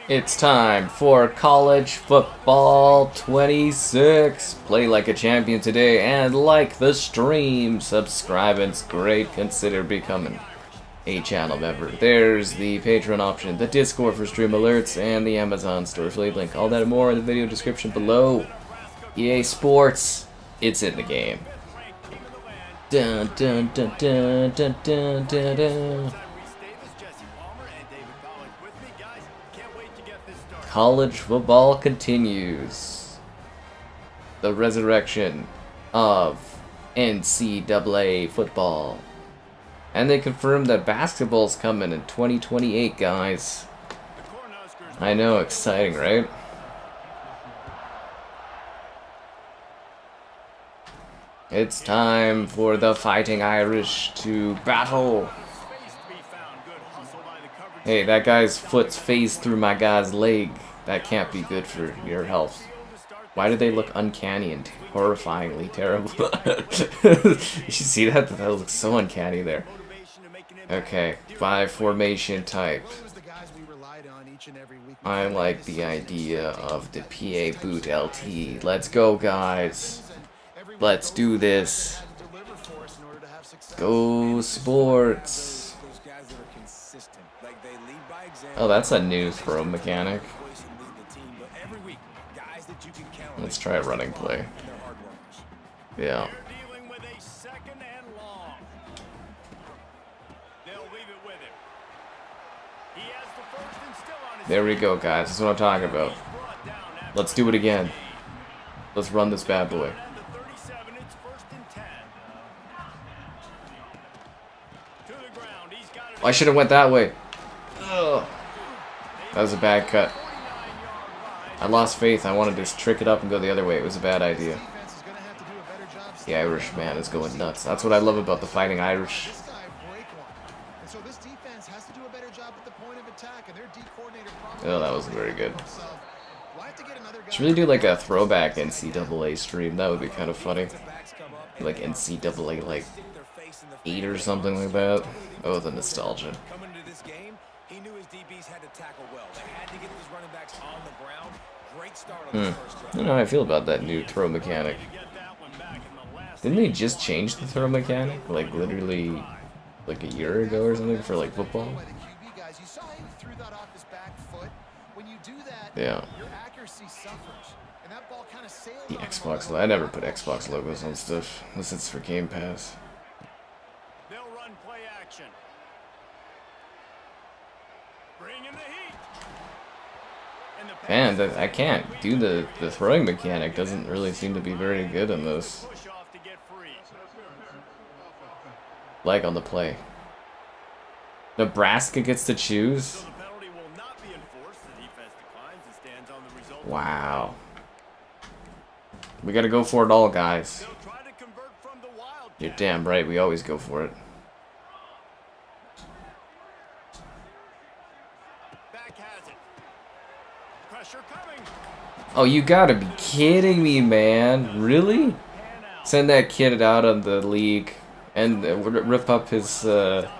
It's time for College Football 26. Play like a champion today and like the stream. Subscribe, it's great. Consider becoming a channel member. There's the Patreon option, the Discord for stream alerts, and the Amazon store affiliate link. All that and more in the video description below. EA Sports, it's in the game. Dun dun dun dun dun dun dun dun. College football continues. The resurrection of NCAA football. And they confirmed that basketball's coming in 2028, guys. I know, exciting, right? It's time for the Fighting Irish to battle. Hey, that guy's foot's phased through my guy's leg. That can't be good for your health. Why do they look uncanny and horrifyingly terrible? You see that? That looks so uncanny there. Okay, 5 formation type. I like the idea of the PA boot LT. Let's go, guys. Let's do this. Go sports. Oh, that's a new throw mechanic. Let's try a running play. Yeah. There we go, guys. That's what I'm talking about. Let's do it again. Let's run this bad boy. I should have went that way. Ugh. That was a bad cut. I lost faith. I wanted to trick it up and go the other way. It was a bad idea. The Irish man is going nuts. That's what I love about the Fighting Irish. Oh, that wasn't very good. Should really do like a throwback NCAA stream. That would be kind of funny. Like NCAA like 8 or something like that. Oh, the nostalgia. I don't know how I feel about that new throw mechanic. Didn't they just change the throw mechanic? Like literally like a year ago or something for like football? Yeah. The Xbox, I never put Xbox logos on stuff unless it's for Game Pass. Man, I can't do the throwing mechanic. Doesn't really seem to be very good in this. Like on the play. Nebraska gets to choose? Wow. We gotta go for it all, guys. You're damn right, we always go for it. Oh, you gotta be kidding me, man. Really? Send that kid out of the league and rip up his, what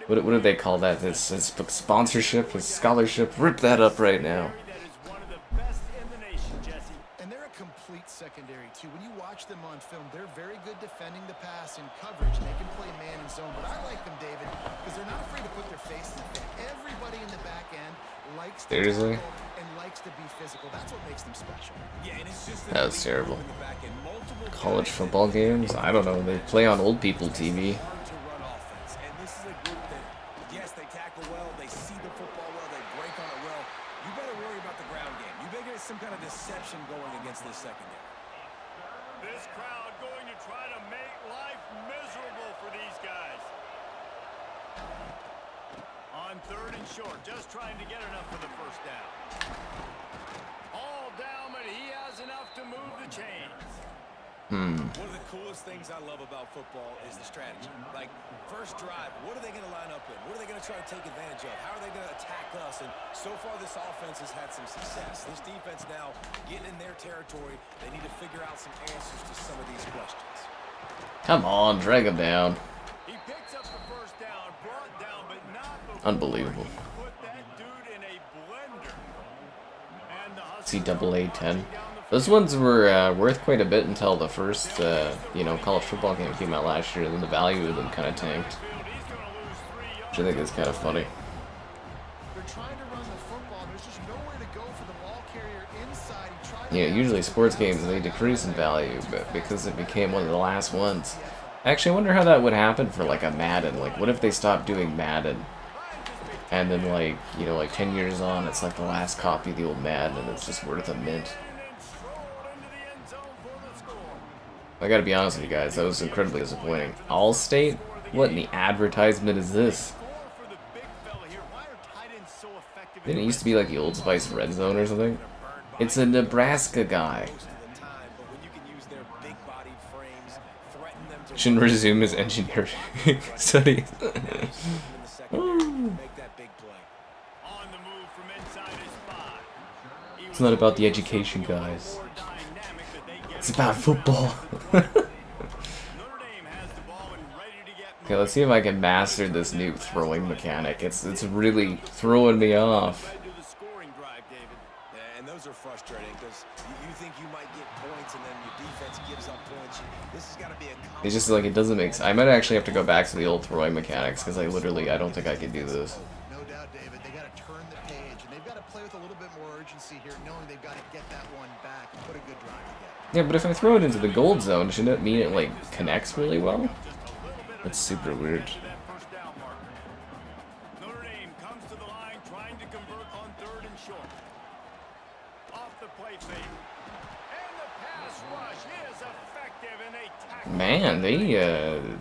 do they call that? His sponsorship, his scholarship? Rip that up right now. And they're a complete secondary, too. When you watch them on film, they're very good defending the pass and coverage. They can play man and zone, but I like them, David, because they're not afraid to put their face in the thing. Everybody in the back end likes to tackle and likes to be physical. That's what makes them special. That was terrible. College football games? I don't know. They play on old people TV. Yes, they tackle well, they see the football well, they break on it well. You better worry about the ground game. You better get some kind of deception going against this secondary. This crowd going to try to make life miserable for these guys. On 3rd and short, just trying to get enough for the first down. All down, but he has enough to move the chains. One of the coolest things I love about football is the strategy. Like, first drive, what are they going to line up in? What are they going to try to take advantage of? How are they going to attack us? And so far, this offense has had some success. This defense now getting in their territory. They need to figure out some answers to some of these questions. Come on, drag him down. He picks up the first down, brought down, but not Unbelievable. put that dude in a NCAA 10. Those ones were worth quite a bit until the first, you know, college football game came out last year, and then the value of them kind of tanked. Which I think is kind of funny. Yeah, usually sports games, they decrease in value, but because it became one of the last ones. Actually, I wonder how that would happen for, like, a Madden. Like, what if they stopped doing Madden? And then, like, you know, like 10 years on, it's like the last copy of the old Madden, and it's just worth a mint. I gotta be honest with you guys, that was incredibly disappointing. Allstate? What in the advertisement is this? Didn't it used to be like the Old Spice Red Zone or something? It's a Nebraska guy. Shouldn't resume his engineering studies. It's not about the education, guys. It's about football. Okay, let's see if I can master this new throwing mechanic. It's really throwing me off. And those are frustrating because you think you might get points and then your defense gives up points. This has got to be a... It's just like it doesn't make sense. I might actually have to go back to the old throwing mechanics because I don't think I can do this. No doubt, David. They got to turn the page and they've got to play with a little bit more urgency here, knowing they've got to get that one back and put a good drive together. Yeah, but if I throw it into the gold zone, shouldn't it mean it like connects really well? That's super weird. Notre Dame comes to the line trying to convert on 3rd and short. Off the play fake. And the pass rush is effective and they tackle. Man,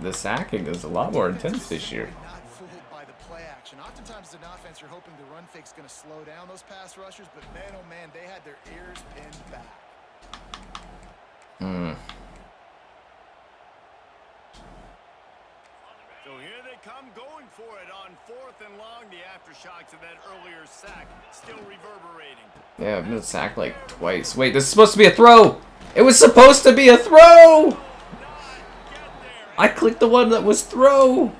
the sacking is a lot more intense this year. Not fooled by the play action. Oftentimes as an offense, you're hoping the run fake's going to slow down those pass rushers, but man, oh man, they had their ears pinned back. So here they come going for it on 4th and long. The aftershocks of that earlier sack still reverberating. Yeah, I've been sacked like twice. Wait, this is supposed to be a throw! It was supposed to be a throw! I clicked the one that was throw!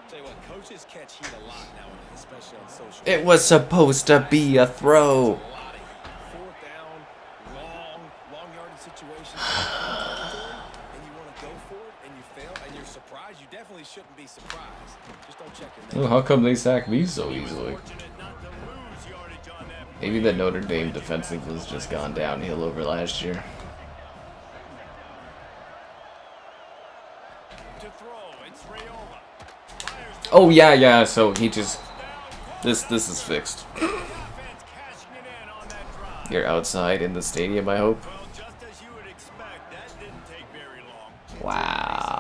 Tell you what, coaches catch heat a lot now, especially on social. It was supposed to be a throw! 4th down, long yardage situation. And you want to go for it, and you fail, and you're surprised. You definitely shouldn't be surprised. Just don't check your Oh, how come they sack me so easily? Maybe the Notre Dame defensive has just gone downhill over last year. Oh yeah, so he just... This is fixed. You're outside in the stadium, I hope. Wow.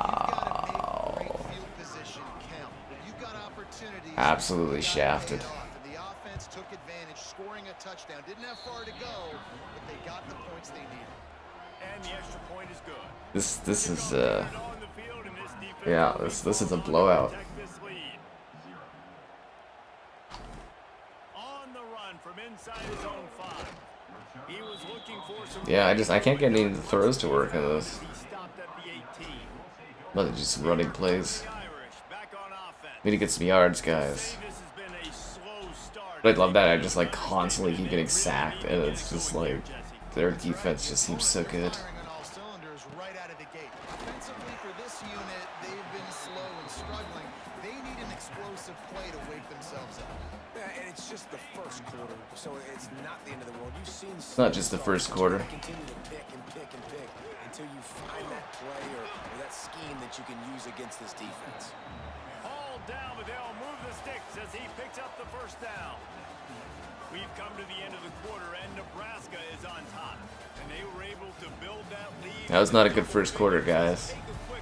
Absolutely shafted. The offense took advantage, scoring a touchdown. Didn't have far to go, but they got the points they needed. And the extra point is good. This is yeah, this is a blowout. On the run from inside his own 5. He was looking for some... Yeah, I can't get any of the throws to work in this. He stopped at the 18. But just running plays. Back on offense. We need to get some yards, guys. This has been a slow start. But I love that I just like constantly keep getting sacked, and it's just like their defense just seems so good. Firing on all cylinders right out of the gate. Offensively for this unit, they've been slow and struggling. They need an explosive play to wake themselves up. Yeah, and it's just the first quarter, so it's not the end of the world. You've seen It's not just the first quarter. continue to pick and pick and pick until you find that play or that scheme that you can use against this defense. All down, but they'll move the sticks as he picks up the first down. We've come to the end of the quarter, and Nebraska is on top. And they were able to build that lead. That was not a good first quarter, guys.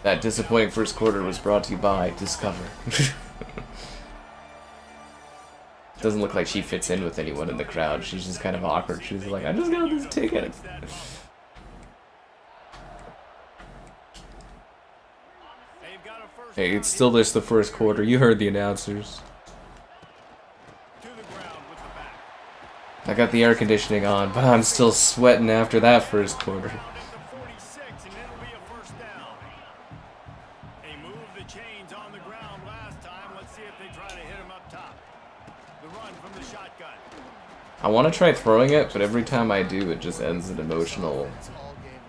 That disappointing first quarter was brought to you by Discover. Doesn't look like she fits in with anyone in the crowd. She's just kind of awkward. She's like, I just got this ticket. Hey, it's still just the first quarter. You heard the announcers. I got the air conditioning on, but I'm still sweating after that first quarter. I want to try throwing it, but every time I do, it just ends in emotional All game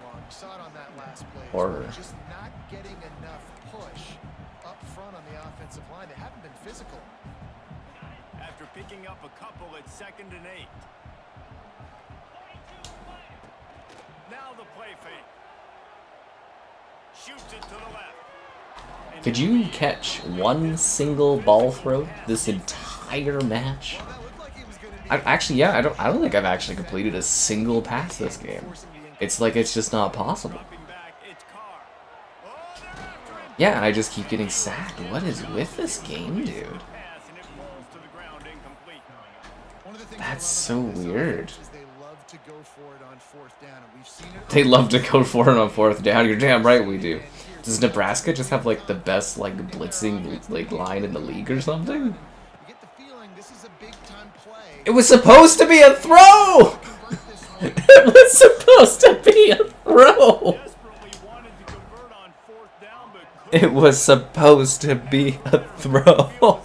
long. You saw it on that last play. horror. Just not getting enough push up front on the offensive line. They haven't been physical. After picking up a couple at 2nd and 8. Now the play fake. Shoots it to the left. Could you catch one single ball throw this entire match? Actually, yeah, I don't think I've actually completed a single pass this game. It's like it's just not possible. Yeah, and I just keep getting sacked. What is with this game, dude? That's so weird. They love to go for it on 4th down. You're damn right we do. Does Nebraska just have like the best like blitzing like line in the league or something? It was supposed to be a throw! It was supposed to be a throw! It was supposed to be a throw.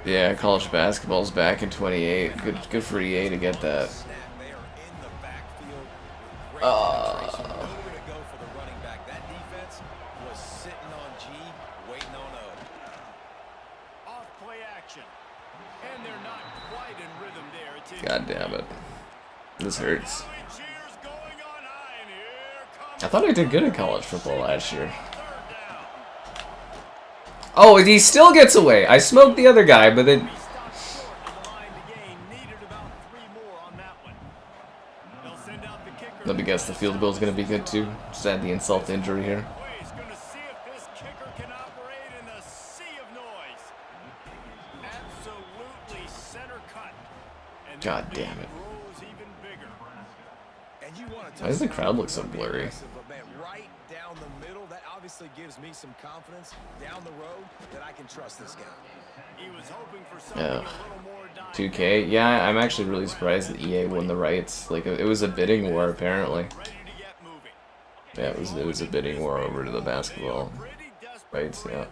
Yeah, college basketball's back in 28. Good for EA to get that. God damn it. This hurts. I thought I did good at college football last year. Oh, he still gets away. I smoked the other guy, but then... Let me guess, the field goal is going to be good too. Just add the insult to injury here. God damn it. Why does the crowd look so blurry? Right down the middle, that obviously gives me some confidence down the road that I can trust this guy. He was hoping for something a little more 2K? Yeah, I'm actually really surprised that EA won the rights. Like, it was a bidding war, apparently. Yeah, it was a bidding war over to the basketball rights, yeah.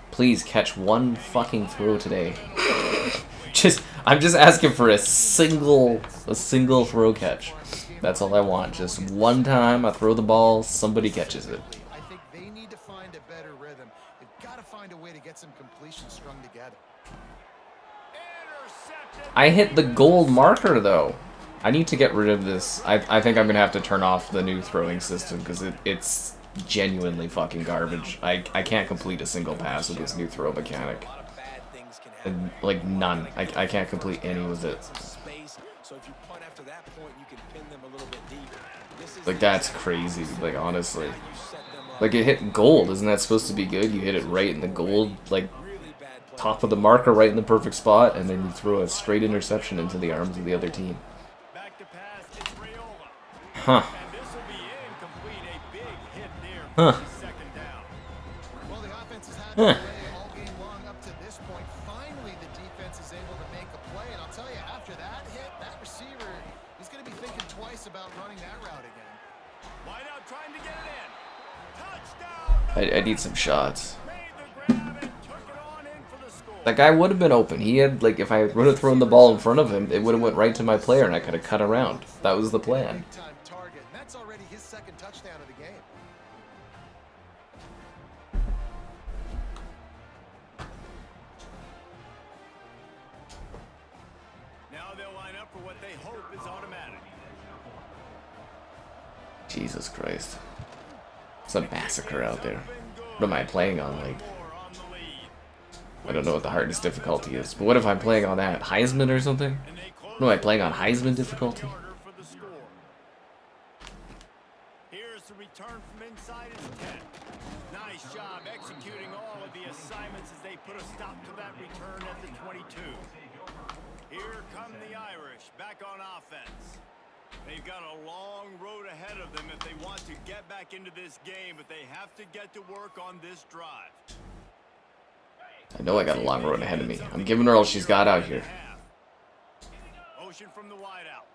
Please catch one fucking throw today. I'm just asking for a single throw catch. That's all I want. Just one time I throw the ball, somebody catches it. I think they need to find a better rhythm. They've got to find a way to get some completion strung together. I hit the gold marker though. I need to get rid of this. I think I'm gonna have to turn off the new throwing system because it's genuinely fucking garbage. I can't complete a single pass with this new throw mechanic. And, like, none. I can't complete any with it. Like, that's crazy, like, honestly. Like, it hit gold. Isn't that supposed to be good? You hit it right in the gold, like, top of the marker, right in the perfect spot, and then you throw a straight interception into the arms of the other team. Huh. Huh. Huh. Finally, the defense is able to make a play, and I'll tell you, after that hit, that receiver, he's going to be thinking twice about running that route again. Wide out trying to get it in. Touchdown. I need some shots. That guy would have been open. He had, like, if I would have thrown the ball in front of him, it would have went right to my player, and I could have cut around. That was the plan. Target, and that's already his second touchdown of the game. Now they'll line up for what they hope is automatic. Jesus Christ. It's a massacre out there. What am I playing on, like? I don't know what the hardest difficulty is, but what if I'm playing on that? Heisman or something? What am I playing on Heisman difficulty? Here's the return from inside his 10. Nice job executing all of the assignments as they put a stop to that return at the 22. Here come the Irish back on offense. They've got a long road ahead of them if they want to get back into this game, but they have to get to work on this drive. I know I got a long road ahead of me. I'm giving her all she's got out here. Motion from the wide out.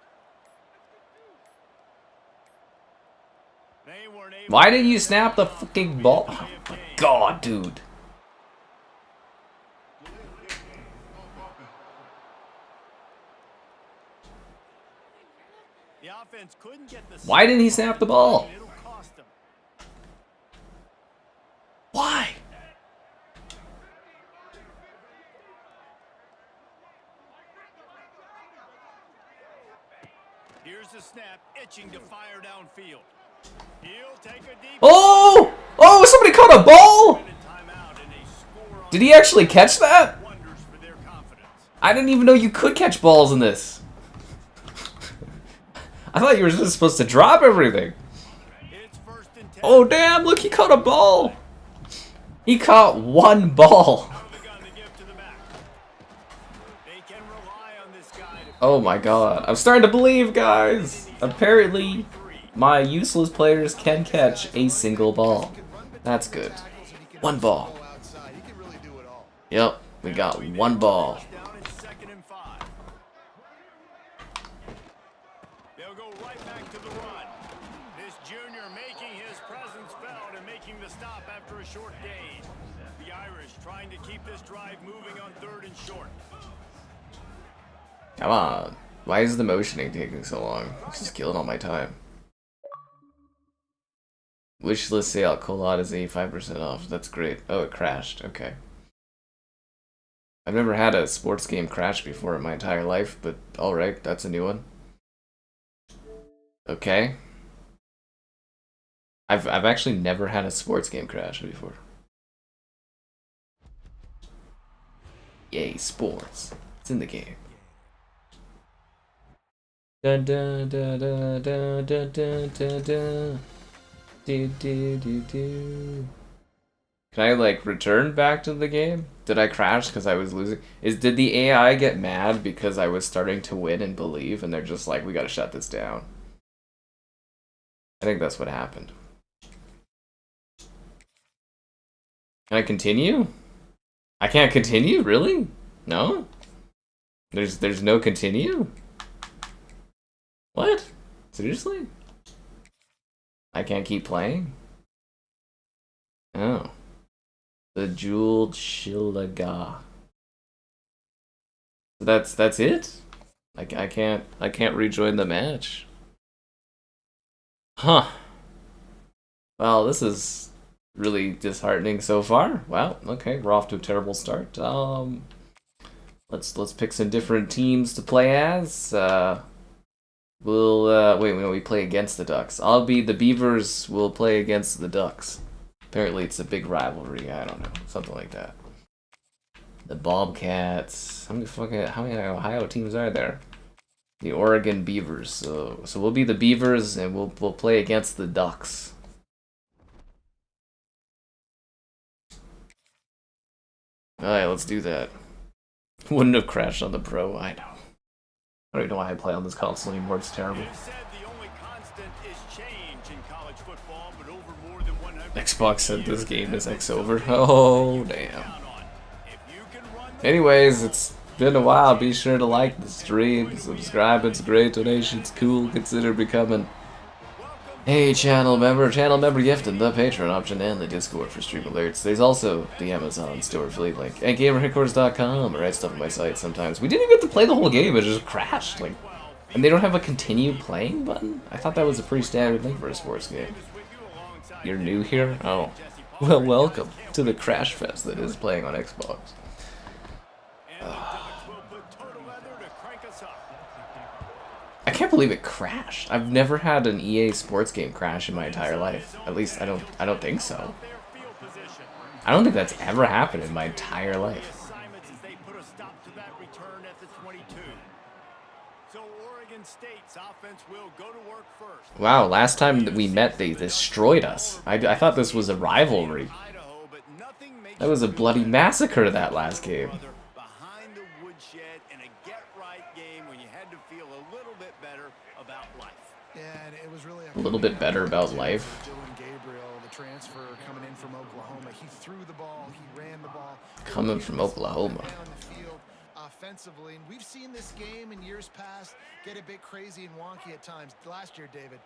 Why didn't you snap the fucking ball? Oh my god, dude. Why didn't he snap the ball? Why? Here's the snap, itching to fire downfield. He'll take a deep. Oh! Oh, somebody caught a ball! Did he actually catch that? I didn't even know you could catch balls in this. I thought you were just supposed to drop everything. Oh, damn, look, he caught a ball. He caught one ball. Oh my god. I'm starting to believe, guys. Apparently, my useless players can catch a single ball. That's good. One ball. Yep, we got one ball. They'll go right back to the run. This junior making his presence felt and making the stop after a short gain. The Irish trying to keep this drive moving on 3rd and short. Come on. Why is the motioning taking so long? It's just killing all my time. Wishlist sale, Colot is 85% off. That's great. Oh, it crashed. Okay. I've never had a sports game crash before in my entire life, but alright, that's a new one. Okay. I've actually never had a sports game crash before. Yay, sports. It's in the game. Dun dun dun dun dun dun dun dun dun. Do do do do. Can I like return back to the game? Did I crash because I was losing? Did the AI get mad because I was starting to win and believe, and they're just like, we gotta shut this down? I think that's what happened. Can I continue? I can't continue? Really? No? There's no continue? What? Seriously? I can't keep playing? Oh. The Jeweled Shilaga. That's it? I can't rejoin the match. Huh. Well, this is really disheartening so far. Wow, okay, we're off to a terrible start. Let's pick some different teams to play as. We play against the Ducks. I'll be the Beavers, we'll play against the Ducks. Apparently it's a big rivalry, I don't know, something like that. The Bobcats. How many Ohio teams are there? The Oregon Beavers. So we'll be the Beavers and we'll play against the Ducks. Alright, let's do that. Wouldn't have crashed on the Pro, I know. I don't even know why I play on this console anymore, it's terrible. Xbox said this game is X over. Oh, damn. Anyways, it's been a while. Be sure to like the stream, subscribe, it's great, donations cool, consider becoming a channel member gift and the Patreon option and the Discord for stream alerts. There's also the Amazon store affiliate link and gamerheadquarters.com. I write stuff on my site sometimes. We didn't even get to play the whole game, it just crashed. And they don't have a continue playing button? I thought that was a pretty standard thing for a sports game. You're new here? Oh. Well, welcome to the crash fest that is playing on Xbox. I can't believe it crashed. I've never had an EA sports game crash in my entire life. At least I don't think so. I don't think that's ever happened in my entire life. Wow, last time that we met they destroyed us. I thought this was a rivalry. That was a bloody massacre, that last game. A little bit better about life. Coming from Oklahoma. offensively. And we've seen this game in years past get a bit crazy and wonky at times. Last year, David,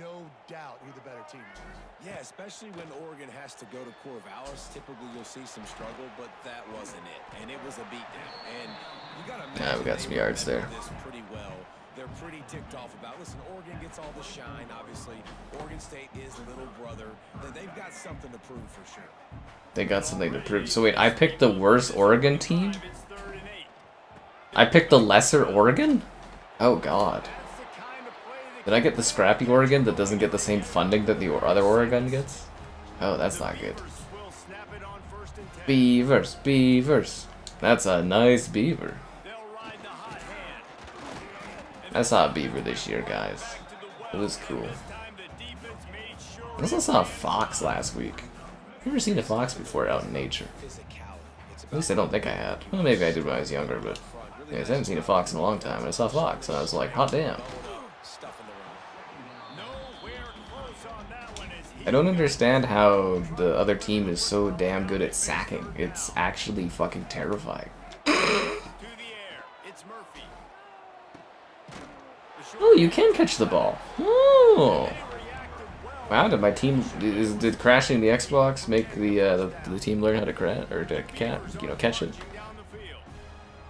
no doubt who the better team was. Yeah, especially when Oregon has to go to Corvallis. Typically, you'll see some struggle, but that wasn't it. And it was a beatdown. And you got to imagine we got some yards there. this pretty well. They're pretty ticked off about. Listen, Oregon gets all the shine, obviously. Oregon State is little brother. They've got something to prove for sure. They got something to prove. So wait, I picked the worst Oregon team? I picked the lesser Oregon? Oh god. Did I get the scrappy Oregon that doesn't get the same funding that the other Oregon gets? Oh, that's not good. Beavers, Beavers. That's a nice beaver. I saw a beaver this year, guys. It was cool. I also saw a fox last week. I've never seen a fox before out in nature. At least I don't think I had. Well, maybe I did when I was younger, but anyways, I haven't seen a fox in a long time. And I saw a fox, and I was like, hot damn. I don't understand how the other team is so damn good at sacking. It's actually fucking terrifying. Oh, you can catch the ball. Oh. Wow, did my team did crashing the Xbox make the team learn how to crash or to catch it?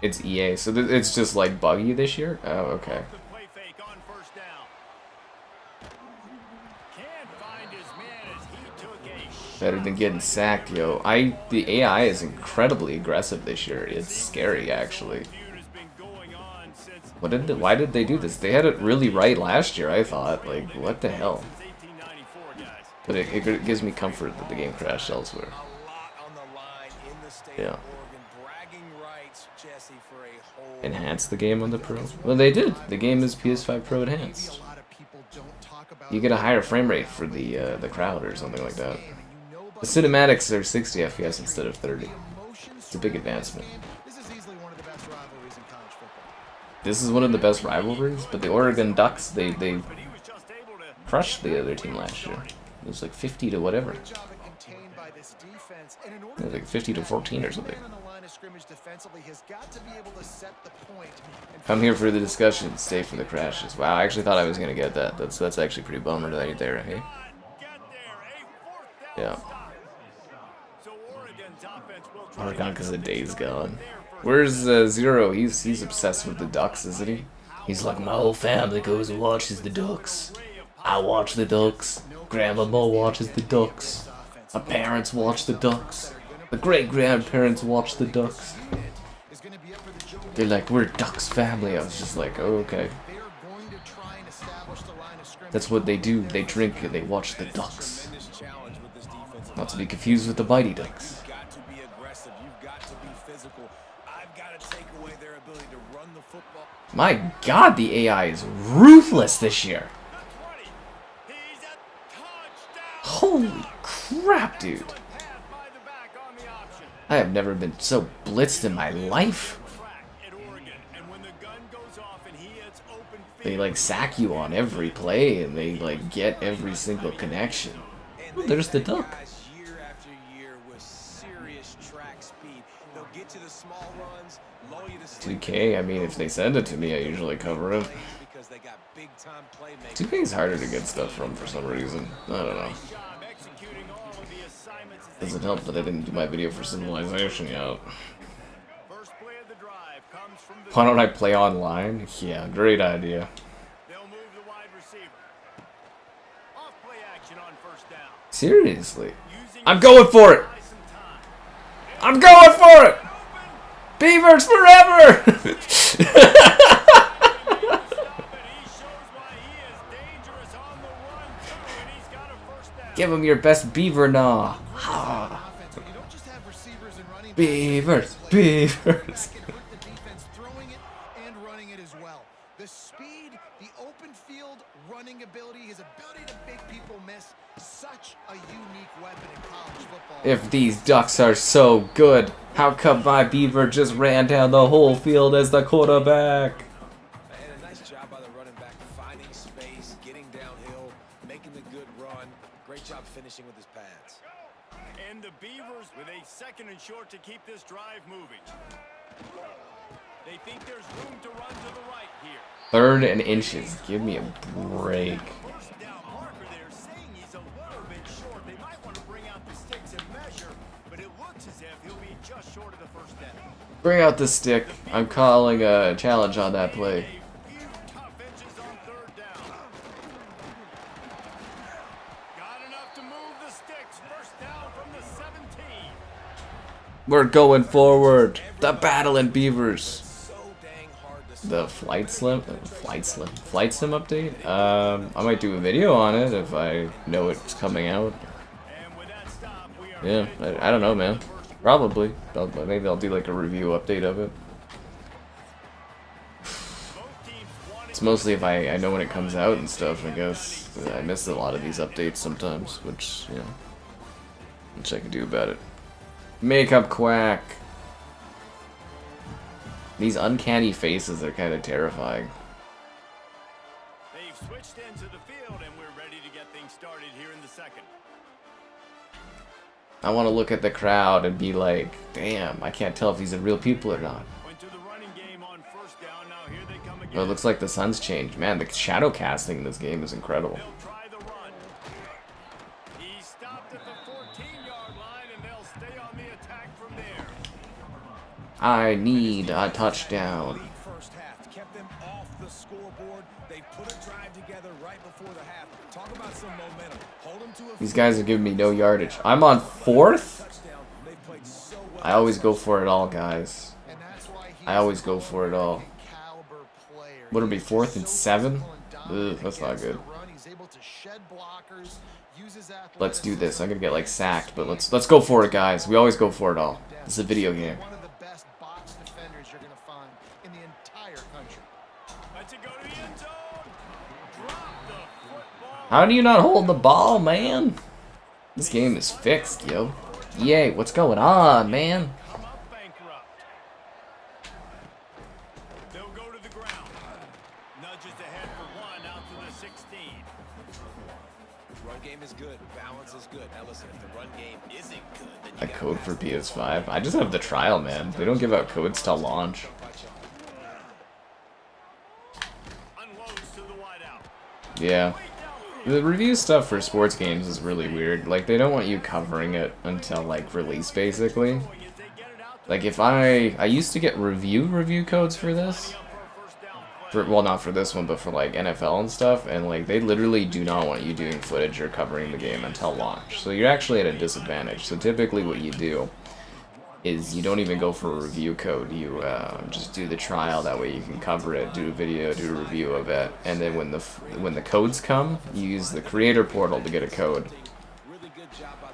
It's EA, so it's just like buggy this year. Oh, okay. Better than getting sacked, yo. The AI is incredibly aggressive this year. It's scary, actually. Why did they do this? They had it really right last year, I thought. Like, what the hell? But it gives me comfort that the game crashed elsewhere. Yeah. Enhance the game on the Pro? Well, they did. The game is PS5 Pro enhanced. You get a higher frame rate for the crowd or something like that. The cinematics are 60 FPS instead of 30. It's a big advancement. This is one of the best rivalries, but the Oregon Ducks, they crushed the other team last year. It was like 50 to whatever. It was like 50 to 14 or something. Come here for the discussion, stay for the crashes. Wow, I actually thought I was gonna get that. That's actually pretty bummer right there, hey? Yeah. Oregon because the day's gone. Where's Zero? He's obsessed with the Ducks, isn't he? He's like, my whole family goes and watches the Ducks. I watch the Ducks. Grandmama watches the Ducks. My parents watch the Ducks. The great-grandparents watch the Ducks. They're like, we're Ducks family. I was just like, oh, okay. That's what they do. They drink and they watch the Ducks. Not to be confused with the Mighty Ducks. My god, the AI is ruthless this year. Holy crap, dude. I have never been so blitzed in my life. They like sack you on every play and they like get every single connection. Oh, there's the duck. 2K, I mean, if they send it to me, I usually cover it. 2K is harder to get stuff from for some reason. I don't know. Doesn't help that I didn't do my video for Civilization yet. Why don't I play online? Yeah, great idea. Seriously. I'm going for it! I'm going for it! Beavers forever! Give him your best beaver gnaw. Beavers, Beavers. The speed, the open field running ability, his ability to make people miss, such a unique weapon in college football. If these Ducks are so good, how come my Beaver just ran down the whole field as the quarterback? And a nice job by the running back, finding space, getting downhill, making the good run. Great job finishing with his pads. And the Beavers with a second and short to keep this drive moving. They think there's room to run to the right here. 3rd and inches. Give me a break. First down marker there saying he's a little bit short. They might want to bring out the sticks and measure, but it looks as if he'll be just short of the first down. Bring out the stick. I'm calling a challenge on that play. A few tough inches on 3rd down. Got enough to move the sticks. First down from the 17. We're going forward. The battle in Beavers. So dang hard to The flight sim update. I might do a video on it if I know it's coming out. And with that stop, we are Yeah, I don't know, man. Probably. Maybe I'll do like a review update of it. It's mostly if I know when it comes out and stuff, I guess. I miss a lot of these updates sometimes, which, you know, which I can do about it. Makeup quack. These uncanny faces are kind of terrifying. They've switched into the field, and we're ready to get things started here in the second. I want to look at the crowd and be like, damn, I can't tell if these are real people or not. Went to the running game on first down. Now here they come again. Well, it looks like the sun's changed. Man, the shadow casting in this game is incredible. They'll try the run. He stopped at the 14-yard line, and they'll stay on the attack from there. I need a touchdown. First half kept them off the scoreboard. They put a drive together right before the half. Talk about some momentum. Hold them to a These guys are giving me no yardage. I'm on 4th? touchdown. They played so well. I always go for it all, guys. And that's why he's I always go for it all. caliber player. Would it be He's 4th just and so 7? physical and dominant Ugh, that's not against good. the run. He's able to shed blockers, use his Let's do this. I'm athleticism, gonna get like sacked, but let's go for it, guys. We always go for it all. This is a video game. One of the best box defenders you're going to find in the entire country. Let's go to the end zone. Drop the football. How do you not hold the ball, man? This game is fixed, yo. Yay, what's going on, man? Come up bankrupt. They'll go to the ground. Nudges ahead for 1 out to the 16. Run game is good. Balance is good. Now listen, if the run game isn't good, then you A gotta code for pass the PS5? I just have the trial, man. They don't give out codes till launch. Unloads to the wideout. Yeah. The review stuff for sports games is really weird. Like, they don't want you covering it until, like, release, basically. Like, if I used to get review codes for this. Well, not for this one, but for, like, NFL and stuff. And, like, they literally do not want you doing footage or covering the game until launch. So you're actually at a disadvantage. So typically what you do is you don't even go for a review code. You just do the trial. That way you can cover it, do a video, do a review of it, and then when the codes come, you use the creator portal to get a code,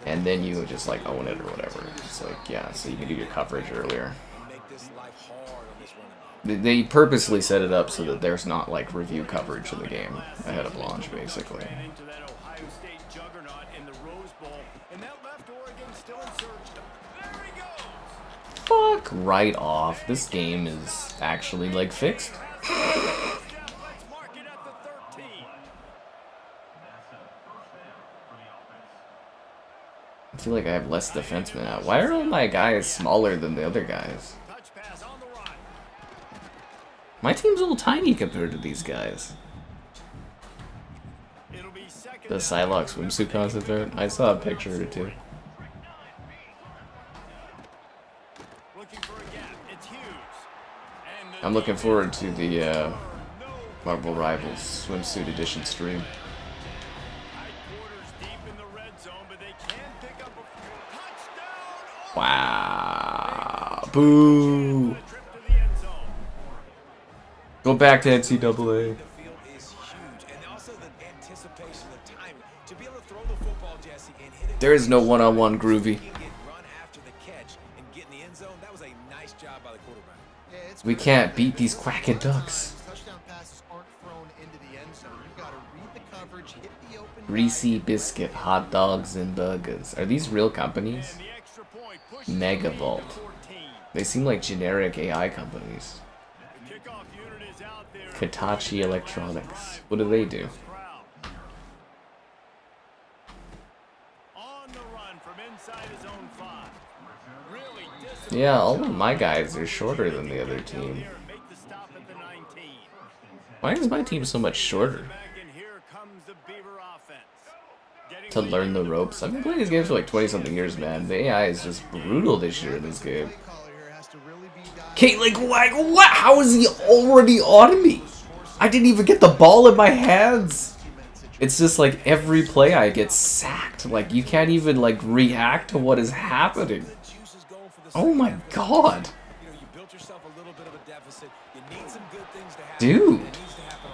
and then you just like own it or whatever. It's like, yeah, so you can do your coverage earlier. Make this life hard on this running. They purposely set it up so that there's not like review coverage of the game ahead of launch, basically. Into that Ohio State juggernaut in the Rose Bowl, and that left Oregon still in search. There he goes. Fuck right off. This game is actually like fixed. Let's mark it at the 13. I feel like I have less defensemen out. Why are all my guys smaller than the other guys? Touch pass on the run. My team's a little tiny compared to these guys. It'll be second The down. Psylocke swimsuit concept art. I saw a picture or two. Looking for a gap. It's Hughes. And the I'm looking forward to the Marvel Rivals swimsuit edition stream. tight quarters deep in the red zone, but they can pick up a touchdown. Wow. Boo. Trip to the end zone. Go back to NCAA. The field is huge, and also the anticipation, the timing. To be able to throw the football, Jesse, and hit it. There is no one-on-one groovy. Get run after the catch and get in the end zone. That was a nice job by the quarterback. Yeah, it's We very can't good. beat these quacking ducks. Touchdown passes aren't thrown into the end zone. You got to read the coverage, hit the open Reese guy. Biscuit, hot dogs, and burgers. Are these real companies? And the extra point pushes Megavolt. the lead to 14. They seem like generic AI companies. The kickoff unit is out there. Hitachi Electronics. What do they do? Crowd. On the run Yeah, all of my guys are shorter than the other team. Why is my team so much shorter? To learn the ropes. I've been playing these games for like 20-something years, man. The AI is just brutal this year in this game. Okay, like, what? How is he already on me? I didn't even get the ball in my hands. It's just like every play I get sacked. Like, you can't even, like, react to what is happening. Oh my god. Dude.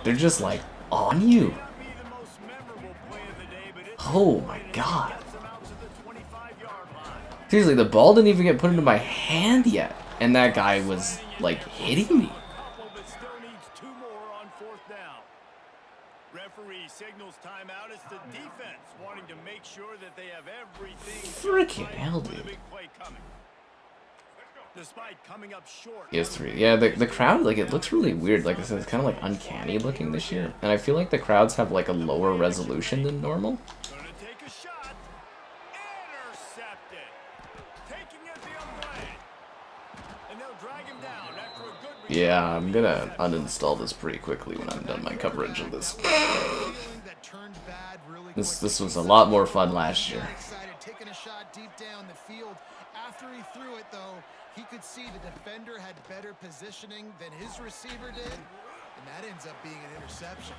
They're just, like, on you. Oh my god. Seriously, the ball didn't even get put into my hand yet. And that guy was, like, hitting me. Freaking hell, dude. Yes, 3. Yeah, the crowd, like, it looks really weird. Like I said, it's kind of, like, uncanny looking this year. And I feel like the crowds have, like, a lower resolution than normal. Yeah, I'm gonna uninstall this pretty quickly when I'm done my coverage of this. This was a lot more fun last year. Taking a shot deep down the field. After he threw it, though, he could see the defender had better positioning than his receiver did, and that ends up being an interception.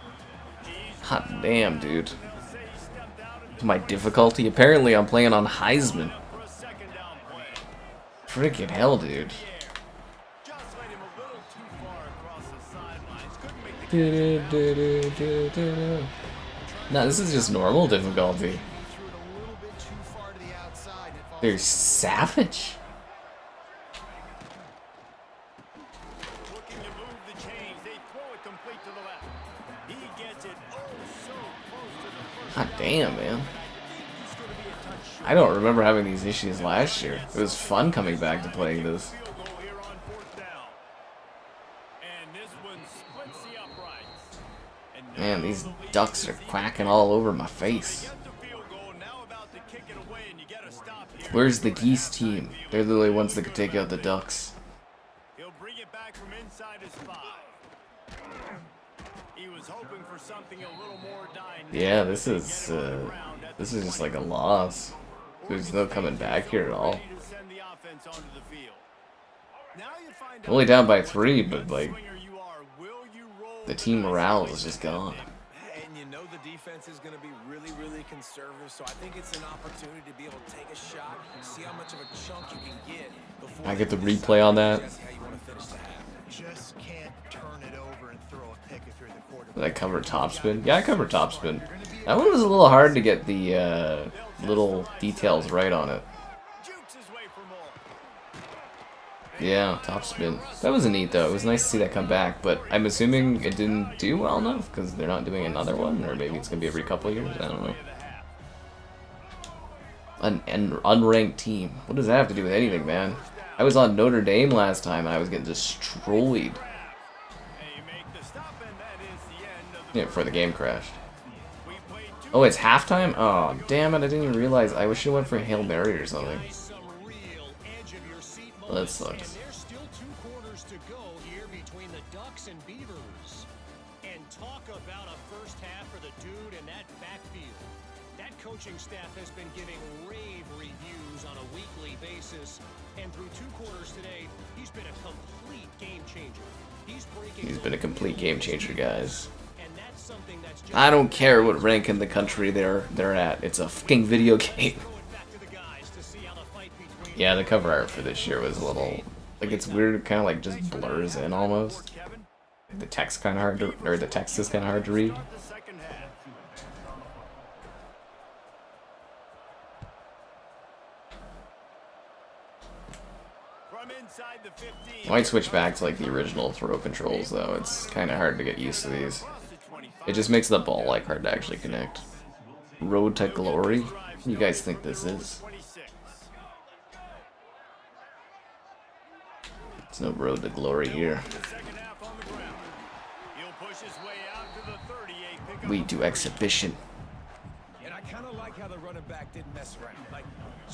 Hot damn, dude. My difficulty? Apparently I'm playing on Heisman. Freaking hell, dude. No, this is just normal difficulty. They're savage. God damn, man. I don't remember having these issues last year. It was fun coming back to playing this. Man, these ducks are quacking all over my face. Where's the geese team? They're the only ones that could take out the ducks. Yeah, this is just like a loss. There's no coming back here at all. Only down by 3, but like the team morale is just gone. And you know the defense is going to be really, really conservative, so I think it's an opportunity to be able to take a shot, see how much of a chunk you can get before I get the replay on that. Just can't turn it over and throw a pick if you're the quarterback. Did I cover topspin? Yeah, I covered topspin. That one was a little hard to get the little details right on it. Yeah, topspin. That was neat though. It was nice to see that come back, but I'm assuming it didn't do well enough because they're not doing another one, or maybe it's gonna be every couple of years. I don't know. An unranked team. What does that have to do with anything, man? I was on Notre Dame last time and I was getting destroyed. Yeah, before the game crashed. Oh, it's halftime? Oh, damn it! I didn't even realize. I wish I went for a Hail Mary or something. Well, that sucks. There's still 2 quarters to go here between the Ducks and Beavers. And talk about a first half for the dude in that backfield. That coaching staff has been giving rave reviews on a weekly basis. And through 2 quarters today, he's been a complete game changer. He's been a complete game changer, guys. I don't care what rank in the country they're at. It's a fucking video game. Yeah, the cover art for this year was a little, like, it's weird. It kind of like just blurs in almost. The text kind of hard to, or the text is kind of hard to read. I might switch back to like the original throw controls though. It's kind of hard to get used to these. It just makes the ball like hard to actually connect. Road to Glory? What do you guys think this is? There's no road to glory here. We do exhibition. And I kind of like how the running back didn't mess around. Like,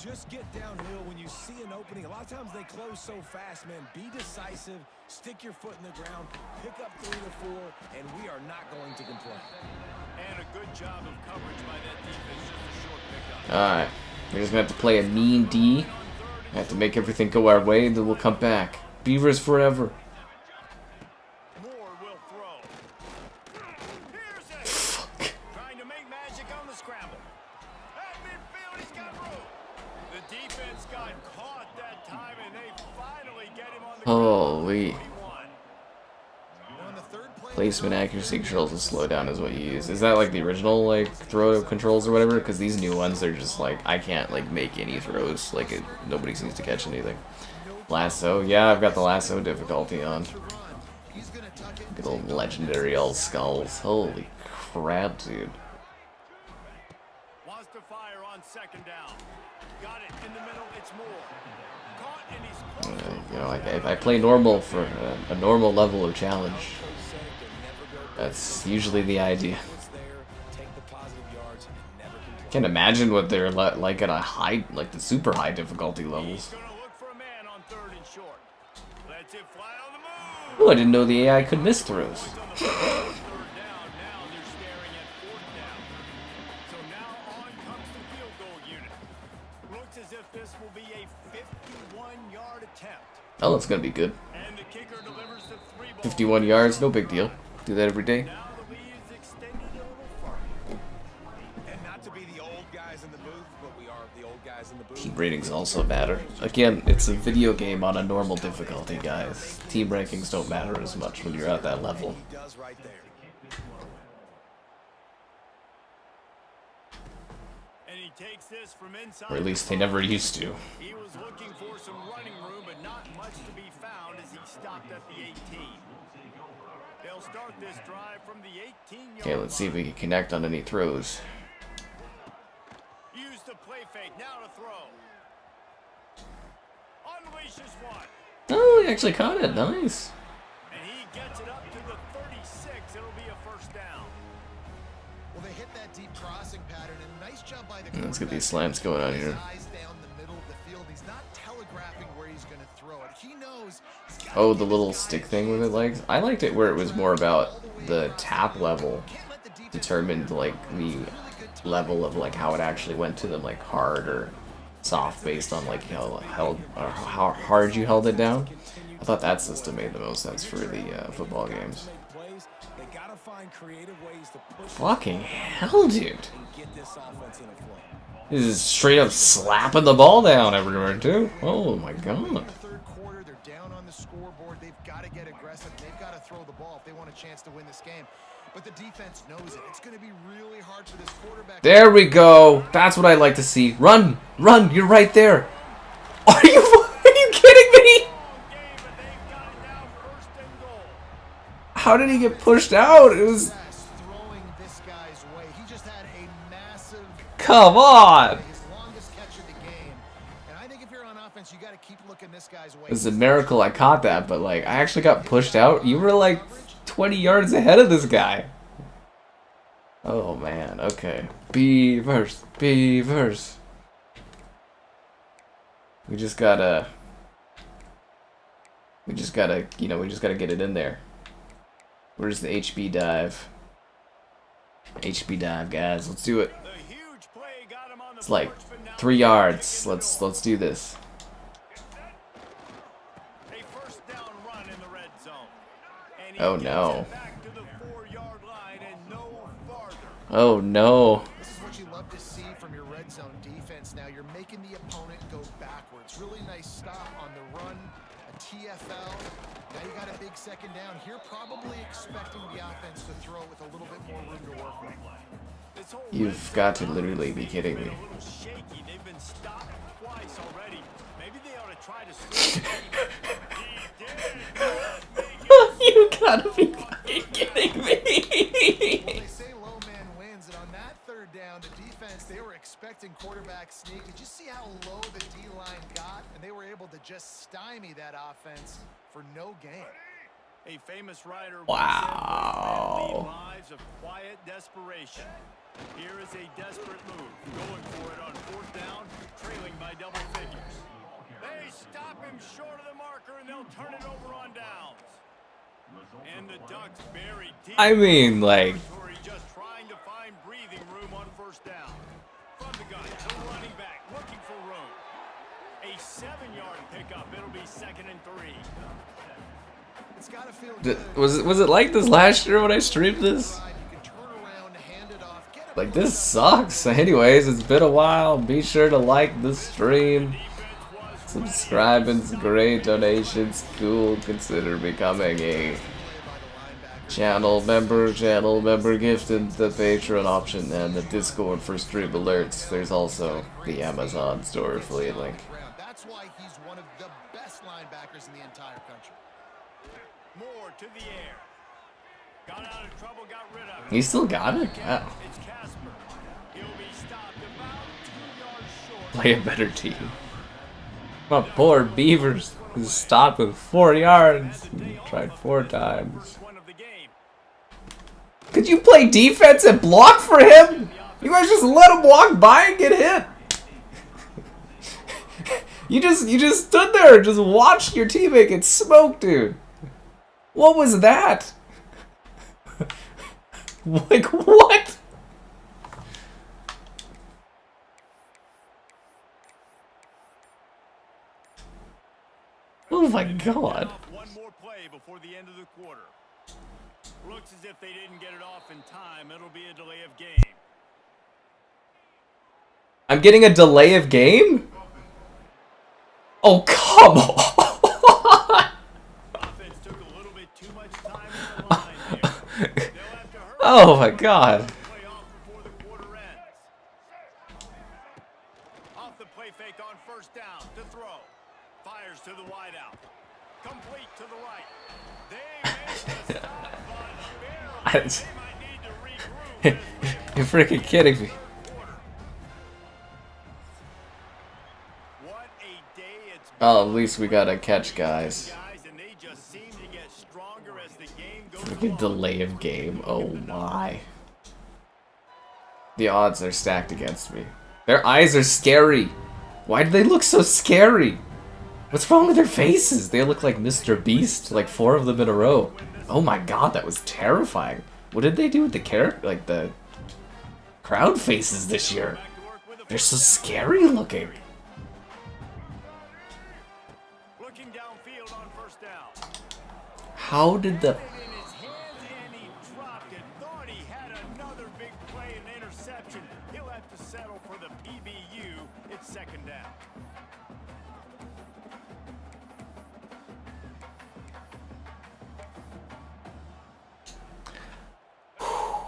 just get downhill when you see an opening. A lot of times they close so fast, man. Be decisive, stick your foot in the ground, pick up 3 to 4, and we are not going to complain. And a good job of coverage by that defense. Just a short pickup. Alright. We're just going to have to play a mean D. We have to make everything go our way, and then we'll come back. Beavers forever. Moore will throw. Here's it. Fuck. Trying to make magic on the scramble. At midfield, he's got room. The defense got caught that time, and they finally get him on the Holy. ground. On the third play, Placement accuracy controls to slow down is what you use. Is that like the original like throw controls or whatever? Because these new ones are just like I can't like make any throws. Like nobody seems to catch anything. Lasso, yeah, I've got the lasso difficulty on. Good old legendary old skulls. Holy crap, dude. Wants to fire on second down. Got it in the middle. It's Moore. Caught and he's You know, I play normal for a normal level of challenge. That's usually the idea. Can't imagine what they're like at a high, like the super high difficulty levels. gonna look for a man on 3rd and short. Lets it fly on the move. Oh, I didn't know the AI could miss throws. On the 3rd down. Now they're staring at 4th down. So now on comes the field goal unit. Looks as if this will be a 51-yard attempt. Oh, it's gonna be good. And the kicker delivers the 3 ball. 51 yards, no big deal. Do that every day. Now the lead is extended a little further. And not to be the old guys in the booth, but we are the old guys in the booth. Team ratings also matter. Again, it's a video game on a normal difficulty, guys. Team rankings don't matter as much when you're at that level. He does right there. And he takes this from inside. Or at least they never used to. He was looking for some running room, but not much to be found as he stopped at the 18. They'll start this drive from the 18-yard Okay, let's see if we can connect on any throws. Use the play fake, now to throw. Unleashes one. Oh, he actually caught it. Nice. And he gets it up to the 36. It'll be a 1st down. well, they hit that deep crossing pattern, and nice job by the Let's get these slants going on here. Eyes down the middle of the field. He's not telegraphing where he's going to throw it. He knows. he's gotta Oh, give the his little guy stick a thing with it, chance. like I liked it where it was more about the tap level Can't let the defense determined like the level of like how it actually went to them, like hard or soft based on like how hard you held it down. I thought that system made the most sense for the football games. They gotta find creative ways to push Fucking hell, dude! and get this offense in a flow. This is straight up slapping the ball down everywhere too. Oh my god! In the third quarter, they're down on the scoreboard. They've got to get aggressive. They've got to throw the ball if they want a chance to win this game. But the defense knows it. It's going to be really hard for this quarterback. There we go. That's what I like to see. Run, run! You're right there. Are you kidding me? How did he get pushed out? It was. Throwing this guy's way. He just had a massive, Come on. his longest catch of the game. And I think if you're on offense, you got to keep looking this guy's way. It was a miracle I caught that, but like I actually got pushed out. You were like 20 yards ahead of this guy. Oh man, okay. Beavers, Beavers. We just gotta, you know, we just gotta get it in there. Where's the HB dive? HB dive, guys. Let's do it. It's like 3 yards. Let's do this. Oh no. Oh no. This is what you love to see from your red zone defense. Now you're making the opponent go backwards. Really nice stop on the run, a TFL. Now you got a big second down here, probably expecting the offense to throw with a little bit more room to work with. You've got to literally be kidding me. You gotta be fucking kidding me. Well, they say low man wins, and on that third down, the defense, they were expecting quarterback sneak. Did you see how low the D-line got? And they were able to just stymie that offense for no gain. A famous writer Wow. lives of quiet desperation. Here is a desperate move, going for it on fourth down, trailing by double figures. They stop him short of the marker, and they'll turn it over on downs. And the Ducks buried deep. I mean, like, Just trying to find breathing room on first down. From the gun to the running back, looking for room. A 7-yard pickup. It'll be 2nd and 3. It's gotta feel good. was it like this last year when I streamed this? You can turn around, hand it off, get it. Like, this sucks. Anyways, it's been a while. Be sure to like the stream. Subscribing's great. Donations cool. Consider becoming a channel member gifted the Patreon option and the Discord for stream alerts. There's also the Amazon store affiliate link. That's why he's one of the best linebackers in the entire country. More to the air. Got out of trouble, got rid of it. He still got it? Wow. It's Casper. He'll be stopped about 2 yards short. Play a better team. My poor Beavers was stopped with 4 yards. Tried 4 times. Could you play defense and block for him? You guys just let him walk by and get hit. You just stood there and just watched your teammate get smoked, dude. What was that? Like, what? Oh my god. One more play before the end of the quarter. Looks as if they didn't get it off in time. It'll be a delay of game. I'm getting a delay of game? Oh, come on. Offense took a little bit too much time in the line there. They'll have to hurry. Oh my god. Play off before the quarter ends. Off the play fake on first down to throw. Fires to the wideout. Complete to the right. They made the stop, but barely. They might need to regroup. You're freaking kidding me. What a day it's been. Oh, at least we got a catch, guys. And they just seem to get stronger as the game goes Freaking along. delay of game. Oh my. The odds are stacked against me. Their eyes are scary. Why do they look so scary? What's wrong with their faces? They look like Mr. Beast, like 4 of them in a row. Oh my god, that was terrifying. What did they do with the character, like the crowd faces this year? They're so scary looking. Looking downfield on first down. How did the... In his hands and he dropped it. Thought he had another big play and interception. He'll have to settle for the PBU. It's 2nd down.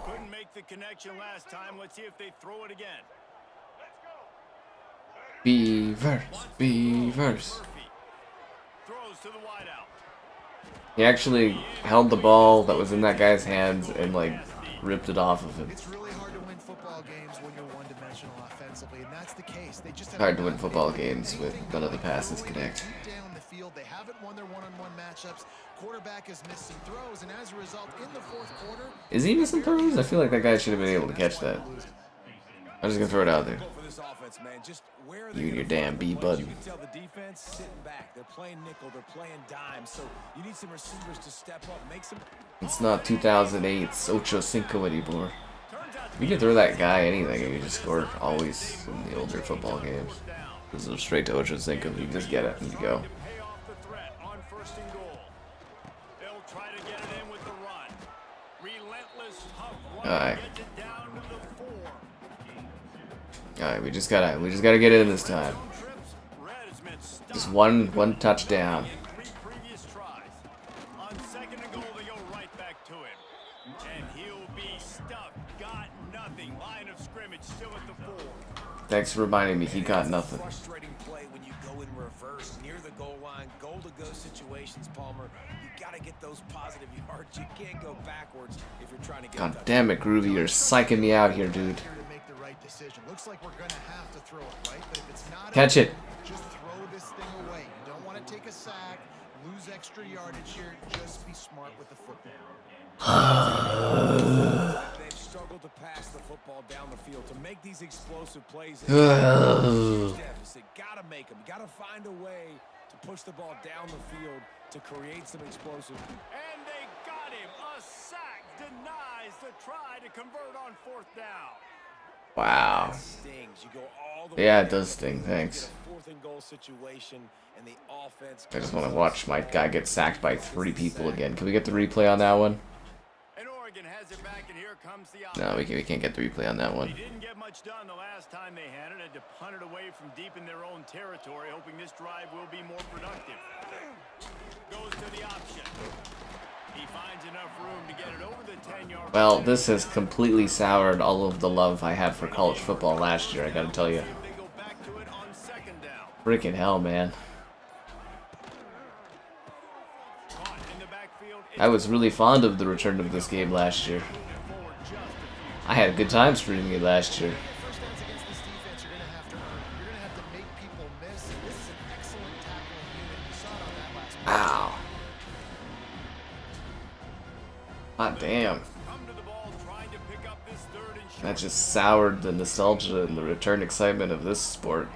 Couldn't make the connection last time. Let's see if they throw it again. Beavers, Beavers. Throws to the wideout. He actually held the ball that was in that guy's hands and like ripped it off of him. It's really hard to win football games when you're one-dimensional offensively, and that's the case. They just have Hard to win football games with none of the passes connect. Deep down the field, they haven't won their one-on-one matchups. Quarterback has missed some throws, and as a result, in the fourth quarter, Is he missing throws? I feel like that guy should have been able to catch that. I'm just gonna throw it out there. For this offense, man, just where are they You and your gonna damn find B the plays? button. You can tell the defense sitting back. They're playing nickel. They're playing dime. So you need some receivers to step up, make some. It's not 2008's Ocho Cinco anymore. You can throw that guy anything and you just score always in the older football games. This is straight to Ocho Cinco. You just get it and you go. Pay off the threat on 1st and goal. They'll try to get it in with the run. Relentless, tough run. Alright. Gets it down to the 4. Alright, we just gotta get it in this time. Trips. Red has been stopped. Just one touchdown. In 3 previous tries. On 2nd and goal, they go right back to him. And he'll be stuck. Got nothing. Line of scrimmage still at the 4. Thanks for reminding me he got nothing. Frustrating play when you go in reverse near the goal line, goal-to-go situations, Palmer. You got to get those positive yards. You can't go backwards if you're trying to get. God damn it, Groovy, you're psyching me out here, dude. here to make the right decision. Looks like we're going to have to throw it, right? But if it's not, Catch it. just throw this thing away. You don't want to take a sack, lose extra yardage here. Just be smart with the football. They've struggle to pass the football down the field to make these explosive plays. Deficit. Gotta make them. Gotta find a way to push the ball down the field to create some explosive. And they got him. A sack denies the try to convert on 4th down. Wow. Stings. You go all the Yeah, way it does sting. Thanks. 4th and goal situation, and the offense. I just want to watch my guy get sacked by 3 people again. Can we get the replay on that one? And Oregon has it back, and here comes the No, we can't get the replay on that one. They didn't get much done the last time they had it. Had to punt it away from deep in their own territory, hoping this drive will be more productive. Goes to the option. He finds enough room to get it over the 10-yard. Well, this has completely soured all of the love I had for college football last year, I gotta tell you. They go back to it on 2nd down. Freaking hell, man. Caught in the backfield. I was really fond of the return of this game last year. I had good times reading it last year. First downs against this defense, you're going to have to earn. You're going to have to make people miss. This is an excellent tackling unit. You saw it on that last play. Ow. Ah, damn. Come to the ball, trying to pick up this 3rd and short. That just soured the nostalgia and the return excitement of this sport.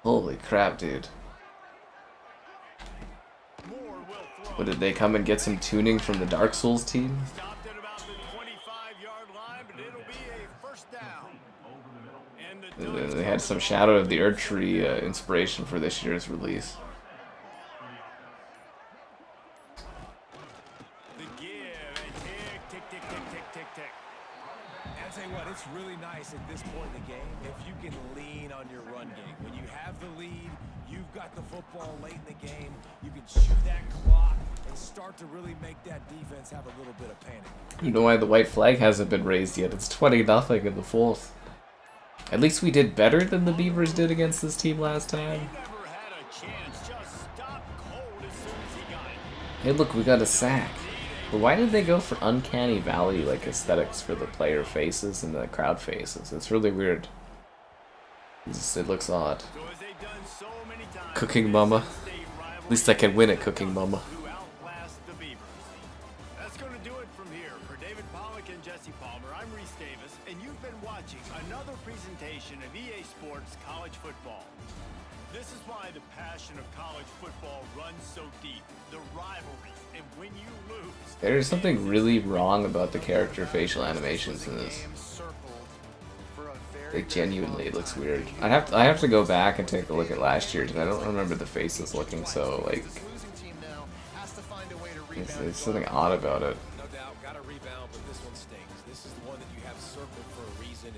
Holy crap, dude. Moore will throw. What, did they come and get some tuning from the Dark Souls team? Stopped at about the 25-yard line, but it'll be a 1st down. And the They had some Shadow of the Earth Tree inspiration for this year's release. The give and tick, tick, tick, tick, tick, tick, tick. I'll tell you what, it's really nice at this point in the game if you can lean on your run game. When you have the lead, you've got the football late in the game, you can shoot that clock and start to really make that defense have a little bit of panic. You know why the white flag hasn't been raised yet? It's 20-0 in the 4th. At least we did better than the Beavers did against this team last time. He never had a chance, just stopped cold as soon as he got it. Hey, look, we got a sack. But why did they go for uncanny valley like aesthetics for the player faces and the crowd faces? It's really weird. It looks odd. So as they've done so many times, Cooking Mama. state rival At least I can win at Cooking Mama. who outlast the Beavers. That's going to do it from here. For David Pollock and Jesse Palmer, I'm Reese Davis, and you've been watching another presentation of EA Sports College Football. This is why the passion of college football runs so deep. The rivalries, and when you lose... There's something really wrong about the character facial animations in this. Like, genuinely, it looks weird. I have to go back and take a look at last year's, and I don't remember the faces looking so, like... There's something odd about it. No doubt, got to rebound, but this one stings. This is the one that you have circled for a reason.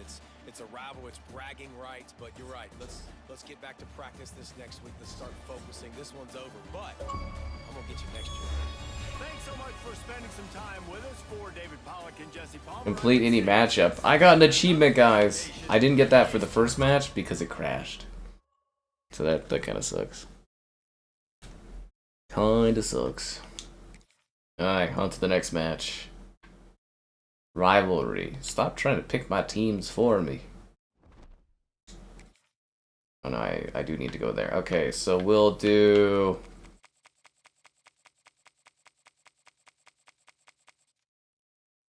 It's a rival, it's bragging rights, but you're right. Let's get back to practice this next week. Let's start focusing. This one's over, but I'm gonna get you next year. Thanks so much for spending some time with us. For David Pollock and Jesse Palmer. Complete any matchup. I got an achievement, guys. I didn't get that for the first match because it crashed. So that kind of sucks. Kinda sucks. Alright, on to the next match. Rivalry. Stop trying to pick my teams for me. Oh no, I do need to go there. Okay, so we'll do...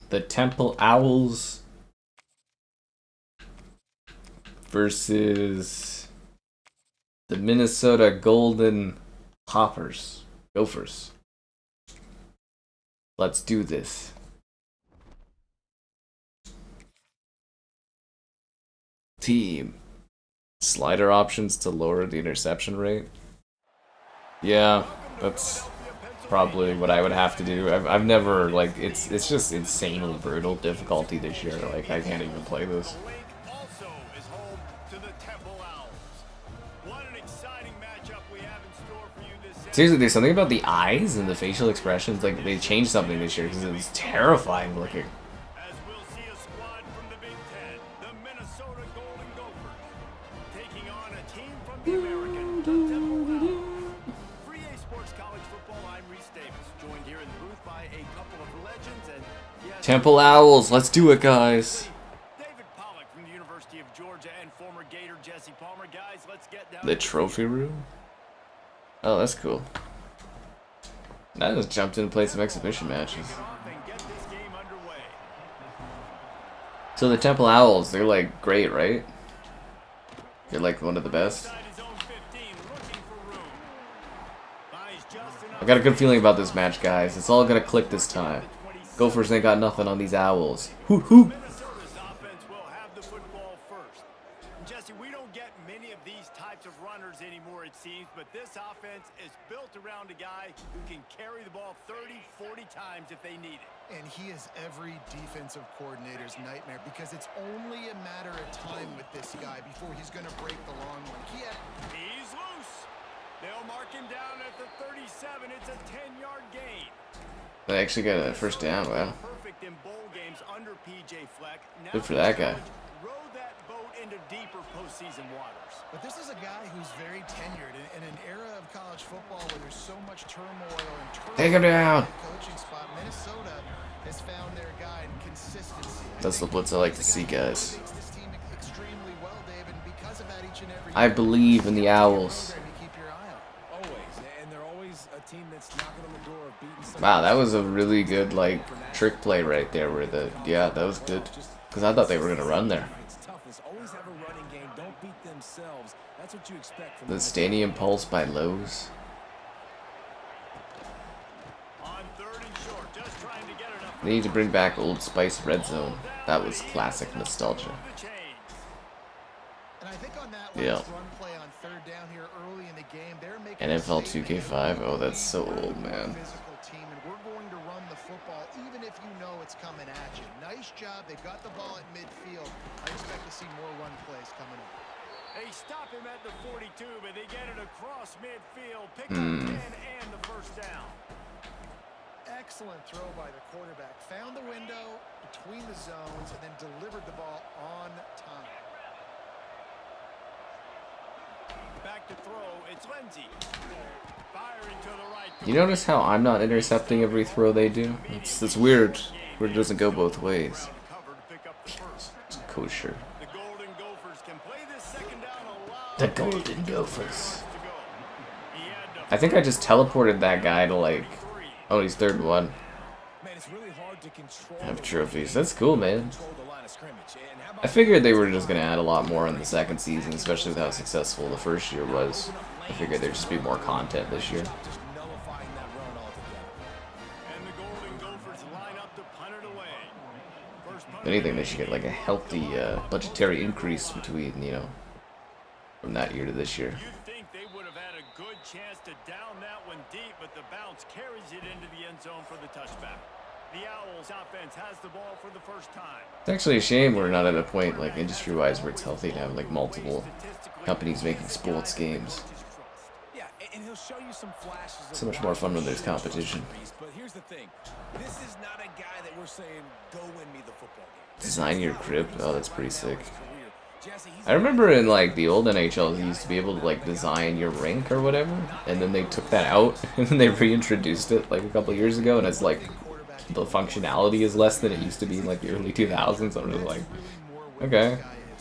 the Temple Owls versus the Minnesota Golden Hoppers. Gophers. Let's do this. Team. Slider options to lower the interception rate. Yeah, that's probably what I would have to do. I've never, like, it's just insanely brutal difficulty this year. Like, I can't even play this. The lake also is home to the Temple Owls. What an exciting matchup we have in store for you this Saturday. Seriously, there's something about the eyes and the facial expressions. Like, they changed something this year because it was terrifying looking. As we'll see a squad from the Big Ten, the Minnesota Golden Gophers, taking on a team from the American, the Temple Owls. For EA Sports College Football, I'm Reese Davis, joined here in the booth by a couple of legends and yes, Temple Owls, let's do it, guys. David Pollock from the University of Georgia and former Gator Jesse Palmer. Guys, let's get down The to trophy room? Oh, that's cool. I just jumped in and played some exhibition matches. off and get this game underway. So the Temple Owls, they're like great, right? They're like one of the best. I got a good feeling about this match, guys. It's all gonna click this time. Gophers ain't got nothing on these Owls. Hoo hoo! Minnesota's offense will have the football first. Jesse, we don't get many of these types of runners anymore, it seems, but this offense is built around a guy who can carry the ball 30, 40 times if they need it. And he is every defensive coordinator's nightmare because it's only a matter of time with this guy before he's going to break the long one. He's loose. They'll mark him down at the 37. It's a 10-yard gain. They actually got a first down. Wow. Perfect in bowl games under PJ Fleck. Now Good for that guy. rode that boat into deeper postseason waters. But this is a guy who's very tenured in an era of college football where there's so much turmoil and turmoil. Take him down. Coaching spot. Minnesota has found their guy in consistency. That's the blitz I like to see, guys. Makes this team extremely well, Dave, and because of that, each and every I believe in the Owls. program you keep your eye on. Always, and they're always a team that's knocking on the door of beating somebody. Wow, that was a really good like trick play right there. Where that was good because I thought they were gonna run there. It's toughness. Always have a running game. Don't beat themselves. That's what you expect from The Stadium Pulse by Lowe's. On 3rd and short, just trying to get enough. They need to bring back Old Spice Red Zone. That was classic nostalgia. The chains. And I think on that Yeah. last run play on 3rd down here early in the game, they're making NFL a statement. 2K5. Oh, that's so old, man. Physical team, and we're going to run the football even if you know it's coming at you. Nice job. They got the ball at midfield. I expect to see more run plays coming up. They stop him at the 42, but they get it across midfield. Pick up 10 and the first down. Excellent throw by the quarterback. Found the window between the zones and then delivered the ball on time. Back to throw. It's Lindsey. Firing to the right. You notice how I'm not intercepting every throw they do? It's weird. Where it doesn't go both ways. Cover to pick up the first. It's kosher. The Golden Gophers can play this second down a lot. The Golden Gophers. To go. He had to I think I just teleported that guy to like. Oh, he's 3rd and 1. Man, it's really hard to control. Have trophies. That's cool, man. Control the line of scrimmage. And how about I figured they were just gonna add a lot more in the second season, especially with how successful the first year was. I figured there'd just be more content this year. just nullifying that run altogether? And the Golden Gophers line up to punt it away. First punt. If anything, they should get like a healthy budgetary increase between, you know, from that year to this year. You'd think they would have had a good chance to down that one deep, but the bounce carries it into the end zone for the touchback. The Owls offense has the ball for the first time. It's actually a shame we're not at a point, like industry-wise, where it's healthy to have like multiple companies making sports games. Yeah, and he'll show you some flashes. So much more fun when there's competition. But here's the thing. This is not a guy that we're saying, go win me the football game. Design your crib. Oh, that's pretty sick. Jesse, he's I remember in like the old NHL, you used to be able to like design your rink or whatever, and then they took that out and then they reintroduced it like a couple years ago, and it's like the functionality is less than it used to be in like the early 2000s. I'm just like, okay.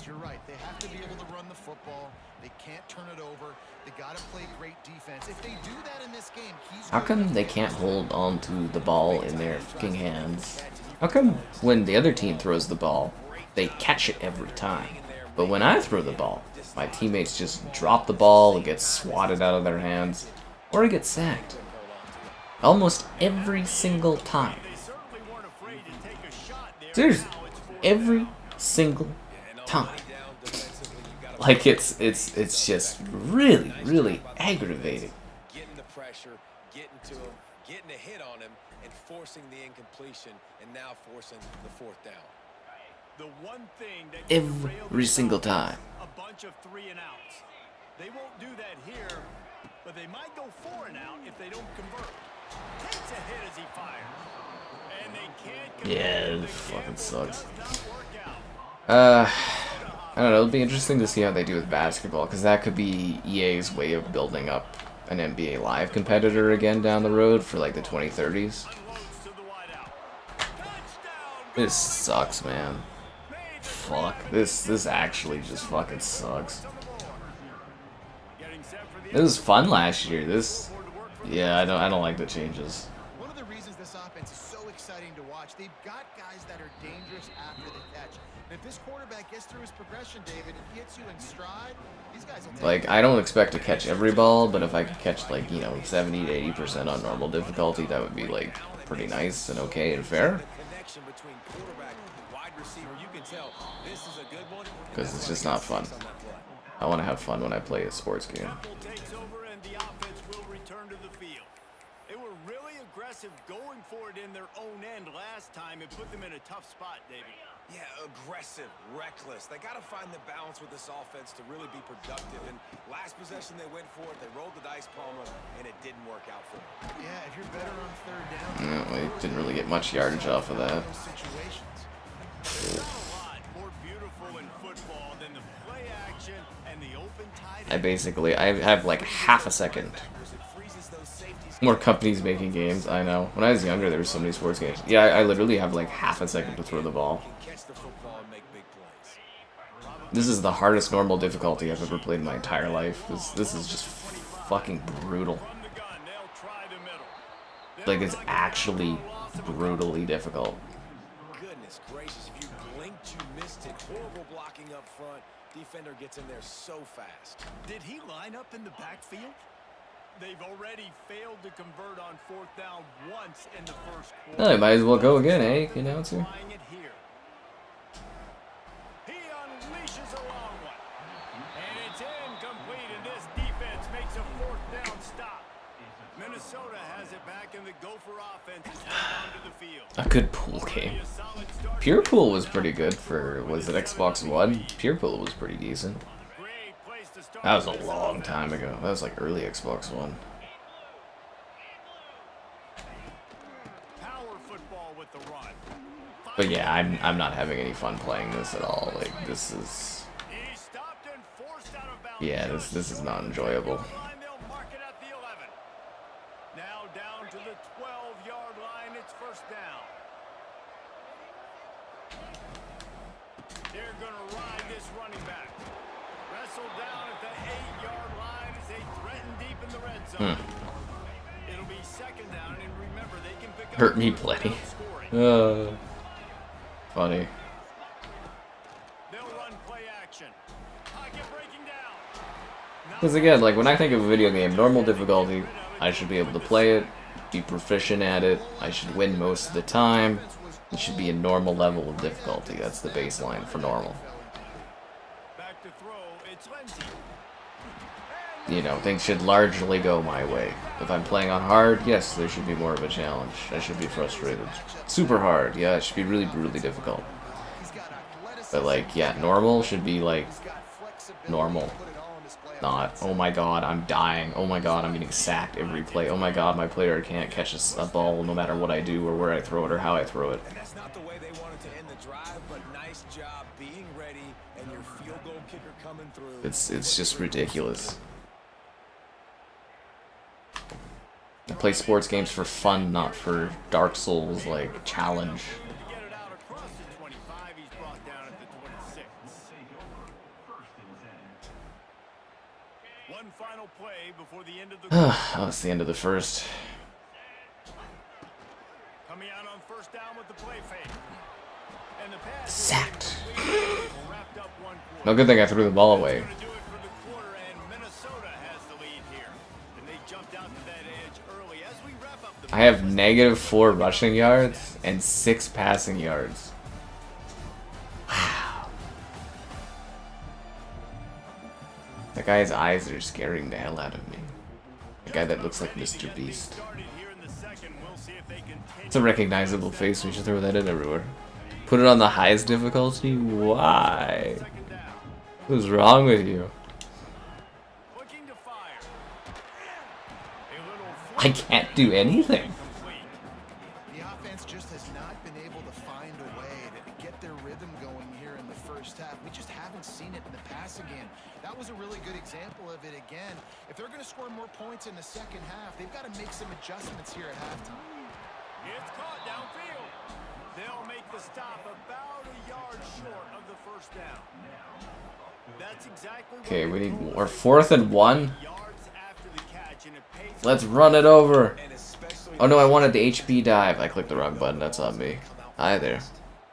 You're right. They have to be able to run the football. They can't turn it over. They got to play great defense. If they do that in this game, How come they can't hold on to the ball in their fucking hands? How come when the other team throws the ball, they catch it every time? But when I throw the ball, my teammates just drop the ball, it gets swatted out of their hands, or it gets sacked. Almost every single time. Seriously, every single time. Like it's just really, really aggravating. getting the pressure, getting to him, getting a hit on him, and forcing the incompletion, and now forcing the 4th down. The one thing that Every single time. a bunch of 3 and outs. They won't do that here, but they might go 4 and out if they don't convert. Takes a hit as he fires. And they can't convert. Yeah, The it fucking gamble sucks. does not work out. I don't know, it'll be interesting to see how they do with basketball, because that could be EA's way of building up an NBA Live competitor again down the road for like the 2030s. Unloads to the wideout. Touchdown. This sucks, man. Fuck. This actually just fucking sucks. Getting set for the This was fun last year. Yeah, I don't like the changes. One of the reasons this offense is so exciting to watch, they've got guys that are dangerous after the catch. If this quarterback gets through his progression, David, and hits you in stride, these guys will take Like, I don't expect to catch every ball, but if I could catch, like, you know, 70 to 80% on normal difficulty, that would be, like, pretty nice and okay and fair. Because it's just not fun. I want to have fun when I play a sports game. They were really aggressive going for it in their own end last time and put them in a tough spot, David. Yeah, aggressive, reckless. They got to find the balance with this offense to really be productive. And last possession they went for it, they rolled the dice, Palmer, and it didn't work out for them. Yeah, if you're better on third down. No, we didn't really get much yardage off of that. There's not a lot more beautiful in football than the play action and the open tight. I have like half a second. More companies making games, I know. When I was younger, there were so many sports games. Yeah, I literally have like half a second to throw the ball. This is the hardest normal difficulty I've ever played in my entire life. This is just fucking brutal. Like, it's actually brutally difficult. Goodness gracious, if you blinked, you missed it. Horrible blocking up front. Defender gets in there so fast. Did he line up in the backfield? They've already failed to convert on fourth down once in the first quarter. Well, I might as well go again, eh, announcer? Trying it here. He unleashes a long one. And it's incomplete, and this defense makes a fourth down stop. Minnesota has it back, and the Gopher offense is onto the field. A good pool game. Pure Pool was pretty good for, was it Xbox One? Pure Pool was pretty decent. That was a long time ago. That was like early Xbox One. But yeah, I'm not having any fun playing this at all. Like, this is, yeah, this is not enjoyable. Now down to the 12-yard line. It's first down. They're going to ride this running back. Wrestled down at the 8-yard line as they threaten deep in the red zone. It'll be second down, and remember, they can pick up. Hurt me plenty. Funny. They'll run play action. Pocket breaking down. Because again, like, when I think of a video game, normal difficulty, I should be able to play it, be proficient at it, I should win most of the time. It should be a normal level of difficulty. That's the baseline for normal. Back to throw. It's Lindsay. You know, things should largely go my way. If I'm playing on hard, yes, there should be more of a challenge. I should be frustrated. Super hard, yeah, it should be really brutally difficult. But like, yeah, normal should be like normal. Not, oh my god, I'm dying. Oh my god, I'm getting sacked every play. Oh my god, my player can't catch a ball no matter what I do or where I throw it or how I throw it. And that's not the way they wanted to end the drive, but nice job being ready and your field goal kicker coming through. It's just ridiculous. I play sports games for fun, not for Dark Souls, like, challenge. Get it out across the 25. He's brought down at the 26. One final play before the end of the That was the end of the first. coming out on first down with the play fake. And the pass Sacked. wrapped up one quarter. No good thing I threw the ball away. Gonna do it for the quarter, and Minnesota has the lead here. And they jumped out to that edge early. As we wrap up the I have -4 rushing yards and 6 passing yards. Wow. That guy's eyes are scaring the hell out of me. The guy that looks like Mr. Beast. started here in the second. We'll see if they can take It's a recognizable face. We should throw that in everywhere. Put it on the highest difficulty? Why? second down. What's wrong with you? Looking to fire. A little I can't do anything. The offense just has not been able to find a way to get their rhythm going here in the first half. We just haven't seen it in the passing game. That was a really good example of it again. If they're going to score more points in the second half, they've got to make some adjustments here at halftime. It's caught downfield. They'll make the stop about a yard short of the first down. That's exactly what Okay, we the need rules more. say. 4th and 1. Yards after the catch, and it pays Let's run it over. And especially Oh no, I wanted the HP dive. I clicked the wrong button. That's on me. Hi there.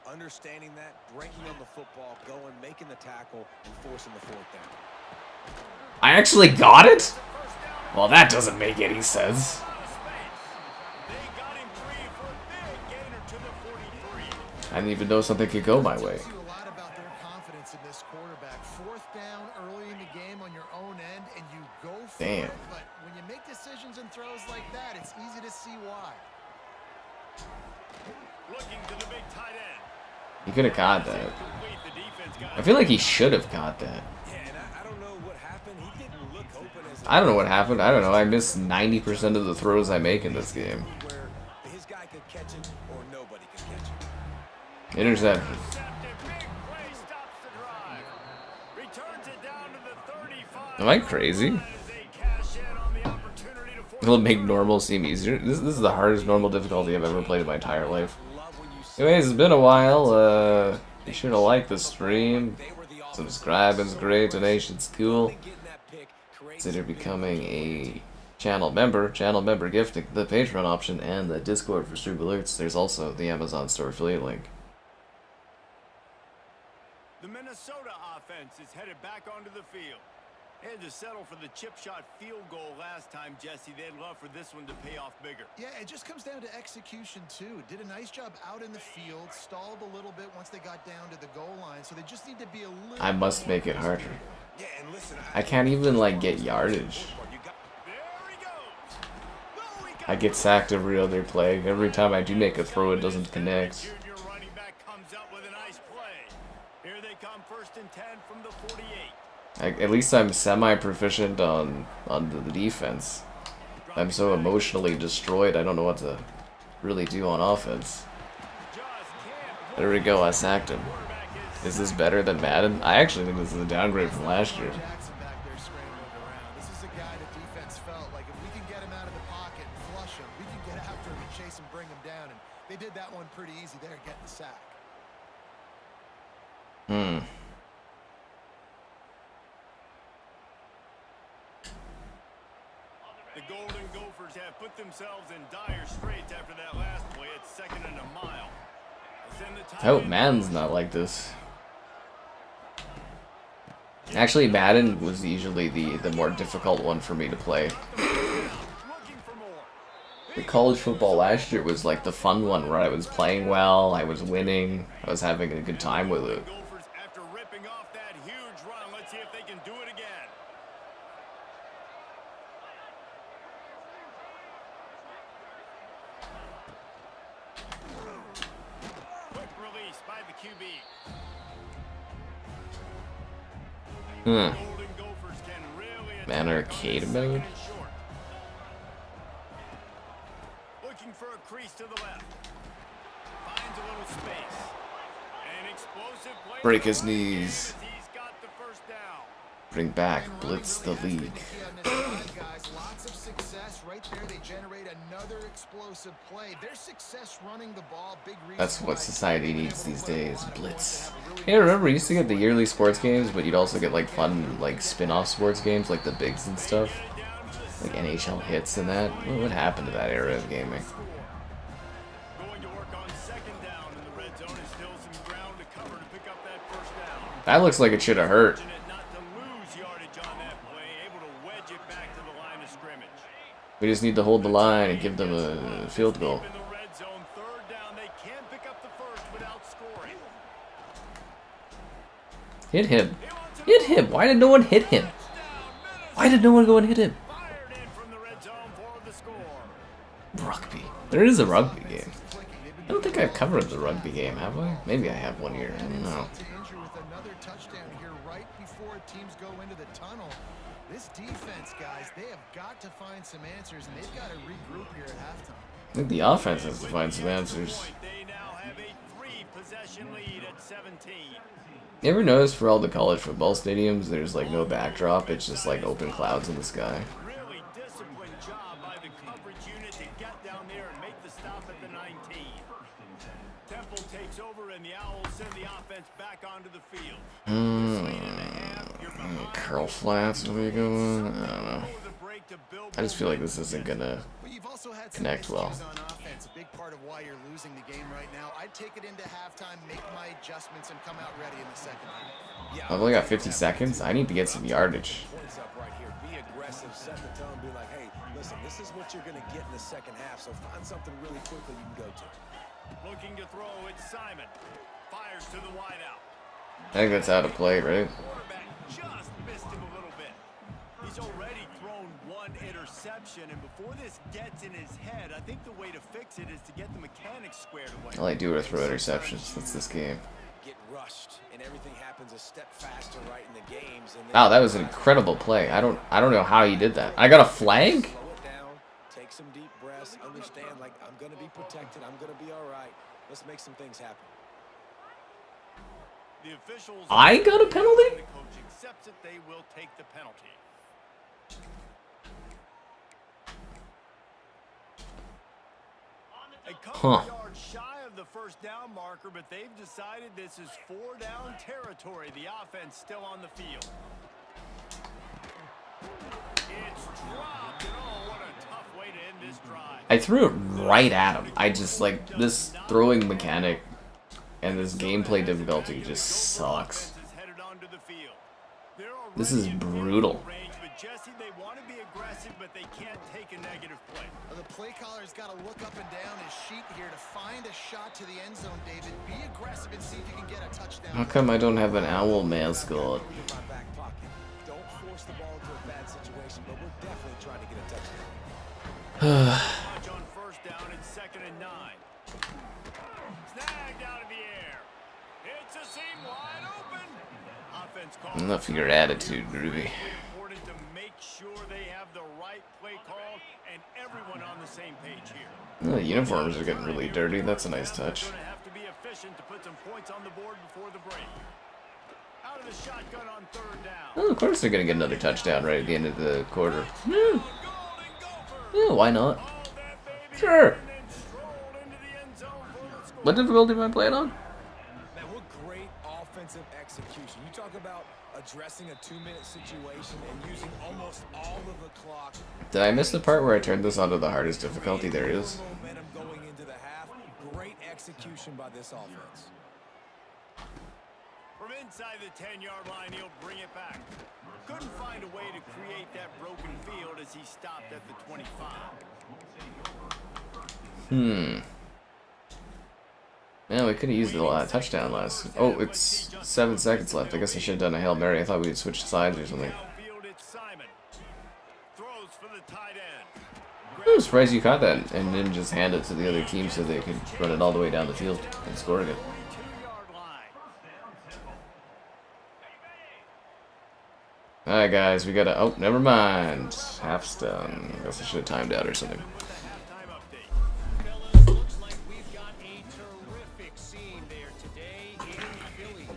understanding that cranking on the football, going, making the tackle, and forcing the fourth down. I actually got it? Well, that doesn't make any sense. I didn't even know something could go my way. A lot about their confidence in this quarterback. Fourth down early in the game on your own end, and you go for it. But when you make decisions and throws like that, it's easy to see why. Looking to the big tight end. He could have caught that. I feel like he should have caught that. Yeah, and I don't know what happened. He didn't look open as I don't know what happened. I don't know. I missed 90% of the throws I make in this game. where his guy could catch it or nobody could catch it. Interception. Am I crazy? It'll make normal seem easier. This is the hardest normal difficulty I've ever played in my entire life. Anyways, it's been a while. Be sure to like the stream. Subscribing's great. Donation's cool. Consider becoming a channel member. Channel member gifting, the Patreon option, and the Discord for stream alerts. There's also the Amazon store affiliate link. The Minnesota offense is headed back onto the field. They had to settle for the chip shot field goal last time, Jesse. They'd love for this one to pay off bigger. Yeah, it just comes down to execution, too. Did a nice job out in the field, stalled a little bit once they got down to the goal line, so they just need to be a little... I must make it harder. Yeah, and listen, I can't even, like, get yardage. I get sacked every other play. Every time I do make a throw, it doesn't connect. Junior running back comes up with a nice play. Here they come, 1st and 10 from the 48. At least I'm semi-proficient on the defense. I'm so emotionally destroyed, I don't know what to really do on offense. There we go, I sacked him. Is this better than Madden? I actually think this is a downgrade from last year. Jackson back there scrambling around. This is a guy the defense felt like if we can get him out of the pocket and flush him, we can get after him and chase him, bring him down. And they did that one pretty easy there, getting the sack. The Golden Gophers have put themselves in dire straits after that last play. It's 2nd and a mile. I hope Madden's not like this. Actually, Madden was usually the more difficult one for me to play. The college football last year was like the fun one where I was playing well, I was winning, I was having a good time with it. Gophers after ripping off that huge run. Let's see if they can do it again. Quick release by the QB. Golden Gophers can really Man, arcade mode? Looking for a crease to the left. Finds a little space. An explosive play. Break his knees. He's got the 1st down. Bring back Blitz the League. Lots of success right there. They generate another explosive play. Their success running the ball, big reason. That's what society needs these days, Blitz. Hey, remember, you used to get the yearly sports games, but you'd also get like fun, like spin-off sports games, like the Bigs and stuff, like NHL Hits and that. What happened to that era of gaming? Going to work on 2nd down, and the red zone is still some ground to cover to pick up that 1st down. That looks like it should have hurt. Not to lose yardage on that play, able to wedge it back to the line of scrimmage. We just need to hold the line and give them a field goal. In the red zone, 3rd down, they can pick up the 1st without scoring. Hit him. Hit him. Why did no one hit him? Why did no one go and hit him? Fired in from the red zone for the score. Rugby. There is a rugby game. I don't think I've covered the rugby game, have I? Maybe I have one year. I don't know. To injure with another touchdown here right before teams go into the tunnel. This defense, guys, they have got to find some answers, and they've got to regroup here at halftime. I think the offense has to find some answers. They now have a 3-possession lead at 17. You ever notice for all the college football stadiums, there's like no backdrop, it's just like open clouds in the sky. Really disciplined job by the coverage unit to get down there and make the stop at the 19. Temple takes over and the Owls send the offense back onto the field. Curl flats, are we going? I don't know. The break to I just feel like this isn't gonna You've also had some connect well. miscues on offense, a big part of why you're losing the game right now. I'd take it into halftime, make my adjustments, and come out ready in the second half. I've only got 50 seconds. I need to get some yardage. Points up right here. Be aggressive, set the tone, be like, hey, listen, this is what you're going to get in the second half, so find something really quickly you can go to. Looking to throw, it's Simon. Fires to the wideout. I think that's out of play, right? Quarterback just missed him a little bit. He's already thrown one interception, and before this gets in his head, I think the way to fix it is to get the mechanics squared away. All I do is throw interceptions. That's this game. Get rushed, and everything happens a step faster right in the games. And Wow, that was an incredible play. I don't know how he did that. I got a flag? slow it down, take some deep breaths, understand, like, I'm going to be protected, I'm going to be all right. Let's make some things happen. The officials I got a penalty? The coach accepts it, they will take the penalty. A couple yards shy of the first down marker, but they've decided this is 4-down territory. The offense still on the field. It's dropped, and oh, what a tough way to end this drive. I threw it right at him. I just, like, this throwing mechanic and this gameplay difficulty just sucks. This is brutal. Jesse, they want to be aggressive, but they can't take a negative play. The play caller's got to look up and down his sheet here to find a shot to the end zone, David. Be aggressive and see if you can get a touchdown. How come I don't have an owl mascot? In my back pocket. Don't force the ball into a bad situation, but we're definitely trying to get a touchdown. Much on first down, it's 2nd and 9. Snagged out of the air. It's a seam wide open. Offense call. Enough of your attitude, Groovy. Important to make sure they have the right play call and everyone on the same page here. Oh, the uniforms are getting really dirty. That's a nice touch. Going to have to be efficient to put some points on the board before the break. Out of the shotgun on 3rd down. Oh, of course they're gonna get another touchdown right at the end of the quarter. Yeah, why not? Sure. What difficulty am I playing on? Man, what great offensive execution. You talk about addressing a 2-minute situation and using almost all of the clock. Did I miss the part where I turned this onto the hardest difficulty there is? Momentum going into the half. Great execution by this offense. From inside the 10-yard line, he'll bring it back. Couldn't find a way to create that broken field as he stopped at the 25. Yeah, we could have used a touchdown last. Oh, it's 7 seconds left. I guess I should have done a Hail Mary. I thought we would switch sides or something. Downfield, it's Simon. Throws for the tight end. I'm surprised you caught that and didn't just hand it to the other team so they could run it all the way down the field and score again. 2-yard line. Alright, guys, we gotta. Oh, never mind. Half's done. I guess I should have timed out or something. Halftime update. Fellas, looks like we've got a terrific scene there today in Philly.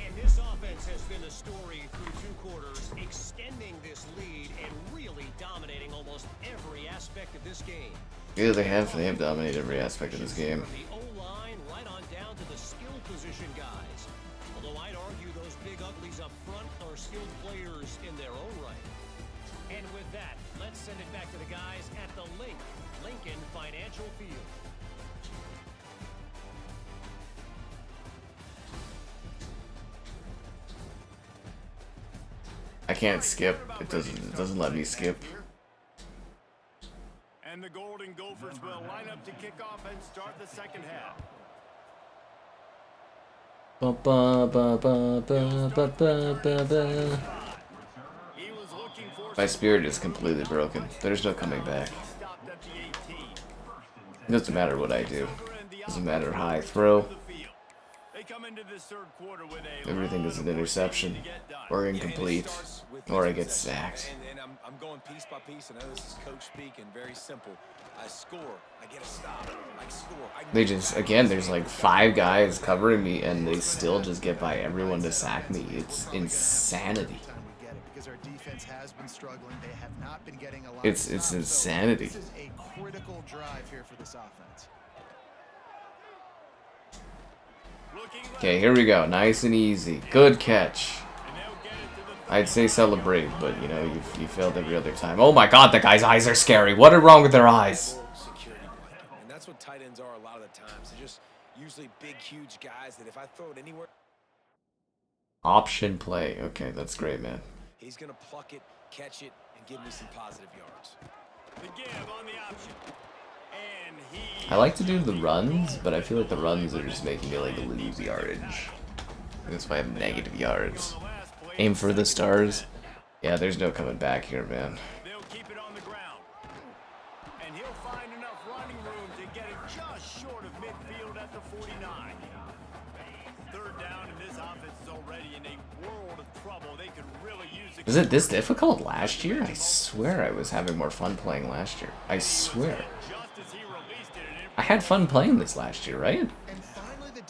And this offense has been the story through 2 quarters, extending this lead and really dominating almost every aspect of this game. Yeah, they have dominated every aspect of this game. From the O-line right on down to the skill position guys. Although I'd argue those big uglies up front are skilled players in their own right. And with that, let's send it back to the guys at the Lincoln Financial Field. I can't skip. It doesn't let me skip. And the Golden Gophers will line up to kick off and start the second half. Ba ba ba ba ba ba ba ba ba. He was looking for My spirit is completely broken. There's no coming back. stopped at the 18. It doesn't matter what I do. Doesn't matter how I throw. They come into this 3rd quarter with a Everything is an interception, or incomplete, or I get sacked. And I'm going piece by piece. I know this is coach speaking. Very simple. I score. I get a stop. I score. They just, again, there's like 5 guys covering me, and they still just get by everyone to sack me. It's insanity. Because our defense has been struggling. They have not been getting a lot It's of stops. insanity. So this is a critical drive here for this offense. Okay, here we go. Nice and easy. Good catch. And they'll get it to the I'd say celebrate, but you know, you failed every other time. Oh my god, the guy's eyes are scary. What is wrong with their eyes? Security blanket. And that's what tight ends are a lot of the times. They're just usually big, huge guys that if I throw it anywhere... Option play. Okay, that's great, man. He's going to pluck it, catch it, and give me some positive yards. The give on the option. And he... I like to do the runs, but I feel like the runs are just making me like lose yardage. That's why I have negative yards. Aim for the stars. Yeah, there's no coming back here, man. They'll keep it on the ground. And he'll find enough running room to get it just short of midfield at the 49. Third down, and this offense is already in a world of trouble. They could really use it. Was it this difficult last year? I swear I was having more fun playing last year. I swear. I had fun playing this last year, right?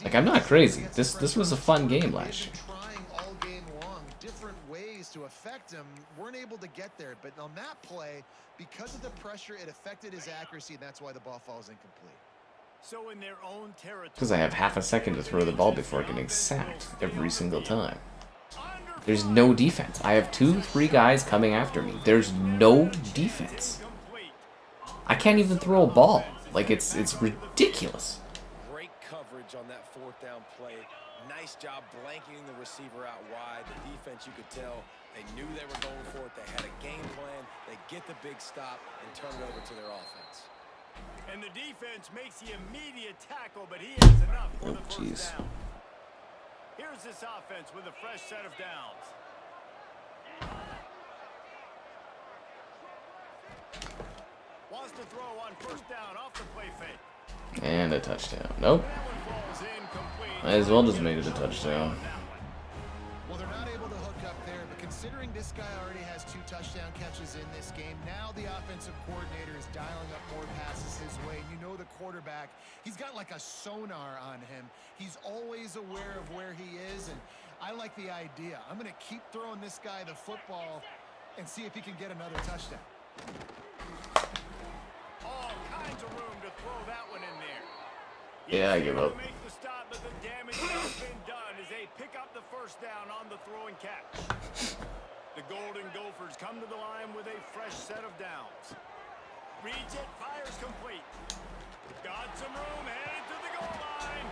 Like, I'm not crazy. This was a fun game last year. To affect him, weren't able to get there, but on that play, because of the pressure, it affected his accuracy, and that's why the ball falls incomplete. So in their own territory, Because I have half a second to throw the ball before getting sacked every single time. There's no defense. I have 2-3 guys coming after me. There's no defense. I can't even throw a ball. Like, it's ridiculous. Great coverage on that fourth down play. Nice job blanketing the receiver out wide. The defense, you could tell, they knew they were going for it. They had a game plan. They get the big stop and turn it over to their offense. and the defense makes the immediate tackle, but he has enough for the first down. Here's this offense with a fresh set of downs. Wants to throw on first down off the play fake. And a touchdown. Nope. Might as well just made it a touchdown. Well, they're not able to hook up there, but considering this guy already has 2 touchdown catches in this game, now the offensive coordinator is dialing up more passes his way. And you know the quarterback, he's got like a sonar on him. He's always aware of where he is, and I like the idea. I'm going to keep throwing this guy the football and see if he can get another touchdown. All kinds of room to throw that one in there. Yeah, I give up. Make the stop, but the damage has been done as they pick up the first down on the throw and catch. The Golden Gophers come to the line with a fresh set of downs. Reads it, fires complete. Got some room, headed to the goal line.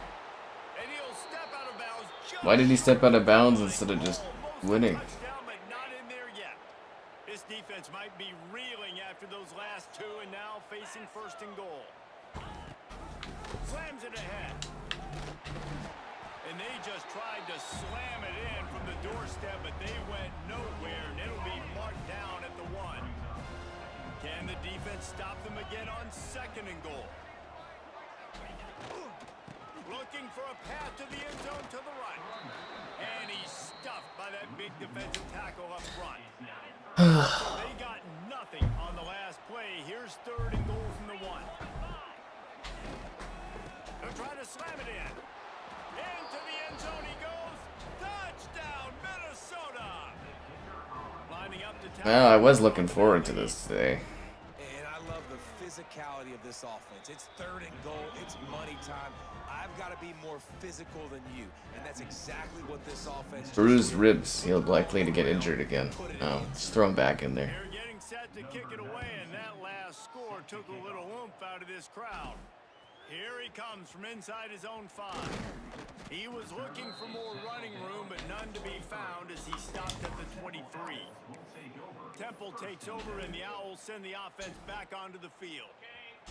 And he'll step out of bounds. Why did he step out of bounds instead of just winning? Touchdown, but not in there yet. This defense might be reeling after those last 2 and now facing first and goal. Slams it ahead. And they just tried to slam it in from the doorstep, but they went nowhere, and it'll be marked down at the 1. Can the defense stop them again on second and goal? Looking for a path to the end zone to the right. And he's stuffed by that big defensive tackle up front. So they got nothing on the last play. Here's third and goal from the 1. They're trying to slam it in. Into the end zone he goes. Touchdown, Minnesota. Lining up to tackle. Well, I was looking forward to this today. And I love the physicality of this offense. It's third and goal. It's money time. I've got to be more physical than you. And that's exactly what this offense is. Bruised ribs. He'll likely to get injured again. Oh, just throw him back in there. They're getting set to kick it away, and that last score took a little oomph out of this crowd. Here he comes from inside his own 5. He was looking for more running room, but none to be found as he stopped at the 23. Temple takes over, and the Owls send the offense back onto the field.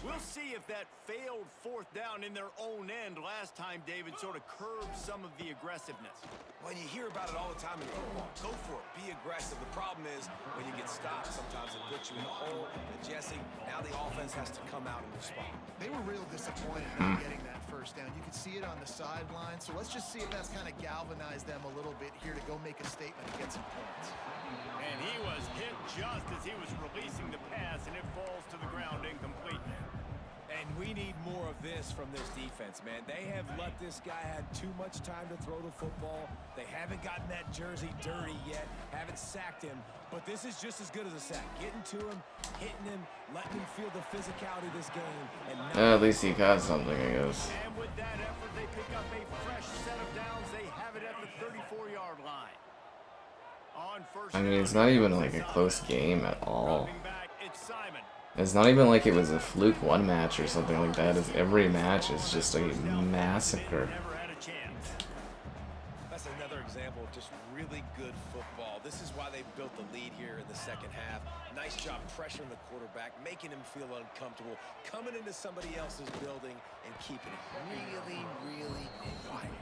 We'll see if that failed fourth down in their own end last time, David, sort of curbed some of the aggressiveness. When you hear about it all the time in football, go for it. Be aggressive. The problem is when you get stopped, sometimes it puts you in the hole. And Jesse, now the offense has to come out and respond. They were real disappointed not getting that first down. You could see it on the sideline. So let's just see if that's kind of galvanized them a little bit here to go make a statement and get some points. And he was hit just as he was releasing the pass, and it falls to the ground incomplete. And we need more of this from this defense, man. They have let this guy have too much time to throw the football. They haven't gotten that jersey dirty yet, haven't sacked him. But this is just as good as a sack. Getting to him, hitting him, letting him feel the physicality of this game. And At least he got something, I guess. And with that effort, they pick up a fresh set of downs. They have it at the 34-yard line. On first I mean, it's down, not even like a close game at all. dropping back, it's Simon. It's not even like it was a fluke one match or something like that. It's every match is just a massacre. Never had a chance. That's another example of just really good football. This is why they built the lead here in the second half. Nice job pressuring the quarterback, making him feel uncomfortable, coming into somebody else's building and keeping it really, really quiet.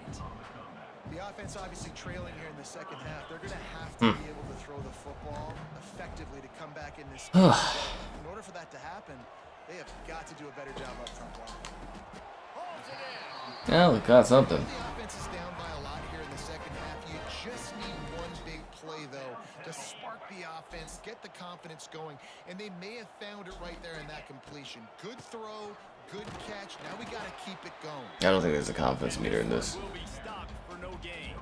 The offense obviously trailing here in the second half. They're going to have to be able to throw the football effectively to come back in this game. In order for that to happen, they have got to do a better job up front blocking. Yeah, we got something. The offense is down by a lot here in the second half. You just need one big play, though, to spark the offense, get the confidence going, and they may have found it right there in that completion. Good throw, good catch. Now we got to keep it going. I don't think there's a confidence meter in this. Will be stopped for no gain.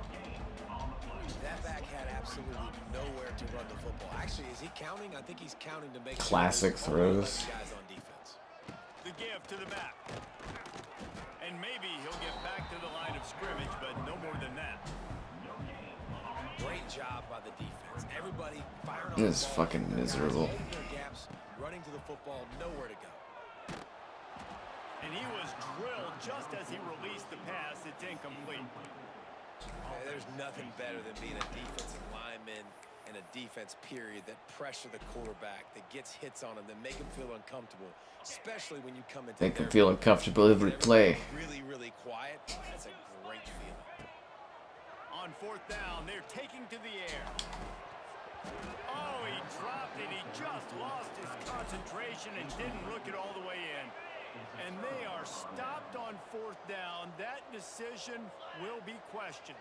That back had absolutely nowhere to run the football. Actually, is he counting? I think he's counting to make Classic throws. guys on defense. The give to the back. And maybe he'll get back to the line of scrimmage, but no more than that. Great job by the defense. Everybody firing on This is the ball. fucking miserable. Guys open their gaps, running to the football, nowhere to go. And he was drilled just as he released the pass. It's incomplete. There's nothing better than being a defensive lineman and a defense period that pressure the quarterback, that gets hits on him, that make him feel uncomfortable, especially when you come into Make them their feel uncomfortable every play. really, really quiet. That's a great feeling. On fourth down, they're taking to the air. Oh, he dropped it. He just lost his concentration and didn't look it all the way in. And they are stopped on fourth down. That decision will be questioned.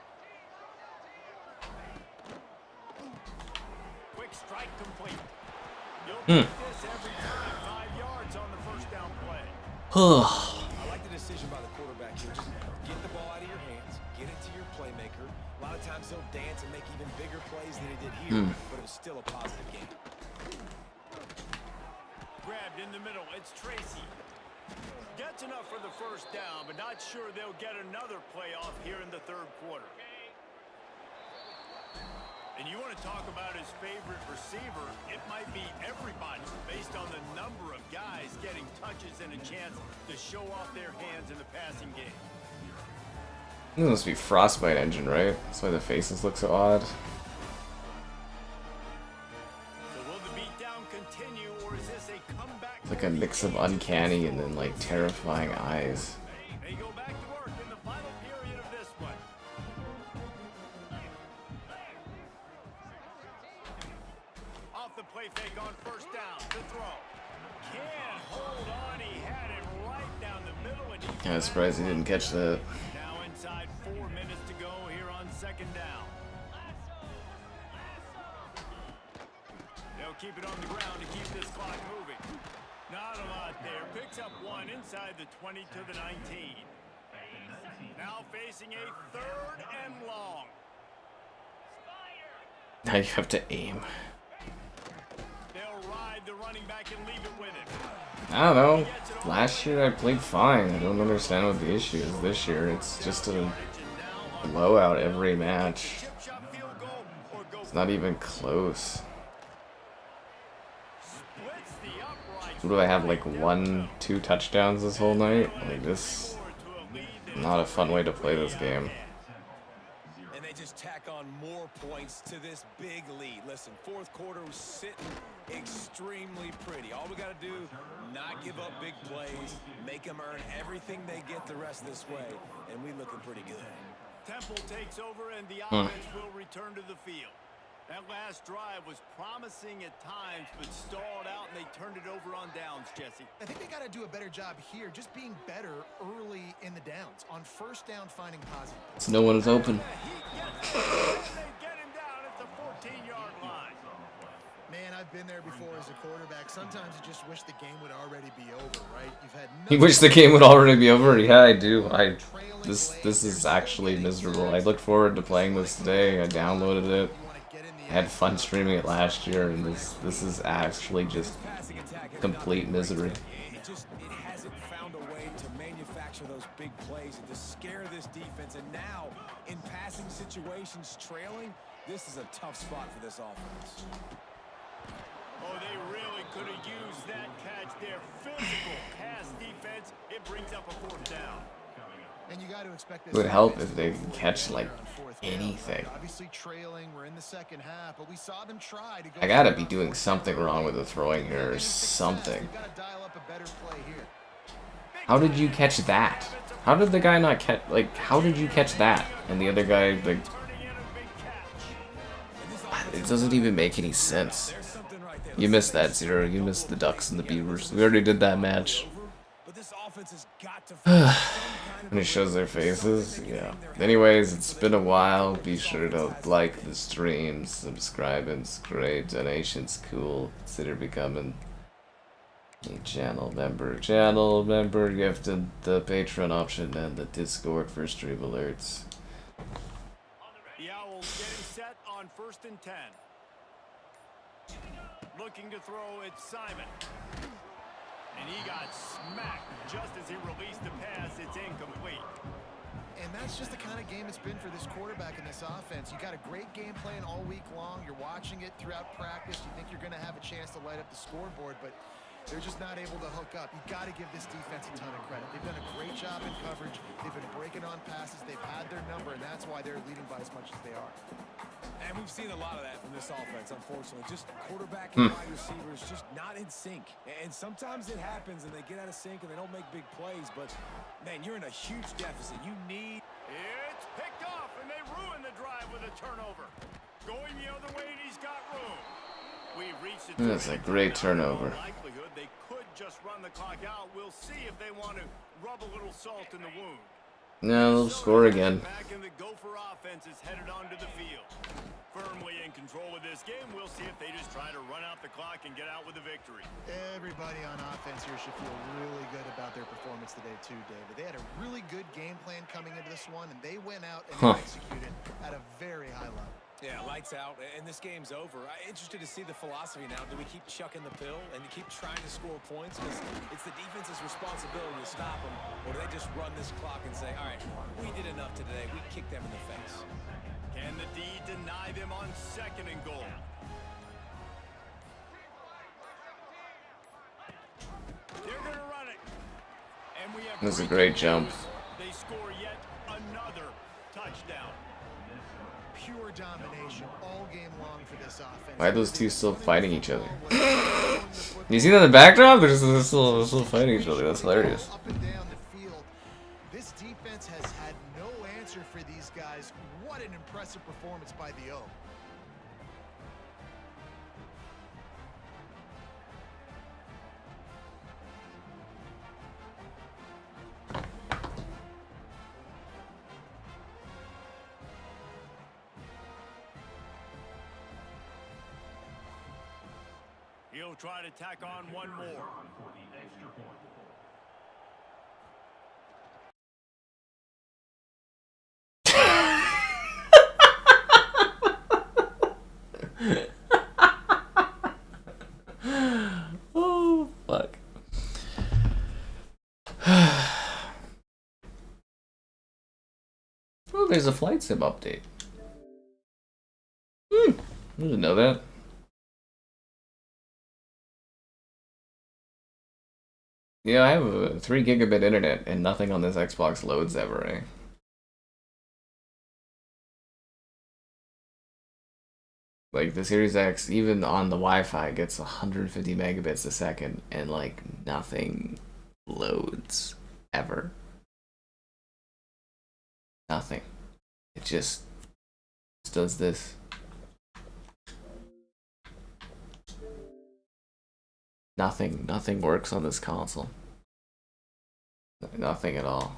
Quick strike complete. You'll take this every time. 5 yards on the first down play. I like the decision by the quarterback here. Just get the ball out of your hands, get it to your playmaker. A lot of times he'll dance and make even bigger plays than he did here, but it was still a positive game. Grabbed in the middle. It's Tracy. Gets enough for the first down, but not sure they'll get another play off here in the third quarter. And you want to talk about his favorite receiver, it might be everybody based on the number of guys getting touches and a chance to show off their hands in the passing game. This must be Frostbite engine, right? That's why the faces look so odd. So will the beatdown continue, or is this a comeback? It's like a mix of uncanny and then like terrifying eyes. They go back to work in the final period of this one. Off the play fake on first down to throw. Can't hold on. He had it right down the middle. And he I was surprised he didn't catch that. now inside 4 minutes to go here on second down. They'll keep it on the ground to keep this clock moving. Not a lot there. Picks up one inside the 20 to the 19. Now facing a third and long. Now you have to aim. They'll ride the running back and leave it with him. I don't know. Last year I played fine. I don't understand what the issue is this year. It's just a blowout every match. Chip shot field goal or go It's not even close. splits the uprights. What do I have, like 1-2 touchdowns this whole night? Like this, To a lead that not a fun way to play this game. And they just tack on more points to this big lead. Listen, fourth quarter was sitting extremely pretty. All we got to do, not give up big plays, make them earn everything they get the rest this way, and we looking pretty good. Temple takes over and the offense will return to the field. That last drive was promising at times, but stalled out, and they turned it over on downs, Jesse. I think they got to do a better job here, just being better early in the downs. On first down, finding positive. So no one is open. He gets it. They get him down at the 14-yard line. Man, I've been there before as a quarterback. Sometimes you just wish the game would already be over, right? You've had You wish the game would already be over? Yeah, I do. This is actually miserable. I look forward to playing this today. I downloaded it. I had fun streaming it last year, and this is actually just Passing attack complete misery. It hasn't found a way to manufacture those big plays and just scare this defense. And now, in passing situations, trailing, this is a tough spot for this offense. Oh, they really could have used that catch there. Physical pass defense. It brings up a 4th down. And you got to expect this It would help if they could catch like anything. Obviously trailing, we're in the second half, but we saw them try to go. I gotta be doing something wrong with the throwing here or something. We've got to dial up a better play here. How did you catch that? How did the guy not catch, like, how did you catch that? And the other guy, like, it doesn't even make any sense. You missed that, Zero. You missed the Ducks and the Beavers. We already did that match. When it shows their faces, yeah. Anyways, it's been a while. Be sure to like the stream, subscribe, and it's great. Donations cool. Consider becoming a channel member. Gifted the Patreon option and the Discord for stream alerts. The Owls getting set on 1st and 10. Looking to throw, it's Simon. And he got smacked just as he released the pass. It's incomplete. And that's just the kind of game it's been for this quarterback in this offense. You got a great game plan all week long. You're watching it throughout practice. You think you're going to have a chance to light up the scoreboard, but they're just not able to hook up. You got to give this defense a ton of credit. They've done a great job in coverage. They've been breaking on passes. They've had their number, and that's why they're leading by as much as they are. And we've seen a lot of that from this offense, unfortunately. Just quarterback and wide receivers just not in sync. And sometimes it happens, and they get out of sync, and they don't make big plays. But, man, you're in a huge deficit. You need... It's picked off, and they ruin the drive with a turnover. Going the other way, and he's got room. We've reached it. That's a great turnover. Likelihood they could just run the clock out. We'll see if they want to rub a little salt in the wound. No, they'll score again. Back in the Gopher offense is headed onto the field. Firmly in control of this game. We'll see if they just try to run out the clock and get out with a victory. Everybody on offense here should feel really good about their performance today too, David. They had a really good game plan coming into this one, and they went out and executed at a very high level. Yeah, lights out, and this game's over. I'm interested to see the philosophy now. Do we keep chucking the pill and keep trying to score points? Because it's the defense's responsibility to stop them. Or do they just run this clock and say, all right, we did enough today. We kicked them in the face. Can the D deny them on 2nd and goal? They're going to run it. And we have That's a great jump. They score yet another touchdown. Pure domination all game long for this offense. Why are those two still fighting each other? You see that in the backdrop? They're still fighting each other. That's hilarious. Up and down the field. This defense has had no answer for these guys. What an impressive performance by the O. He'll try to tack on one more. Oh, fuck. Oh, there's a flight sim update. I didn't know that. Yeah, I have a 3 gigabit internet and nothing on this Xbox loads ever, eh? Like the Series X, even on the Wi-Fi, gets 150 megabits a second and like nothing loads ever. Nothing. It just does this. Nothing works on this console. Nothing at all.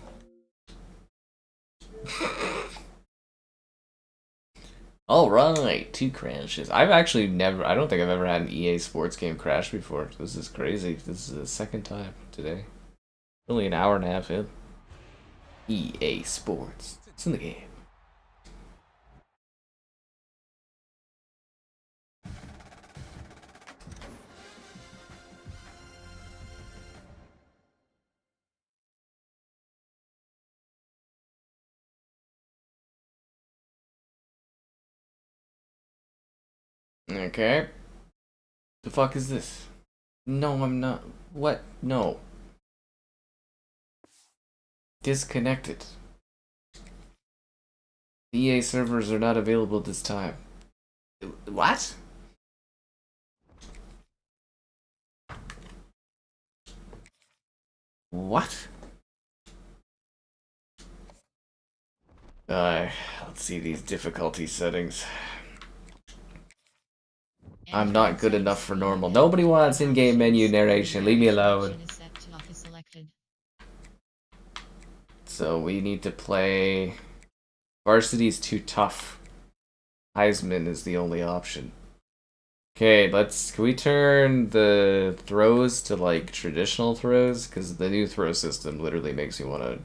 Alright, 2 crashes. I've actually I don't think I've ever had an EA Sports game crash before. This is crazy. This is the 2nd time today. Only an hour and a half in. EA Sports. It's in the game. Okay. The fuck is this? No, I'm not. What? No. Disconnected. EA servers are not available this time. What? What? Let's see these difficulty settings. I'm not good enough for normal. Nobody wants in-game menu narration. Leave me alone. So we need to play... Varsity's too tough. Heisman is the only option. Okay, can we turn the throws to like traditional throws? Because the new throw system literally makes me want to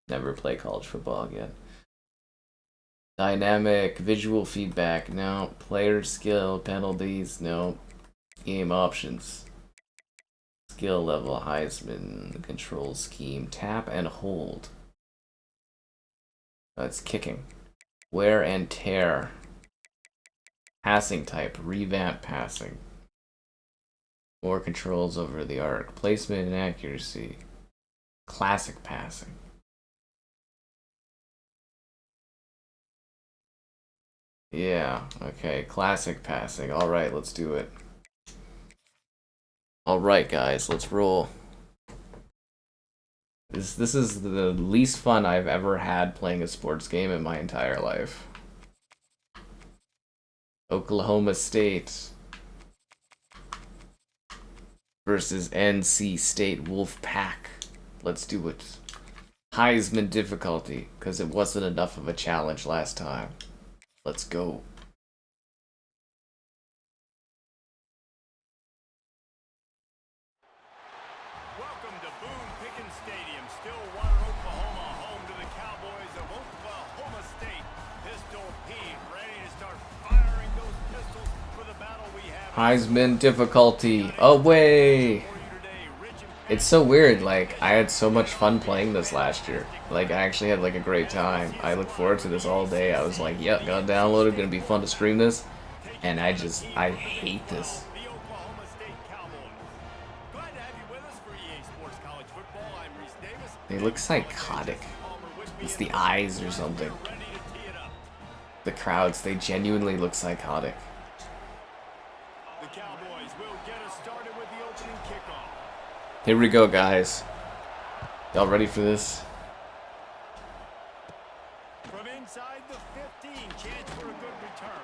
never play college football again. Dynamic visual feedback, no. Player skill, penalties, no. Game options. Skill level, Heisman, control scheme, tap and hold. That's kicking. Wear and tear. Passing type, revamp passing. More controls over the arc. Placement and accuracy. Classic passing. Yeah, okay, classic passing. Alright, let's do it. Alright guys, let's roll. This is the least fun I've ever had playing a sports game in my entire life. Oklahoma State versus NC State Wolfpack. Let's do it. Heisman difficulty, because it wasn't enough of a challenge last time. Let's go. Welcome to Boone Pickens Stadium, Stillwater, Oklahoma, home to the Cowboys of Oklahoma State. Pistol Pete, ready to start firing those pistols for the battle we have. Heisman difficulty away. It's so weird, like, I had so much fun playing this last year. Like, I actually had, like, a great time. I look forward to this all day. I was like, yep, got downloaded, gonna be fun to stream this. And I hate this. They look psychotic. It's the eyes or something. The crowds, they genuinely look psychotic. The Cowboys will get us started with the opening kickoff. Here we go, guys. Y'all ready for this? From inside the 15, chance for a good return.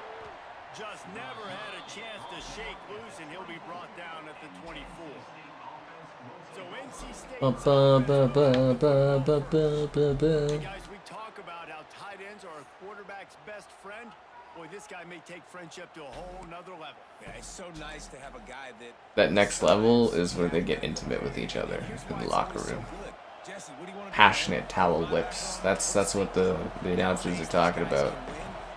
Just never had a chance to shake loose, and he'll be brought down at the 24. So NC State. Guys, we talk about how tight ends are a quarterback's best friend. Boy, this guy may take friendship to a whole nother level. Yeah, it's so nice to have a guy That next level is where they get intimate with each other in the locker room. Passionate towel whips. That's what the announcers are talking about.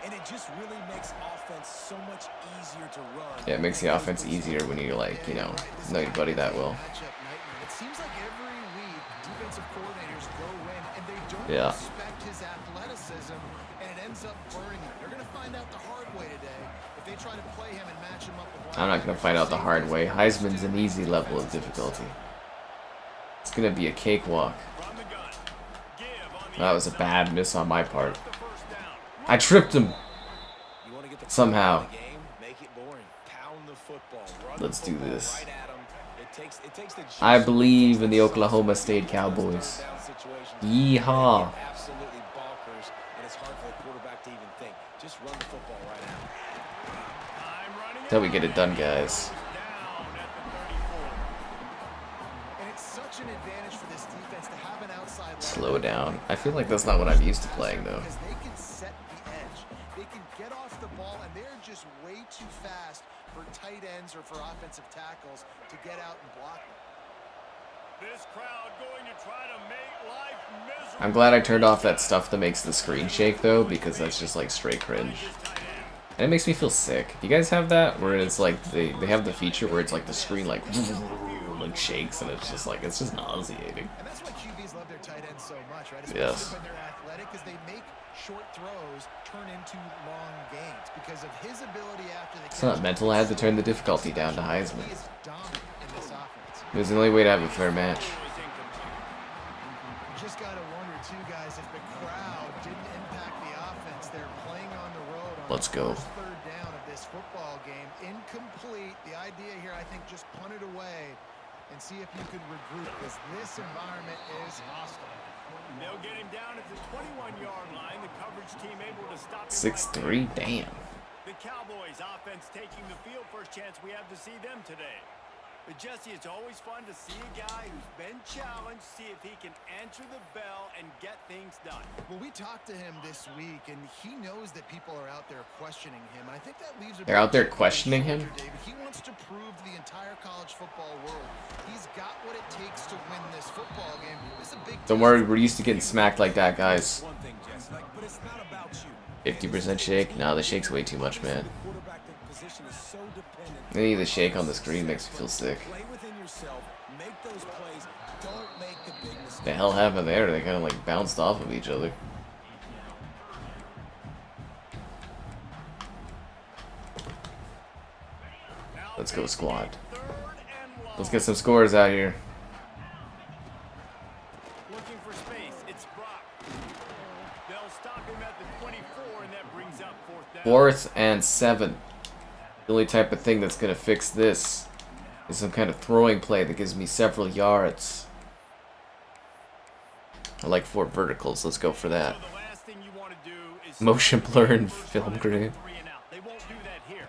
And it just really makes offense so much easier to run. Yeah, it makes the offense easier when you're like, know your buddy that well. It seems like every week defensive coordinators go in and they don't Yeah. respect his athleticism, and it ends up burning him. They're going to find out the hard way today if they try to play him and match him up with. I'm not gonna find out the hard way. Heisman's an easy level of difficulty. It's gonna be a cakewalk. That was a bad miss on my part. I tripped him. Somehow. Let's do this. I believe in the Oklahoma State Cowboys. Yeehaw. Till we get it done, guys. Slow down. I feel like that's not what I'm used to playing, though. Because they can set the edge. They can get off the ball, and they're just way too fast for tight ends or for offensive tackles to get out and block them. This crowd going to try to make life miserable. I'm glad I turned off that stuff that makes the screen shake, though, because that's just like straight cringe. And it makes me feel sick. You guys have that? Where it's like, they have the feature where it's like the screen like shakes, and it's just nauseating. And that's why QBs love their tight ends so much, right? Yes. When they're athletic, because they make short throws turn into long gains because of his ability after the It's not mental. I had to turn the difficulty down to Heisman. He is dominant in this offense. It was the only way to have a fair match. You just got to wonder, too, guys, if the crowd didn't impact the offense. They're playing on the road on Let's go. the first third down of this football game. Incomplete. The idea here, I think, just punt it away and see if you could regroup, because this environment is hostile. They'll get him down at the 21-yard line. The coverage team able to stop him. 6'3", damn. The Cowboys offense taking the field. First chance we have to see them today. But Jesse, it's always fun to see a guy who's been challenged, see if he can answer the bell and get things done. Well, we talked to him this week, and he knows that people are out there questioning him. And I think that leaves They're out there questioning him? David. He wants to prove to the entire college football world he's got what it takes to win this football game. This is a big Don't worry, we're used to getting smacked like that, guys. One thing, Jess, but it's not about you. 50% shake? Nah, the shake's way too much, man. The quarterback position is so dependent. Any of the shake on the screen makes me feel sick. Play within yourself, make those plays, don't make the big mistakes. The hell happened there? They kind of like bounced off of each other. Let's go, squad. Let's get some scores out here. Looking for space. It's Brock. They'll stop him at the 24, and that brings up 4th down. 4th and 7. The only type of thing that's going to fix this is some kind of throwing play that gives me several yards. I like 4 verticals. Let's go for that. So the last thing you want to do is Motion blur and film grade. 3 and out. They won't do that here.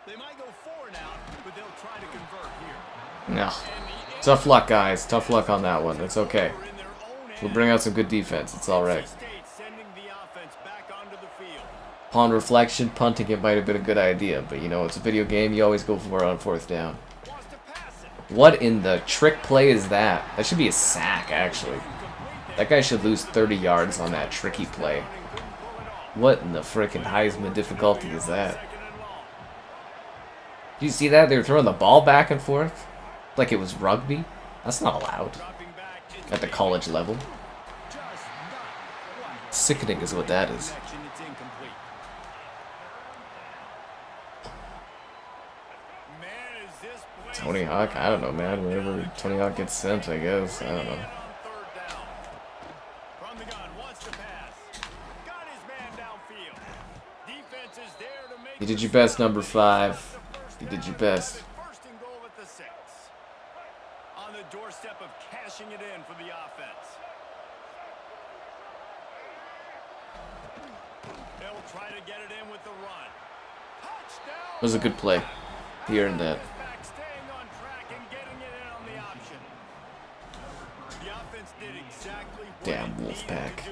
They might go 4 and out, but they'll try to convert here. No. Tough luck, guys. Tough luck on that one. It's okay. We'll bring out some good defense. It's alright. Sending the offense back onto the field. Upon reflection, punting it might have been a good idea, but you know, it's a video game. You always go for it on 4th down. Wants to pass it. What in the trick play is that? That should be a sack, actually. That guy should lose 30 yards on that tricky play. What in the frickin' Heisman difficulty is that? Did you see that? They were throwing the ball back and forth? Like it was rugby? That's not allowed. At the college level. Sickening is what that is. Tony Hawk? I don't know, man. Whenever Tony Hawk gets sent, I guess. I don't know. You did your best, number 5. You did your best. On the doorstep of cashing it in for the offense. They'll try to get it in with the run. Touchdown! That was a good play. He earned that. Staying on track and getting it in on the option. The offense did exactly what Damn it needed Wolfpack. to do,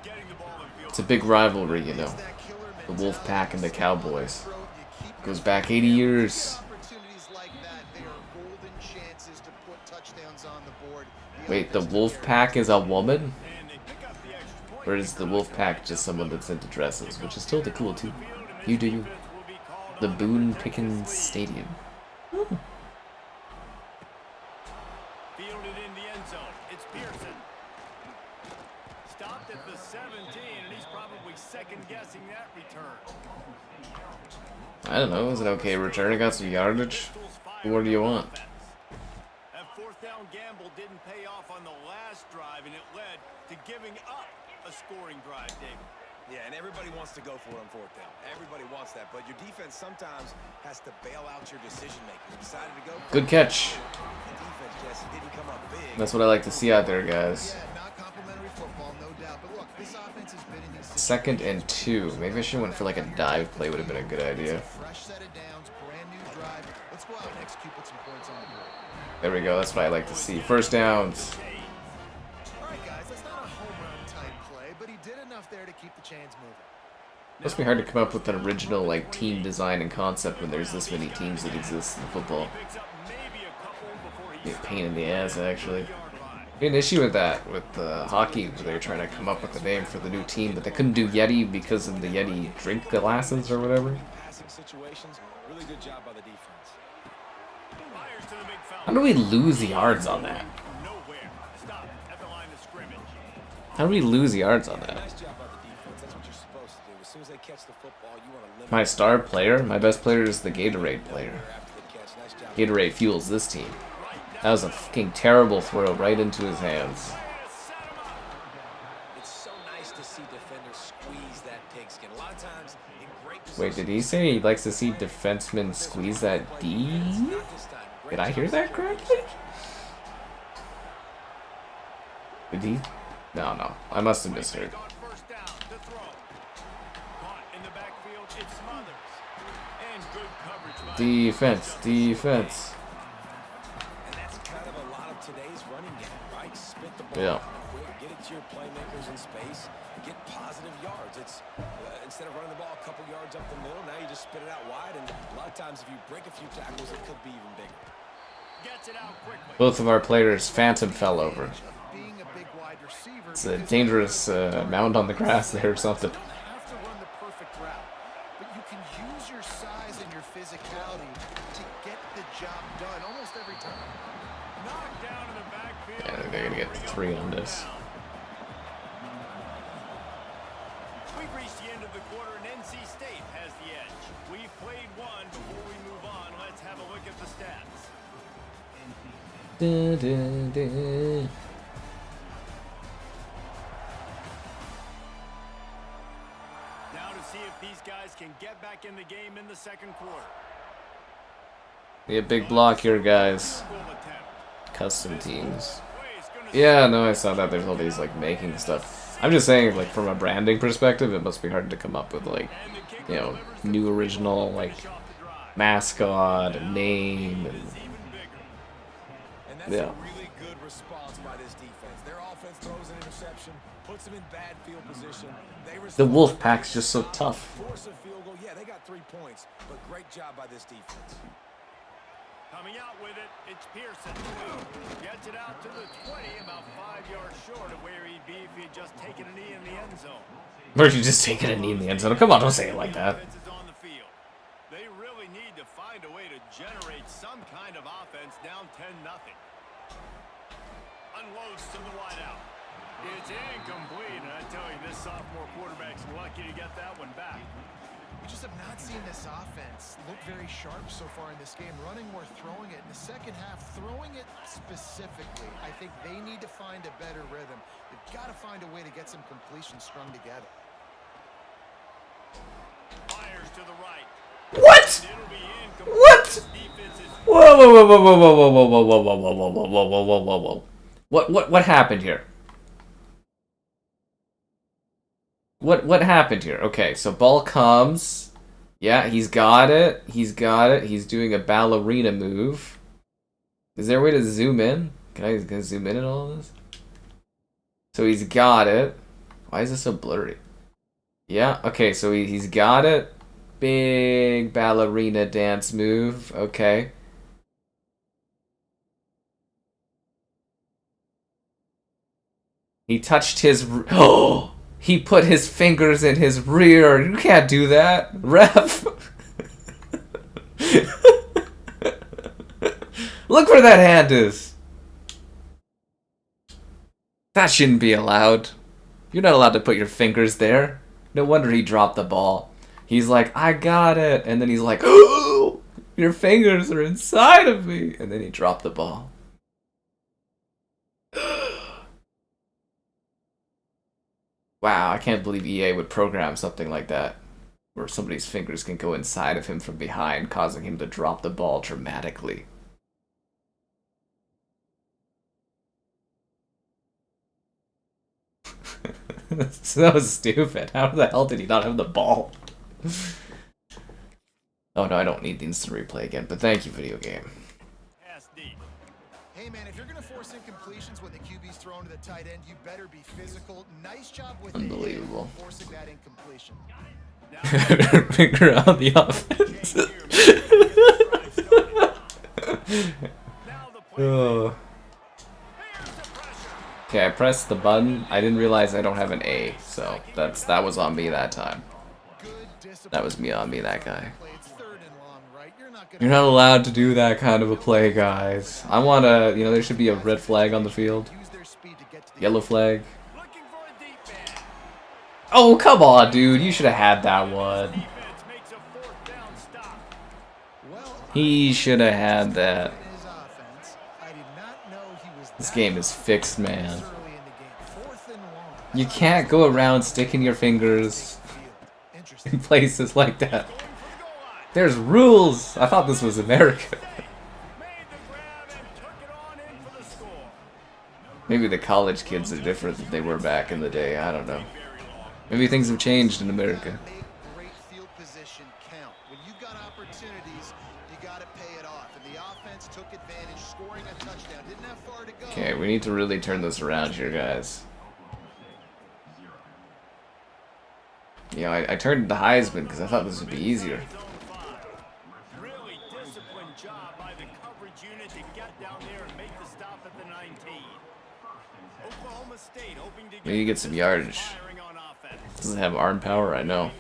getting the ball in field. It's a big rivalry, you know. The Wolfpack and the Cowboys. Goes back 80 years. Wait, the Wolfpack is a woman? Or is the Wolfpack just someone that's into dresses? Which is totally cool, too. You do you. The Boone Pickens Stadium. Ooh. Fielded in the end zone. It's Pearson. Stopped at the 17, and he's probably second-guessing that return. I don't know. Is it okay return? I got some yardage. What do you want? That 4th down gamble didn't pay off on the last drive, and it led to giving up a scoring drive, David. Yeah, and everybody wants to go for it on 4th down. Everybody wants that, but your defense sometimes has to bail out your decision-making. You decided to go for Good catch. The defense, Jesse, didn't come up big. That's what I like to see out there, guys. Yeah, not complimentary football, no doubt. But look, this offense has been in these 2nd and 2. Maybe I should have went for like a dive play. Would have been a good idea. fresh set of downs, brand new drive. Let's go out and execute, put some points on the board. There we go. That's what I like to see. 1st downs. All right, guys, that's not a home run type play, but he did enough there to keep the chains moving. Must be hard to come up with an original like team design and concept when there's this many teams that exist in football. Be a pain in the ass, actually. I had an issue with that with hockey, where they were trying to come up with a name for the new team, but they couldn't do Yeti because of the Yeti drink glasses or whatever. Passing situations, really good job by the defense. How do we lose yards on that? Nowhere. Stop at the line of scrimmage. How do we lose yards on that? Nice job by the defense. That's what catch the football, you want to limit My star player? My best player is the Gatorade player. after the catch. Nice job. Gatorade fuels this team. That was a fucking terrible throw right into his hands. It's so nice to see defenders squeeze that pigskin. A lot of times in great Wait, did he say he likes to see defensemen squeeze that D? Not this time. Great Did I hear job. that correctly? Did he? No. I must have misheard. On first down, the throw. Caught in the backfield, it's Smothers. And good coverage by Defense. And that's kind of a lot of today's running game, right? Spit the ball Yeah. out quick, get it to your playmakers in space, get positive yards. It's instead of running the ball a couple yards up the middle, now you just spit it out wide. And a lot of times, if you break a few tackles, it could be even bigger. Gets it out quickly. Both of our players phantom fell over. Being a big wide receiver, It's a dangerous mound on the grass there or something. you don't have to run the perfect route, but you can use your size and your physicality to get the job done almost every time. Knocked down in the backfield. Yeah, they're gonna get 3 on this. We've reached the end of the quarter, and NC State has the edge. We've played one. Before we move on, let's have a look at the stats. Now to see if these guys can get back in the game in the second quarter. Be a big block here, guys. Goal attempt. Custom teams. Way's gonna Yeah, no, I saw that. There's all these like making stuff. I'm just saying, like from a branding perspective, it must be hard to come up with like, and the kick you know, delivers the new football original to like finish off the drive. mascot and name and Is even bigger. And that's Yeah. a really good response by this defense. Their offense throws an interception, puts them in bad field position. They the respond. Wolfpack's just so tough. Force a field goal. Yeah, they got 3 points, but great job by this defense. Coming out with it, it's Pearson. Gets it out to the 20, about 5 yards short of where he'd be if he had just taken a knee in the end zone. Or you just taking a knee in the end zone. Come on, don't say it like that. Offense is on the field. They really need to find a way to generate some kind of offense down 10-0. Unloads to the wideout. It's incomplete, and I tell you, this sophomore quarterback's lucky to get that one back. We just have not seen this offense look very sharp so far in this game. Running more, throwing it. In the second half, throwing it specifically, I think they need to find a better rhythm. They've got to find a way to get some completions strung together. Fires to the right. What? It'll be incomplete. What? Defense is Whoa, whoa, whoa, whoa, whoa, whoa, whoa, whoa, whoa, whoa, whoa, whoa, whoa, whoa, whoa, whoa, whoa, whoa. What happened here? What happened here? Okay, so ball comes. Yeah, he's got it. He's doing a ballerina move. Is there a way to zoom in? Can I zoom in on all this? So he's got it. Why is this so blurry? Yeah, okay, so he's got it. Big ballerina dance move. Okay. He touched his... Oh! He put his fingers in his rear. You can't do that, ref. Look where that hand is. That shouldn't be allowed. You're not allowed to put your fingers there. No wonder he dropped the ball. He's like, I got it. And then he's like, oh, your fingers are inside of me. And then he dropped the ball. Wow, I can't believe EA would program something like that, where somebody's fingers can go inside of him from behind, causing him to drop the ball dramatically. So stupid. How the hell did he not have the ball? Oh no, I don't need the instant replay again, but thank you, video game. pass deep. Hey, man, if you're going to force incompletions when the QB's thrown to the tight end, you better be physical. Nice job with Unbelievable. forcing that incompletion. Figure out the offense. Now the play. Oh. Here's the pressure. Okay, I pressed the button. I didn't realize I don't have an A, so that was on me that time. Good discipline. That was me on me, that guy. Play. It's third and long, right? You're not gonna You're not allowed to do that kind of a play, guys. I want to, there should be a red flag on the field. use their speed to get to the Yellow flag. Looking for a deep man. Oh, come on, dude. You should have had that one. He should have had that. This game is fixed, man. You can't go around sticking your fingers in places like that. There's rules! I thought this was America. Maybe the college kids are different than they were back in the day. I don't know. Maybe things have changed in America. Okay, we need to really turn this around here, guys. You know, I turned to Heisman because I thought this would be easier. Really disciplined job by the coverage unit to get down there and make the stop at the 19. Oklahoma State hoping to Maybe get some yardage. Doesn't have arm power, I know.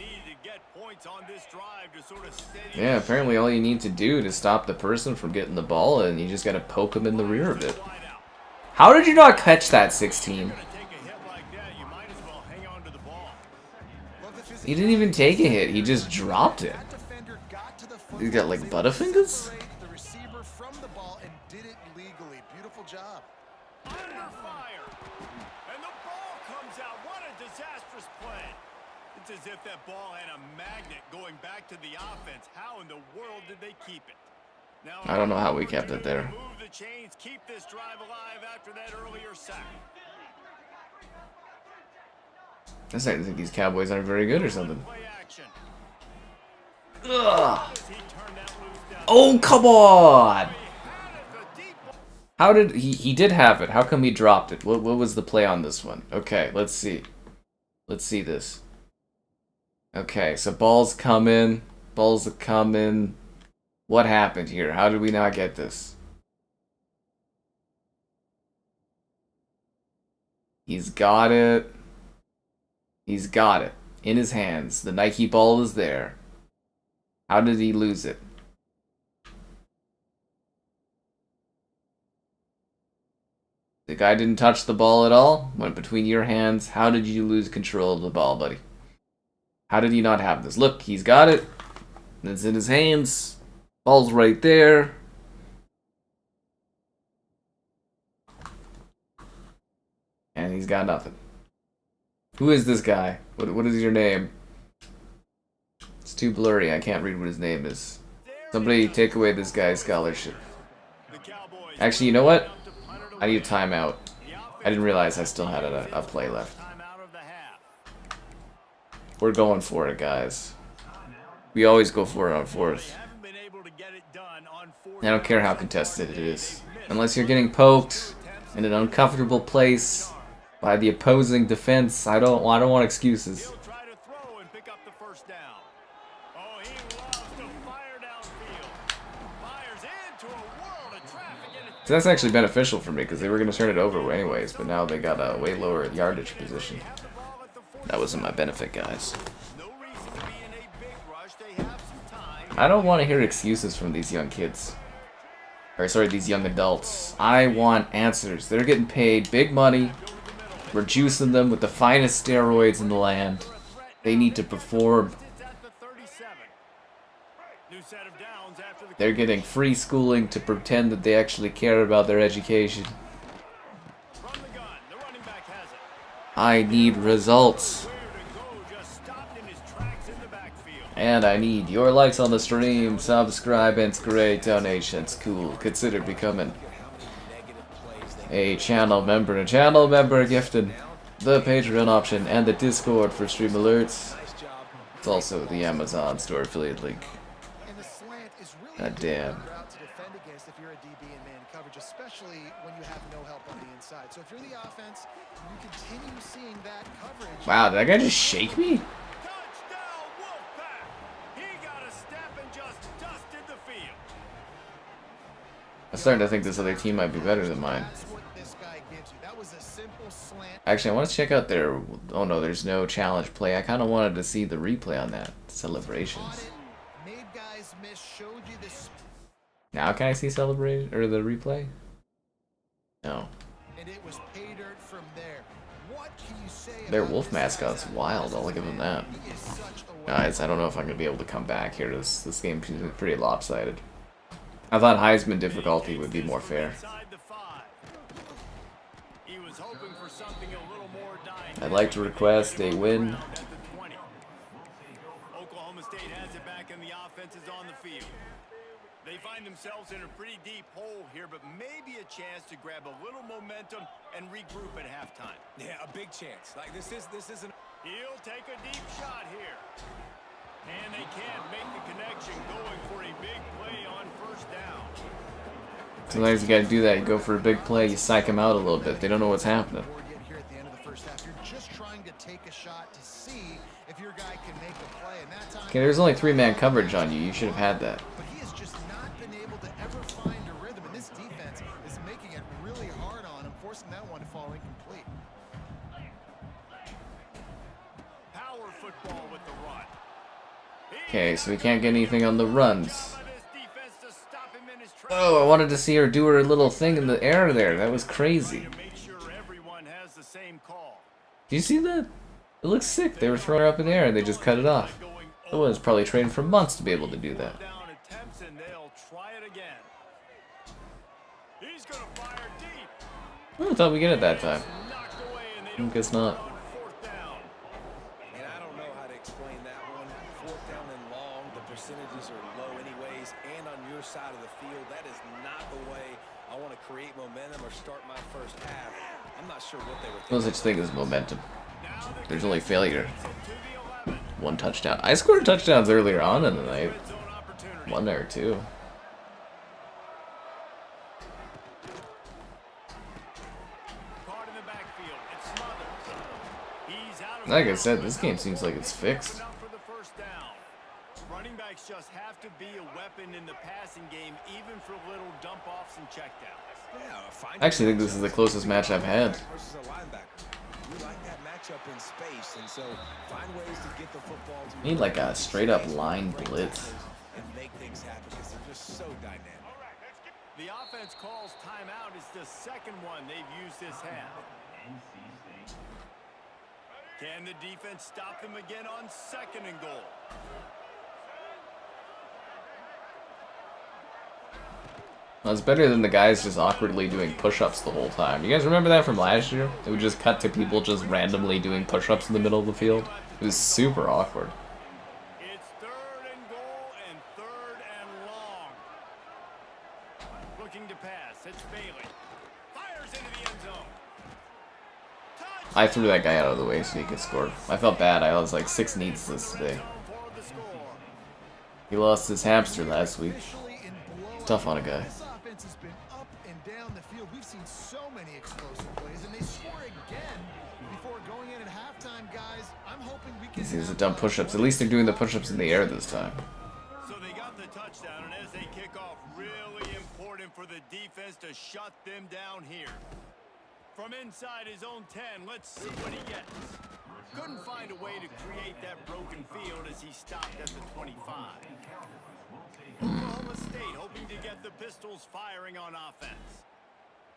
Yeah, apparently all you need to do to stop the person from getting the ball, and you just gotta poke him in the rear of it. How did you not catch that, 16? He didn't even take a hit, he just dropped it. He's got like butterfingers? The receiver from the ball and did it legally. Beautiful job. Under fire. And the ball comes out. What a disastrous play. It's as if that ball had a magnet going back to the offense. How in the world did they keep it? Now, I don't know how we kept it there. Move the chains, keep this drive alive after that earlier sack. I think these Cowboys aren't very good or something. Ugh. Oh, come on! How did he did have it? How come he dropped it? What was the play on this one? Okay, let's see. Let's see this. Okay, so balls come in. Balls come in. What happened here? How did we not get this? He's got it. He's got it in his hands. The Nike ball is there. How did he lose it? The guy didn't touch the ball at all. Went between your hands. How did you lose control of the ball, buddy? How did he not have this? Look, he's got it. It's in his hands. Ball's right there. And he's got nothing. Who is this guy? What is your name? It's too blurry. I can't read what his name is. Somebody take away this guy's scholarship. Actually, you know what? I need a timeout. I didn't realize I still had a play left. We're going for it, guys. We always go for it on fourth. I don't care how contested it is. Unless you're getting poked in an uncomfortable place by the opposing defense, I don't want excuses. So that's actually beneficial for me because they were going to turn it over anyways, but now they got a way lower yardage position. That wasn't my benefit, guys. I don't want to hear excuses from these young kids. Or sorry, these young adults. I want answers. They're getting paid big money. We're juicing them with the finest steroids in the land. They need to perform. They're getting free schooling to pretend that they actually care about their education. I need results. And I need your likes on the stream, subscribance, great donations, cool. Consider becoming a channel member. A channel member gifted the Patreon option and the Discord for stream alerts. It's also the Amazon store affiliate link. God damn. Especially when you have no help on the inside. So if you're the offense, you continue seeing that coverage. Wow, did that guy just shake me? Touchdown, Wolfpack! He got a step and just dusted the field. I'm starting to think this other team might be better than mine. That's what this guy gives you. That was a simple slant. Actually, I want to check out their... Oh no, there's no challenge play. I kind of wanted to see the replay on that. Celebrations. Made guys miss, showed you this. Now can I see celebration or the replay? No. And it was pay dirt from there. What can you say Their about wolf this mascot's asset? wild, I'll give them that. He is such a Guys, I don't know if I'm going to be able to come back here. This game seems pretty lopsided. I thought Heisman difficulty would be more fair. I'd like to request a win. Oklahoma State has it back and the offense is on the field. They find themselves in a pretty deep hole here, but maybe a chance to grab a little momentum and regroup at halftime. Yeah, a big chance. Like this isn't. He'll take a deep shot here. And they can't make the connection, going for a big play on first down. Sometimes you gotta do that. You go for a big play, you psych them out a little bit. They don't know what's happening. Here at the end of the first half, you're just trying to take a shot to see if your guy can make a play. And that time, Okay, there's only 3-man coverage on you. You should have had that. but he has just not been able to ever find a rhythm. And this defense is making it really hard on him, forcing that one to fall incomplete. Power football with the run. Okay, so we can't get anything on the runs. Oh, I wanted to see her do her little thing in the air there. That was crazy. Do you see that? It looks sick. They were throwing her up in the air and they just cut it off. That was probably trained for months to be able to do that. Oh, I thought we get it that time. I guess not. And I don't know how to explain that one. 4th down and long, the percentages are low anyways, and on your side of the field, that is not the way I want to create momentum or start my first half. I'm not sure what they were thinking. No such thing as momentum. There's only failure. 1 touchdown. I scored touchdowns earlier on in the night. 1 or 2. Like I said, this game seems like it's fixed. Running backs just have to be a weapon in the passing game, even for little dump-offs and checkdowns. I actually think this is the closest match I've had. Versus a linebacker. We like that matchup in space, and so find ways to get the football to Need like a straight up line blitz. and make things happen because they're just so dynamic. The offense calls timeout. It's the second one they've used this half. Can the defense stop them again on 2nd and goal? Well, it's better than the guys just awkwardly doing push-ups the whole time. You guys remember that from last year? It would just cut to people just randomly doing push-ups in the middle of the field. It was super awkward. It's 3rd and goal and 3rd and long. Looking to pass. It's Bailey. Fires into the end zone. I threw that guy out of the way so he could score. I felt bad. I was like 6 needs this today. He lost his hamster last week. It's tough on a guy. This offense has been up and down the field. We've seen so many explosive plays, and they score again before going in at halftime, guys. I'm hoping we can. These are dumb push-ups. At least they're doing the push-ups in the air this time. So they got the touchdown, and as they kick off, really important for the defense to shut them down here. From inside his own 10, let's see what he gets. Couldn't find a way to create that broken field as he stopped at the 25. Oklahoma State hoping to get the Pistols firing on offense.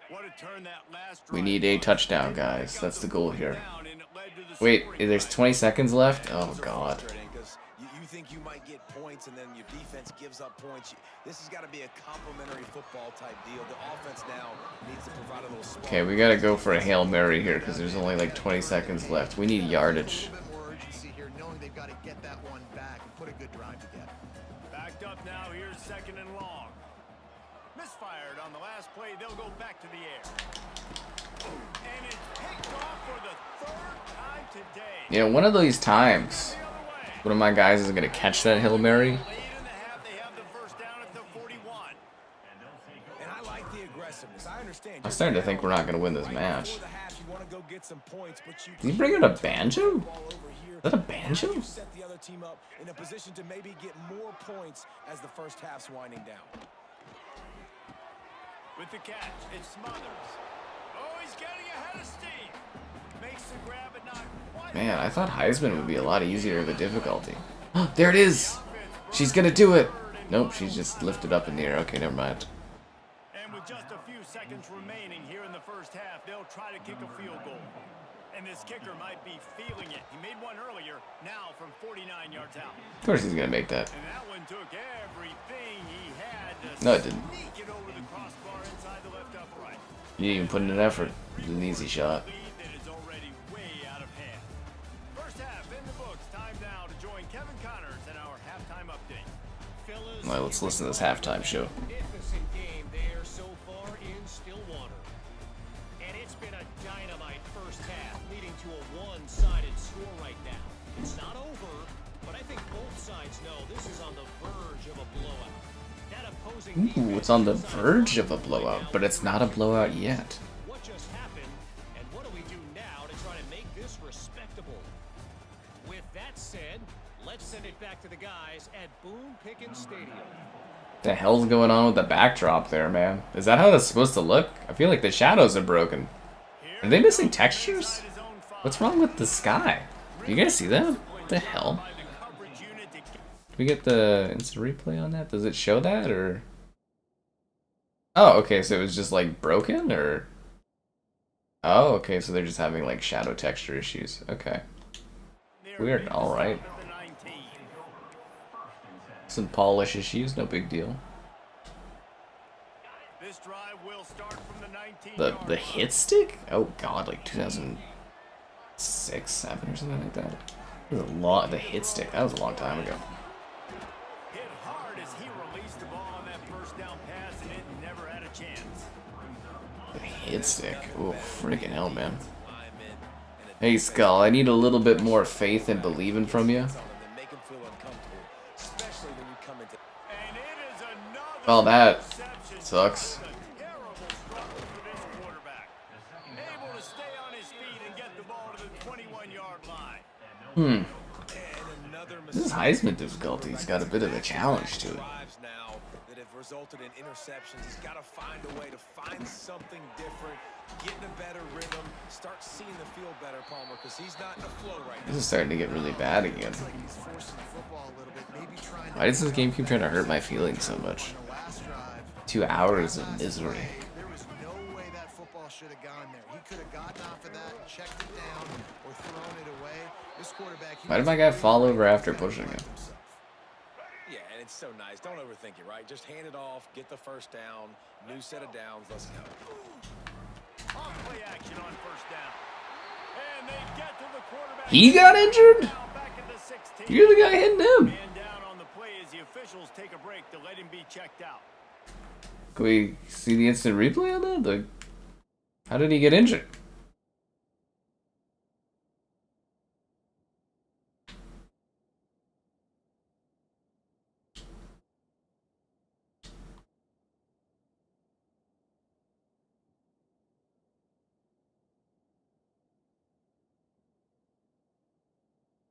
What a turn that last We drive need a was. touchdown, guys. That's the goal here. Down, and it led to the Wait, scoring there's play. 20 seconds left? Oh, God. Because you think you might get points and then your defense gives up points. This has got to be a complementary football type deal. The offense now needs to provide a little spark. Okay, we gotta go for a Hail Mary here because there's only like 20 seconds left. We need yardage. A little bit more urgency here, knowing they've got to get that one back and put a good drive together. Backed up now, here's 2nd and long. Misfired on the last play, they'll go back to the air. And it's picked off for the 3rd time today. You know, one of these times, one of my guys is gonna catch that Hail Mary. Late in the half, they have the 1st down at the 41. And I like the aggressiveness. I understand. I'm starting to think we're not gonna win this match. Before the half, you want to go get some points, but you Did he bring out a banjo? ball over here. Is that a banjo? You set the other team up in a position to maybe get more points as the first half's winding down. With the catch, it's Smothers. Oh, he's getting ahead of steam. Makes the grab, but not quite. Man, I thought Heisman would be a lot easier of a difficulty. There it is! She's gonna do it! Nope, she's just lifted up in the air. Okay, never mind. And with just a few seconds remaining here in the first half, they'll try to kick a field goal. And this kicker might be feeling it. He made one earlier, now from 49 yards out. Of course he's gonna make that. And that one took everything he had to No, it didn't. sneak it over the crossbar inside the left upright. You didn't even put in an effort. It was an easy shot. Lead that is already way out of hand. First half in the books. Time now to join Kevin Connors in our halftime update. Fellas, Alright, let's listen to this halftime show. magnificent game there so far in Stillwater. And it's been a dynamite first half, leading to a one-sided score right now. It's not over, but I think both sides know this is on the verge of a blowout. That opposing Ooh, it's on the verge of a blowout, but it's not a blowout yet. what just happened, and what do we do now to try to make this respectable? With that said, let's send it back to the guys at Boone Pickens Stadium. The hell's going on with the backdrop there, man? Is that how that's supposed to look? I feel like the shadows are broken. Are they missing textures? What's wrong with the sky? Do you guys see that? What the hell? Can we get the instant replay on that? Does it show that, or? Oh, okay, so it was just like broken, or? Oh, okay, so they're just having like shadow texture issues. Okay. Weird, alright. Some polish issues, no big deal. This drive will start from the 19 The hit stick? Oh god, like 2006, 7 or something like that. It was a lot. The hit stick, that was a long time ago. hit hard as he released the ball on that first down pass, and it never had a chance. The hit stick. Oh, freaking hell, man. Hey, Skull, I need a little bit more faith and believing from you. Make him feel uncomfortable, especially when you come into. And it is another Well, that interception. sucks. Terrible struggle for this quarterback. Able to stay on his feet and get the ball to the 21-yard line. Hmm. And another This is Heisman difficulty. He's got a bit of a challenge to it. drives now that have resulted in interceptions. He's got to find a way to find something different, get in a better rhythm, start seeing the field better, Palmer, because he's not in the flow right now. This is starting to get really bad again. Looks like he's forcing the football a little bit, maybe trying to Why does this game keep trying to hurt my feelings so much? the last drive. 2 hours of misery. There was no way that football should have gone there. He could have gotten off of that, checked it down, or thrown it away. This quarterback. Why did my guy fall over after pushing him? Yeah, and it's so nice. Don't overthink it, right? Just hand it off, get the first down, new set of downs, let's go. On play action on first down. And they get to the quarterback. He got injured? Now back at the 16. You're the guy hitting him. Man down on the play as the officials take a break to let him be checked out. Can we see the instant replay on that? Like, how did he get injured?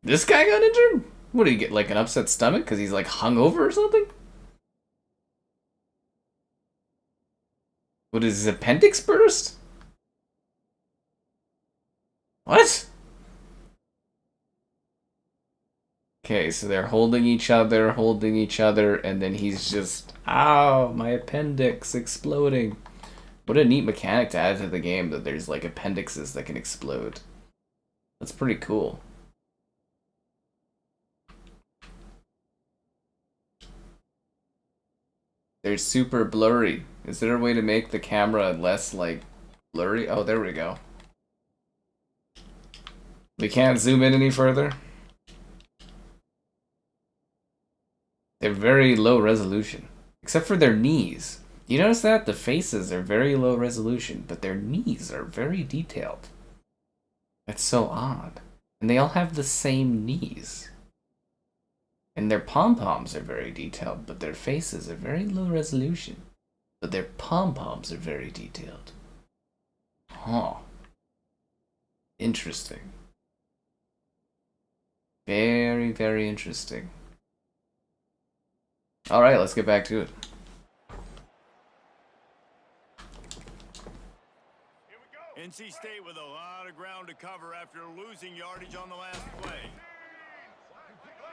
This guy got injured? What did he get, like an upset stomach because he's like hungover or something? What is his appendix burst? What? Okay, so they're holding each other, and then he's just, ow, my appendix exploding. What a neat mechanic to add to the game that there's like appendixes that can explode. That's pretty cool. They're super blurry. Is there a way to make the camera less, like, blurry? Oh, there we go. We can't zoom in any further. They're very low resolution. Except for their knees. You notice that? The faces are very low resolution, but their knees are very detailed. That's so odd. And they all have the same knees. And their pom-poms are very detailed, but their faces are very low resolution. But their pom-poms are very detailed. Huh. Interesting. Very, very interesting. Alright, let's get back to it. NC State with a lot of ground to cover after losing yardage on the last play.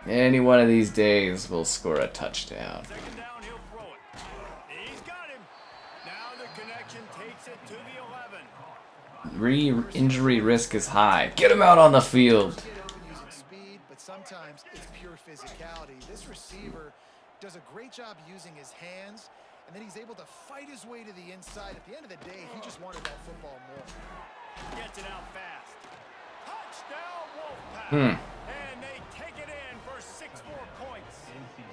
Any one of these days we'll score a touchdown. Second down, he'll throw it. He's got him. Now the connection takes it to the 11. Injury risk is high. Get him out on the field. Using speed, but sometimes it's pure physicality. This receiver does a great job using his hands, and then he's able to fight his way to the inside. At the end of the day, he just wanted that football more. Gets it out fast. Touchdown, Wolfpack. And they take it in for 6 more points.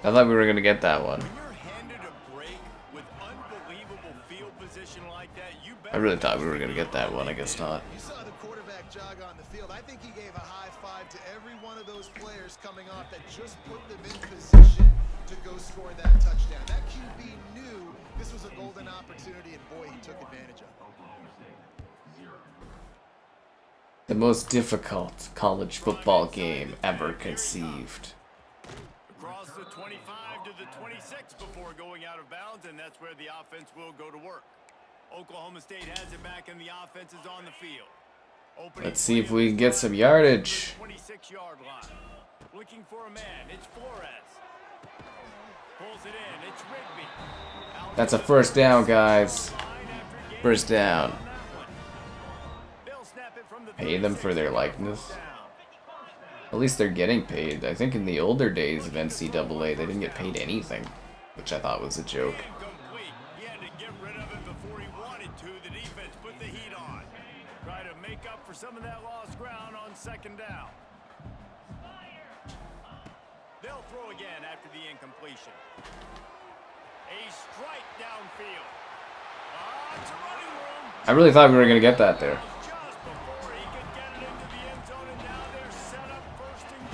I thought we were gonna get that one. When you're handed a break with unbelievable field position like that, you I really thought we were gonna get that one. I guess not. You saw the quarterback jog on the field. I think he gave a high five to every one of those players coming off that just put them in position to go score that touchdown. That QB knew this was a golden opportunity, and boy, he took advantage of it. The most difficult college football game ever conceived. Across the 25 to the 26 before going out of bounds, and that's where the offense will go to work. Oklahoma State has it back, and the offense is on the field. Let's see if we can get some yardage. 26-yard line. Looking for a man. It's Flores. Pulls it in. It's Rigby. That's a first down, guys. First down. Pay them for their likeness. At least they're getting paid. I think in the older days of NCAA, they didn't get paid anything, which I thought was a joke. He had to get rid of it before he wanted to. The defense put the heat on. Try to make up for some of that lost ground on second down. They'll throw again after the incompletion. A strike downfield. It's a running room. I really thought we were going to get that there.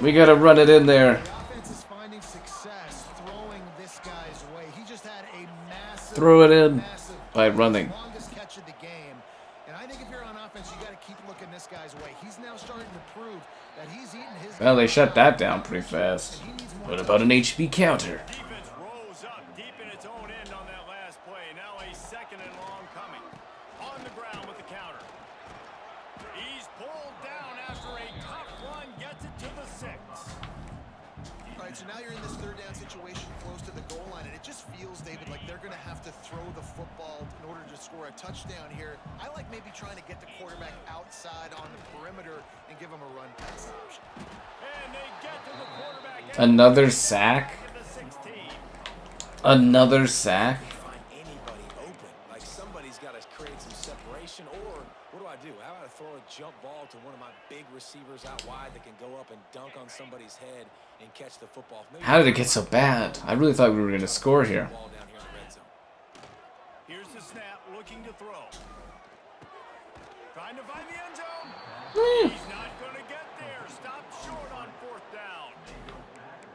We got to run it in there. The offense is finding success throwing this guy's way. He just had a massive, Throw it in by running. Longest catch of the game. And I think if you're on offense, you got to keep looking this guy's way. He's now starting to prove that he's eating his. Well, they shut that down pretty fast. What about an HB counter? Defense rose up deep in its own end on that last play. Now a second and long coming. On the ground with the counter. He's pulled down after a tough run. Gets it to the 6. All right, so now you're in this third down situation close to the goal line, and it just feels, David, like they're going to have to throw the football in order to score a touchdown here. I like maybe trying to get the quarterback outside on the perimeter and give him a run pass option. And they get to the quarterback. Another sack? Another sack? Find anybody open. Like somebody's got to create some separation. Or what do I do? How about I throw a jump ball to one of my big receivers out wide that can go up and dunk on somebody's head and catch the football? Maybe How did it get so bad? I really thought we were going to score here. ball down here in the red zone. Here's the snap, looking to throw. Trying to find the end zone. He's not going to get there. Stop short on 4th down.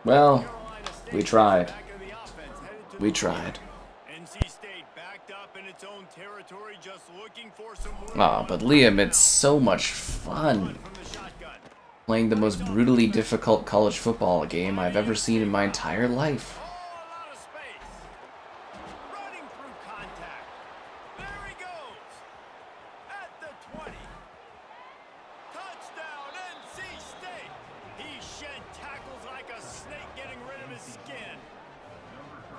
Well, Carolina State we tried. back in the offense, headed to We the tried. NC State backed up in its own territory, just looking for some more. Aw, but Liam, it's so much fun From the shotgun. playing the most brutally difficult college football game I've ever seen in my entire life. Oh, a lot of space. Running through contact. There he goes. At the 20. Touchdown, NC State. He shed tackles like a snake, getting rid of his skin.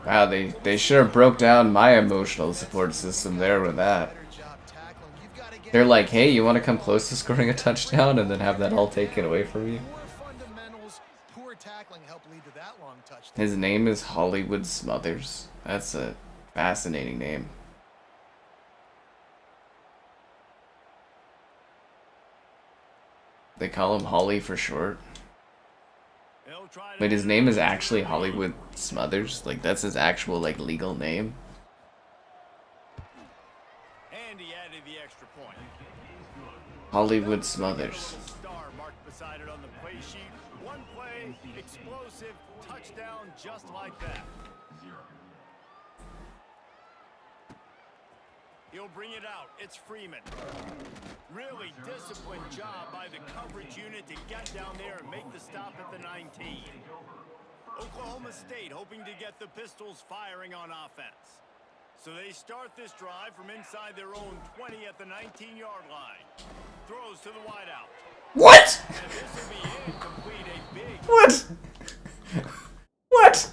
Wow, they sure broke down my emotional support system there with that. Better job tackling. You've got to get They're like, hey, you want to come close to scoring a touchdown and then have that all taken away from you? poor fundamentals, poor tackling helped lead to that long touchdown. His name is Hollywood Smothers. That's a fascinating name. They call him Holly for short. They'll try to Wait, his name is actually Hollywood Smothers? Like, that's his actual, like, legal name? And he added the extra point. Hollywood Smothers. Star marked beside it on the play sheet. One play, explosive, touchdown just like that. He'll bring it out. It's Freeman. Really disciplined job by the coverage unit to get down there and make the stop at the 19. Oklahoma State hoping to get the Pistols firing on offense. So they start this drive from inside their own 20 at the 19-yard line. Throws to the wideout. What? And this will be incomplete, a big What? What?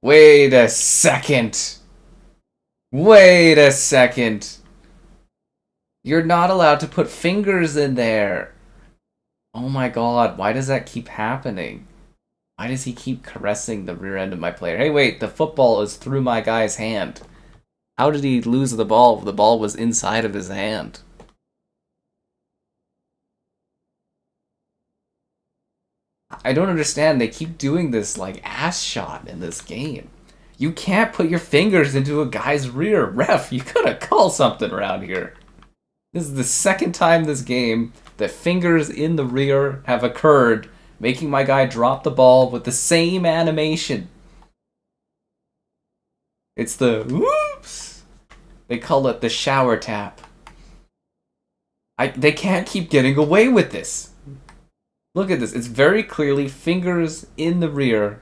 Wait a second. Wait a second. You're not allowed to put fingers in there. Oh my god, why does that keep happening? Why does he keep caressing the rear end of my player? Hey, wait, the football is through my guy's hand. How did he lose the ball if the ball was inside of his hand? I don't understand. They keep doing this, like, ass shot in this game. You can't put your fingers into a guy's rear. Ref, you gotta call something around here. This is the second time this game that fingers in the rear have occurred, making my guy drop the ball with the same animation. It's the whoops. They call it the shower tap. They can't keep getting away with this. Look at this. It's very clearly fingers in the rear,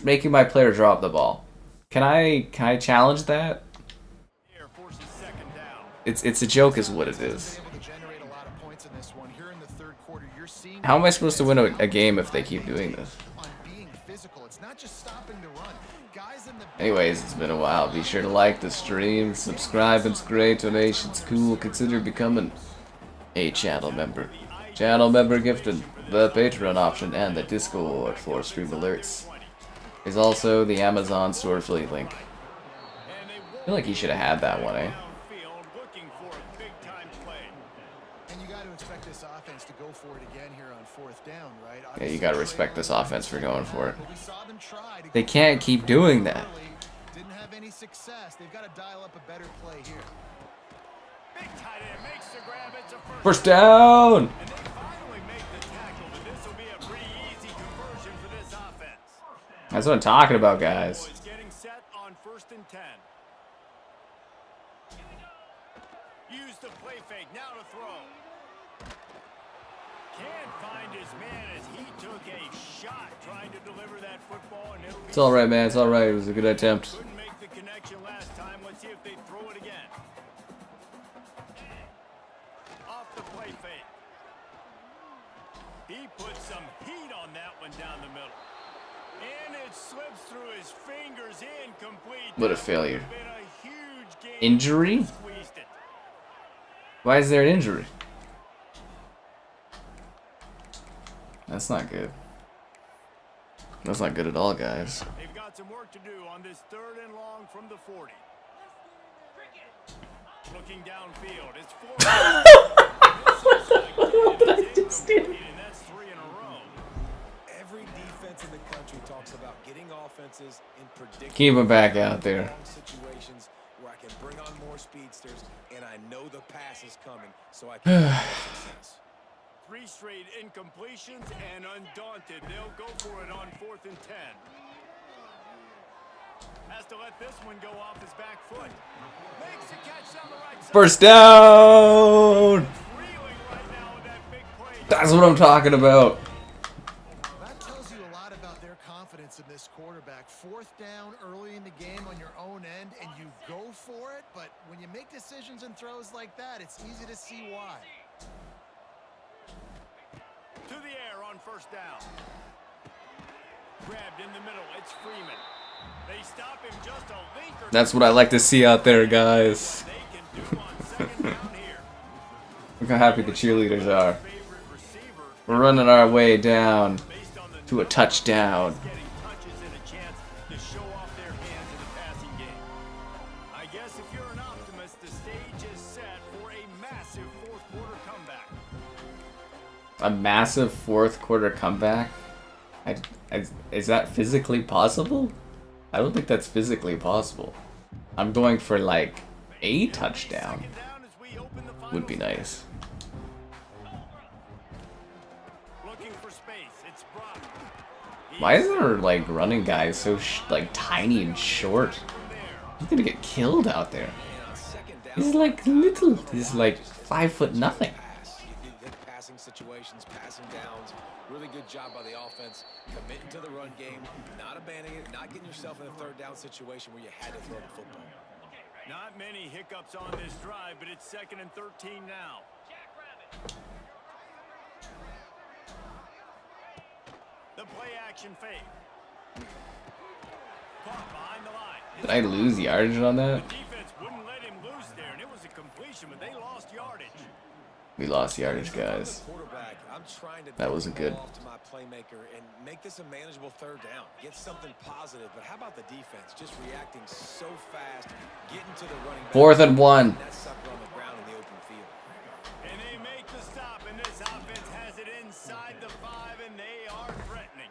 making my player drop the ball. Can I challenge that? It's a joke is what it is. How am I supposed to win a game if they keep doing this? Anyways, it's been a while. Be sure to like the stream, subscribe, it's great, donations cool. Consider becoming a channel member. Channel member gifted, the Patreon option, and the Discord for stream alerts. There's also the Amazon store affiliate link. I feel like he should have had that one, eh? Yeah, you gotta respect this offense for going for it. They can't keep doing that. Didn't have any success. They've got to dial up a better play here. First down! That's what I'm talking about, guys. Getting set on 1st and 10. Use the play fake now to throw. Can't find his man as he took a shot trying to deliver that football, and It's all right, man. It's all right. It was a good attempt. couldn't make the connection last time. Let's see if they throw it again. Off the play fake. He put some heat on that one down the middle. And it slips through his fingers, incomplete. What a failure. Been a huge game. Injury? Squeezed it. Why is there an injury? That's not good. That's not good at all, guys. They've got some work to do on this 3rd and long from the 40. Looking downfield, it's 4. What did I just do? And that's 3 in a row. Every defense in the country talks about getting offenses in predictable Keep him back out there. situations where I can bring on more speedsters and I know the pass is coming, so I can have success. 3 straight incompletions and undaunted. They'll go for it on 4th and 10. Has to let this one go off his back foot. Makes a catch down the right side. First down! Reeling right now with that big play. That's what I'm talking about. That tells you a lot about their confidence in this quarterback. 4th down early in the game on your own end, and you go for it. But when you make decisions and throws like that, it's easy to see why. To the air on 1st down. Grabbed in the middle. It's Freeman. They stop him just a link or That's what I like to see out there, guys. they can do on 2nd down here. Look how happy the cheerleaders are. Favorite receiver We're running our way down based on the to a touchdown. getting touches and a chance to show off their hands in the passing game. I guess if you're an optimist, the stage is set for a massive 4th quarter comeback. A massive 4th quarter comeback? Is that physically possible? I don't think that's physically possible. I'm going for like a touchdown. Second down as we open the final Would be nice. Looking for space. It's Brock. Why is our like running guy so like tiny and short? He's gonna get killed out there. He's like little. He's like 5 foot nothing. Passing situations, passing downs. Really good job by the offense. Committing to the run game, not abandoning it, not getting yourself in a 3rd down situation where you had to throw the football. Not many hiccups on this drive, but it's 2nd and 13 now. The play action fake. caught behind the line. Did I lose yardage on that? The defense wouldn't let him loose there, and it was a completion, but they lost yardage. We lost yardage, guys. Quarterback, I'm trying to That wasn't good. off to my playmaker and make this a manageable third down. Get something positive. But how about the defense? Just reacting so fast, getting to the running back. 4th and 1. That sucker on the ground in the open field. And they make the stop, and this offense has it inside the 5, and they are threatening.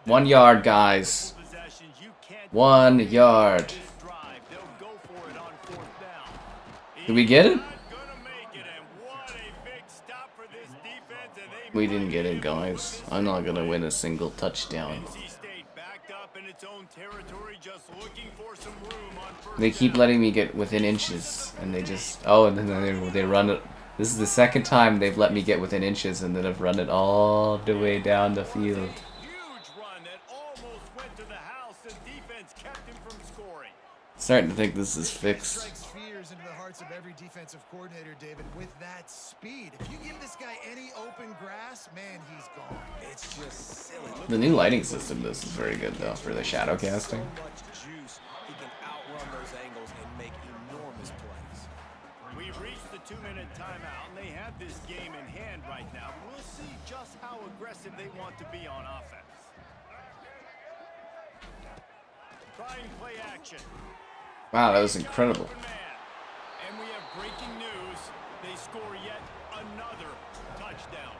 1 yard, guys. Possessions, you can't 1 yard. this drive. They'll go for it on 4th down. Did we get it? Not gonna make it, and what a big stop for this defense, and they We didn't get it, guys. I'm not gonna win a single touchdown. NC State backed up in its own territory, just looking for some room on first They keep letting me get within inches, and they just and then they run it. This is the second time they've let me get within inches, and then have run it all the way down the field. huge run that almost went to the house, and defense kept him from scoring. Starting to think this is fixed. Strikes fears into the hearts of every defensive coordinator, David, with that speed. If you give this guy any open grass, man, he's gone. It's just silly. Look The new lighting system, this is very good though for the shadow casting. so much juice. He can outrun those angles and make enormous plays. We've reached the 2-minute timeout, and they have this game in hand right now. We'll see just how aggressive they want to be on offense. Trying play action. Wow, that was incredible. Man. And we have breaking news. They score yet another touchdown.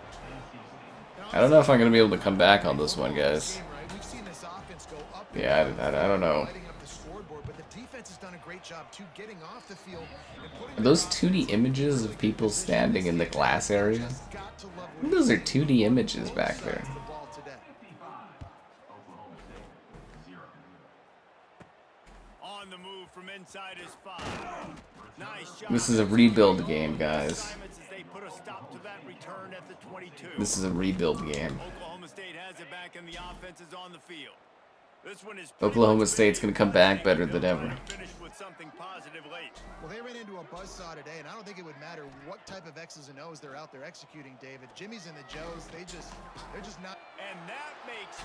I don't know if I'm gonna be able to come back on this one, guys. Right? We've seen this offense go up and Yeah, down, I don't know. lighting up the scoreboard, but the defense has done a great job too getting off the field and putting Are those 2D images of people standing in the glass area? got to love I think those are 2D images back there. the ball today. On the move from inside his 5. Nice job. This is a rebuild game, guys. Assignments as they put a stop to that return at the 22. This is a rebuild game. Oklahoma State has it back, and the offense is on the field. This one is pretty Oklahoma much State's gonna come back better than They'll ever. try to finish with something positive late. Well, they ran into a buzzsaw today, and I don't think it would matter what type of X's and O's they're out there executing, David. Jimmy's and the Joes, they're just not. And that makes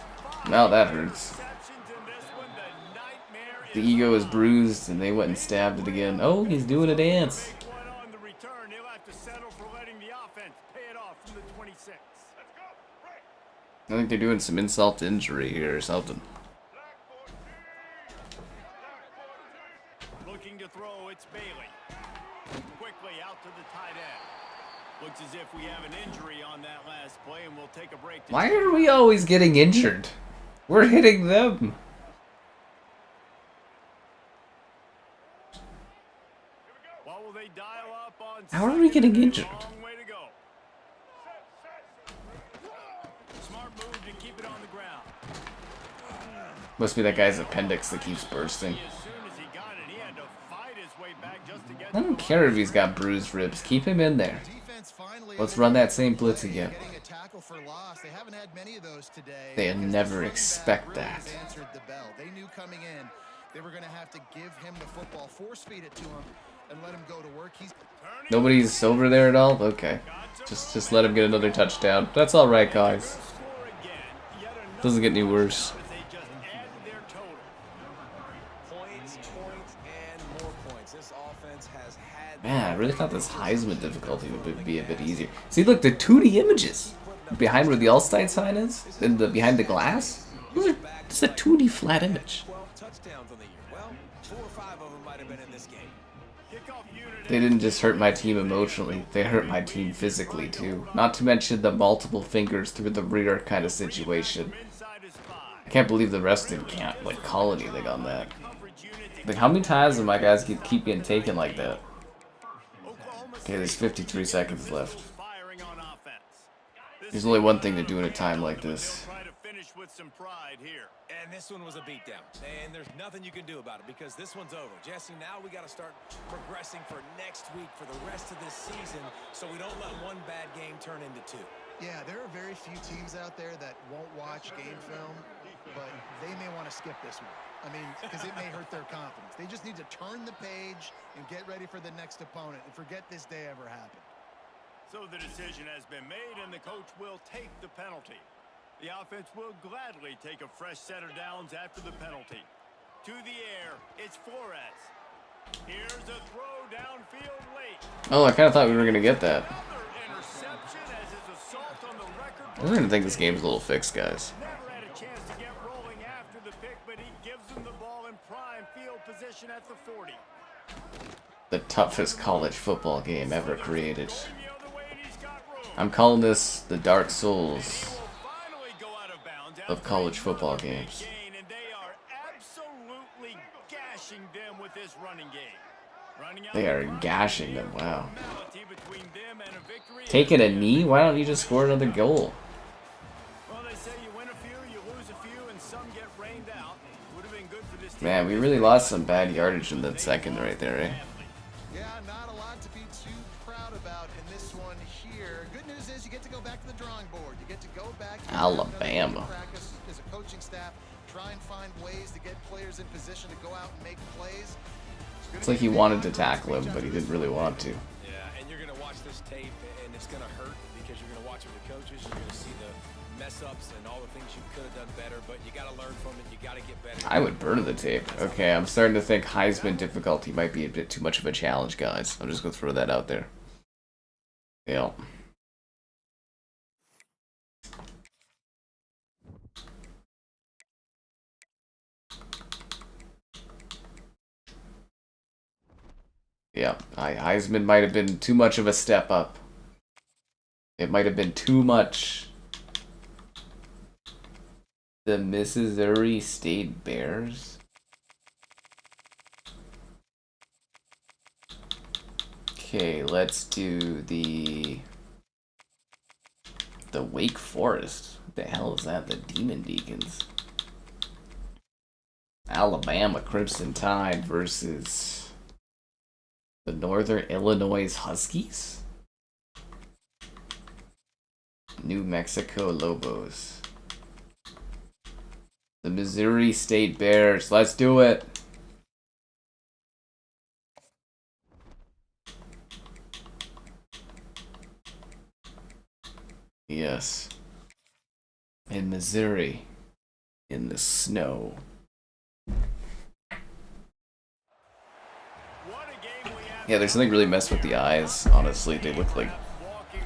5 Now that hurts. interceptions in this one. The nightmare The is ego is bruised, and they went and stabbed it again. Oh, he's doing a dance. big one on the return. They'll have to settle for letting the offense pay it off from the 26. I think they're doing some insult to injury here or something. Looking to throw, it's Bailey. Quickly out to the tight end. Looks as if we have an injury on that last play, and we'll take a break. To Why are we always getting injured? We're hitting them. What will they dial up on? How are we getting injured? Long way to go. Smart move to keep it on the ground. Must be that guy's appendix that keeps bursting. As soon as he got it, he had to fight his way back just to get. I don't care if he's got bruised ribs. Keep him in there. Defense finally Let's run that same blitz again. getting a tackle for loss. They haven't had many of those today. They because never this running back expect really that. has answered the bell. They knew coming in they were going to have to give him the football, force feed it to him, and let him go to work. He's Nobody's over there at all? Okay. Just let him get another touchdown. That's alright, guys. Score again. Yet another Doesn't get any worse. as they just add to their total. Points, and more points. This offense has had. Man, I really thought this Heisman difficulty would be a bit easier. See, look, the 2D images. Behind where the Allstate sign is, and behind the glass. It's a 2D flat image. 12 touchdowns on the year. Well, 4 or 5 of them might have been in this game. Kickoff unit. They didn't just hurt my team emotionally, they hurt my team physically too. Not to mention the multiple fingers through the rear kind of situation. Inside his 5. I can't believe the rest didn't can't like call anything on that. Coverage unit. Like, how many times do my guys keep getting taken like that? Oklahoma Okay, there's 53 seconds left. firing on offense. There's only one thing to do in a time like this. Try to finish with some pride here. And this one was a beatdown. And there's nothing you can do about it because this one's over. Jesse, now we got to start progressing for next week for the rest of this season so we don't let one bad game turn into 2. Yeah, there are very few teams out there that won't watch game film, but they may want to skip this one. I mean, because it may hurt their confidence. They just need to turn the page and get ready for the next opponent and forget this day ever happened. So the decision has been made, and the coach will take the penalty. The offense will gladly take a fresh set of downs after the penalty. To the air, it's Flores. Here's a throw downfield late. Oh, I kind of thought we were going to get that. Another interception as his assault on the record. I'm going to think this game's a little fixed, guys. Never had a chance to get rolling after the pick, but he gives them the ball in prime field position at the 40. The toughest college football game ever created. I'm calling this the Dark Souls of college football games. And they are absolutely gashing them with this running game. They are gashing them, wow. Taking a knee? Why don't you just score another goal? Well, they say you win a few, you lose a few, and some get rained out. Would have been good for this team. Man, we really lost some bad yardage in that second right there, eh? Yeah, not a lot to be too proud about in this one here. Good news is you get to go back to the drawing board. You get to go back to Alabama. practice as a coaching staff, try and find ways to get players in position to go out and make plays. It's like he wanted to tackle him, but he didn't really want to. Yeah, and you're going to watch this tape, and it's going to hurt because you're going to watch it with the coaches. You're going to see the mess-ups and all the things you could have done better, but you got to learn from it. You got to get better. I would burn the tape. Okay, I'm starting to think Heisman difficulty might be a bit too much of a challenge, guys. I'm just going to throw that out there. Yeah. Yeah, Heisman might have been too much of a step up. It might have been too much. The Missouri State Bears? Okay, let's do the Wake Forest. What the hell is that? The Demon Deacons. Alabama Crimson Tide versus the Northern Illinois Huskies? New Mexico Lobos. The Missouri State Bears. Let's do it. Yes. In Missouri. In the snow. Yeah, there's something really messed with the eyes, honestly. They look like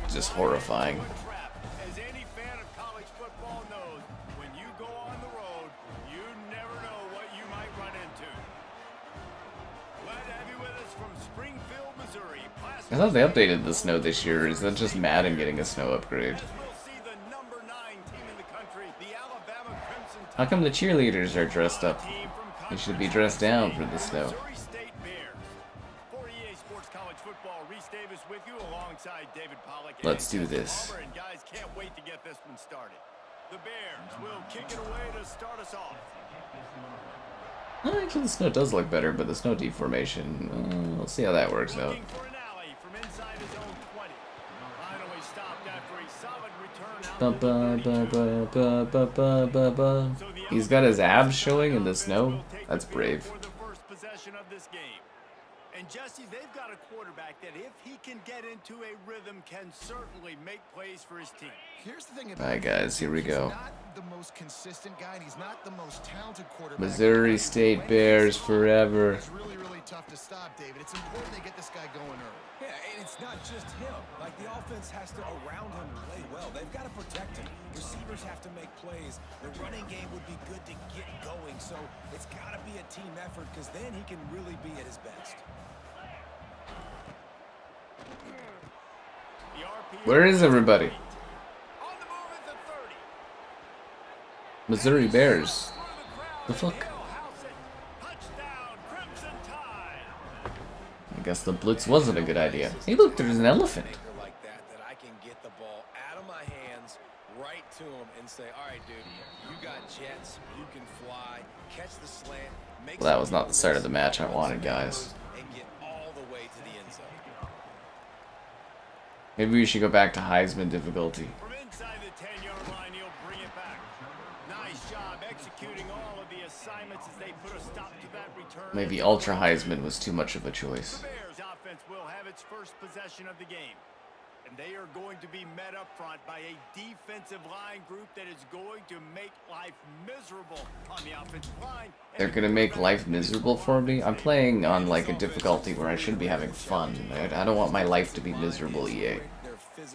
just horrifying. As any fan of college football knows, when you go on the road, you never know what you might run into. Glad to have you with us from Springfield, Missouri. I thought they updated the snow this year. Is that just Madden getting a snow upgrade? How come the cheerleaders are dressed up? They should be dressed down for the snow. Let's do this. Guys can't wait to get this one started. The Bears will kick it away to start us off. Actually, the snow does look better, but the snow deformation, we'll see how that works out. He's got his abs showing in the snow. That's brave. And Jesse, they've got a quarterback that if he can get into a rhythm can certainly make plays for his team. Here's the thing about Alright guys, here we go. He's not the most consistent guy, and he's not the most talented quarterback. Missouri State Bears forever. It's really, really tough to stop, David. It's important they get this guy going early. Yeah, and it's not just him. Like, the offense has to, around him, play well. They've got to protect him. Receivers have to make plays. The running game would be good to get going. So it's got to be a team effort, because then he can really be at his best. Where is everybody? Missouri Bears. The fuck? I guess the blitz wasn't a good idea. Hey look, there's an elephant. Like that I can get the ball out of my hands, right to him, and say, all right, dude, you got jets, you can fly, catch the slant. Well, that was not the start of the match I wanted, guys. And get all the way to the end zone. Maybe we should go back to Heisman difficulty. From inside the 10-yard line, he'll bring it back. Nice job executing all of the assignments as they put a stop to that return. Maybe Ultra Heisman was too much of a choice. The Bears offense will have its first possession of the game. And they are going to be met up front by a defensive line group that is going to make life miserable on the offensive line. They're gonna make life miserable for me? I'm playing on like a difficulty where I should be having fun. I don't want my life to be miserable, EA.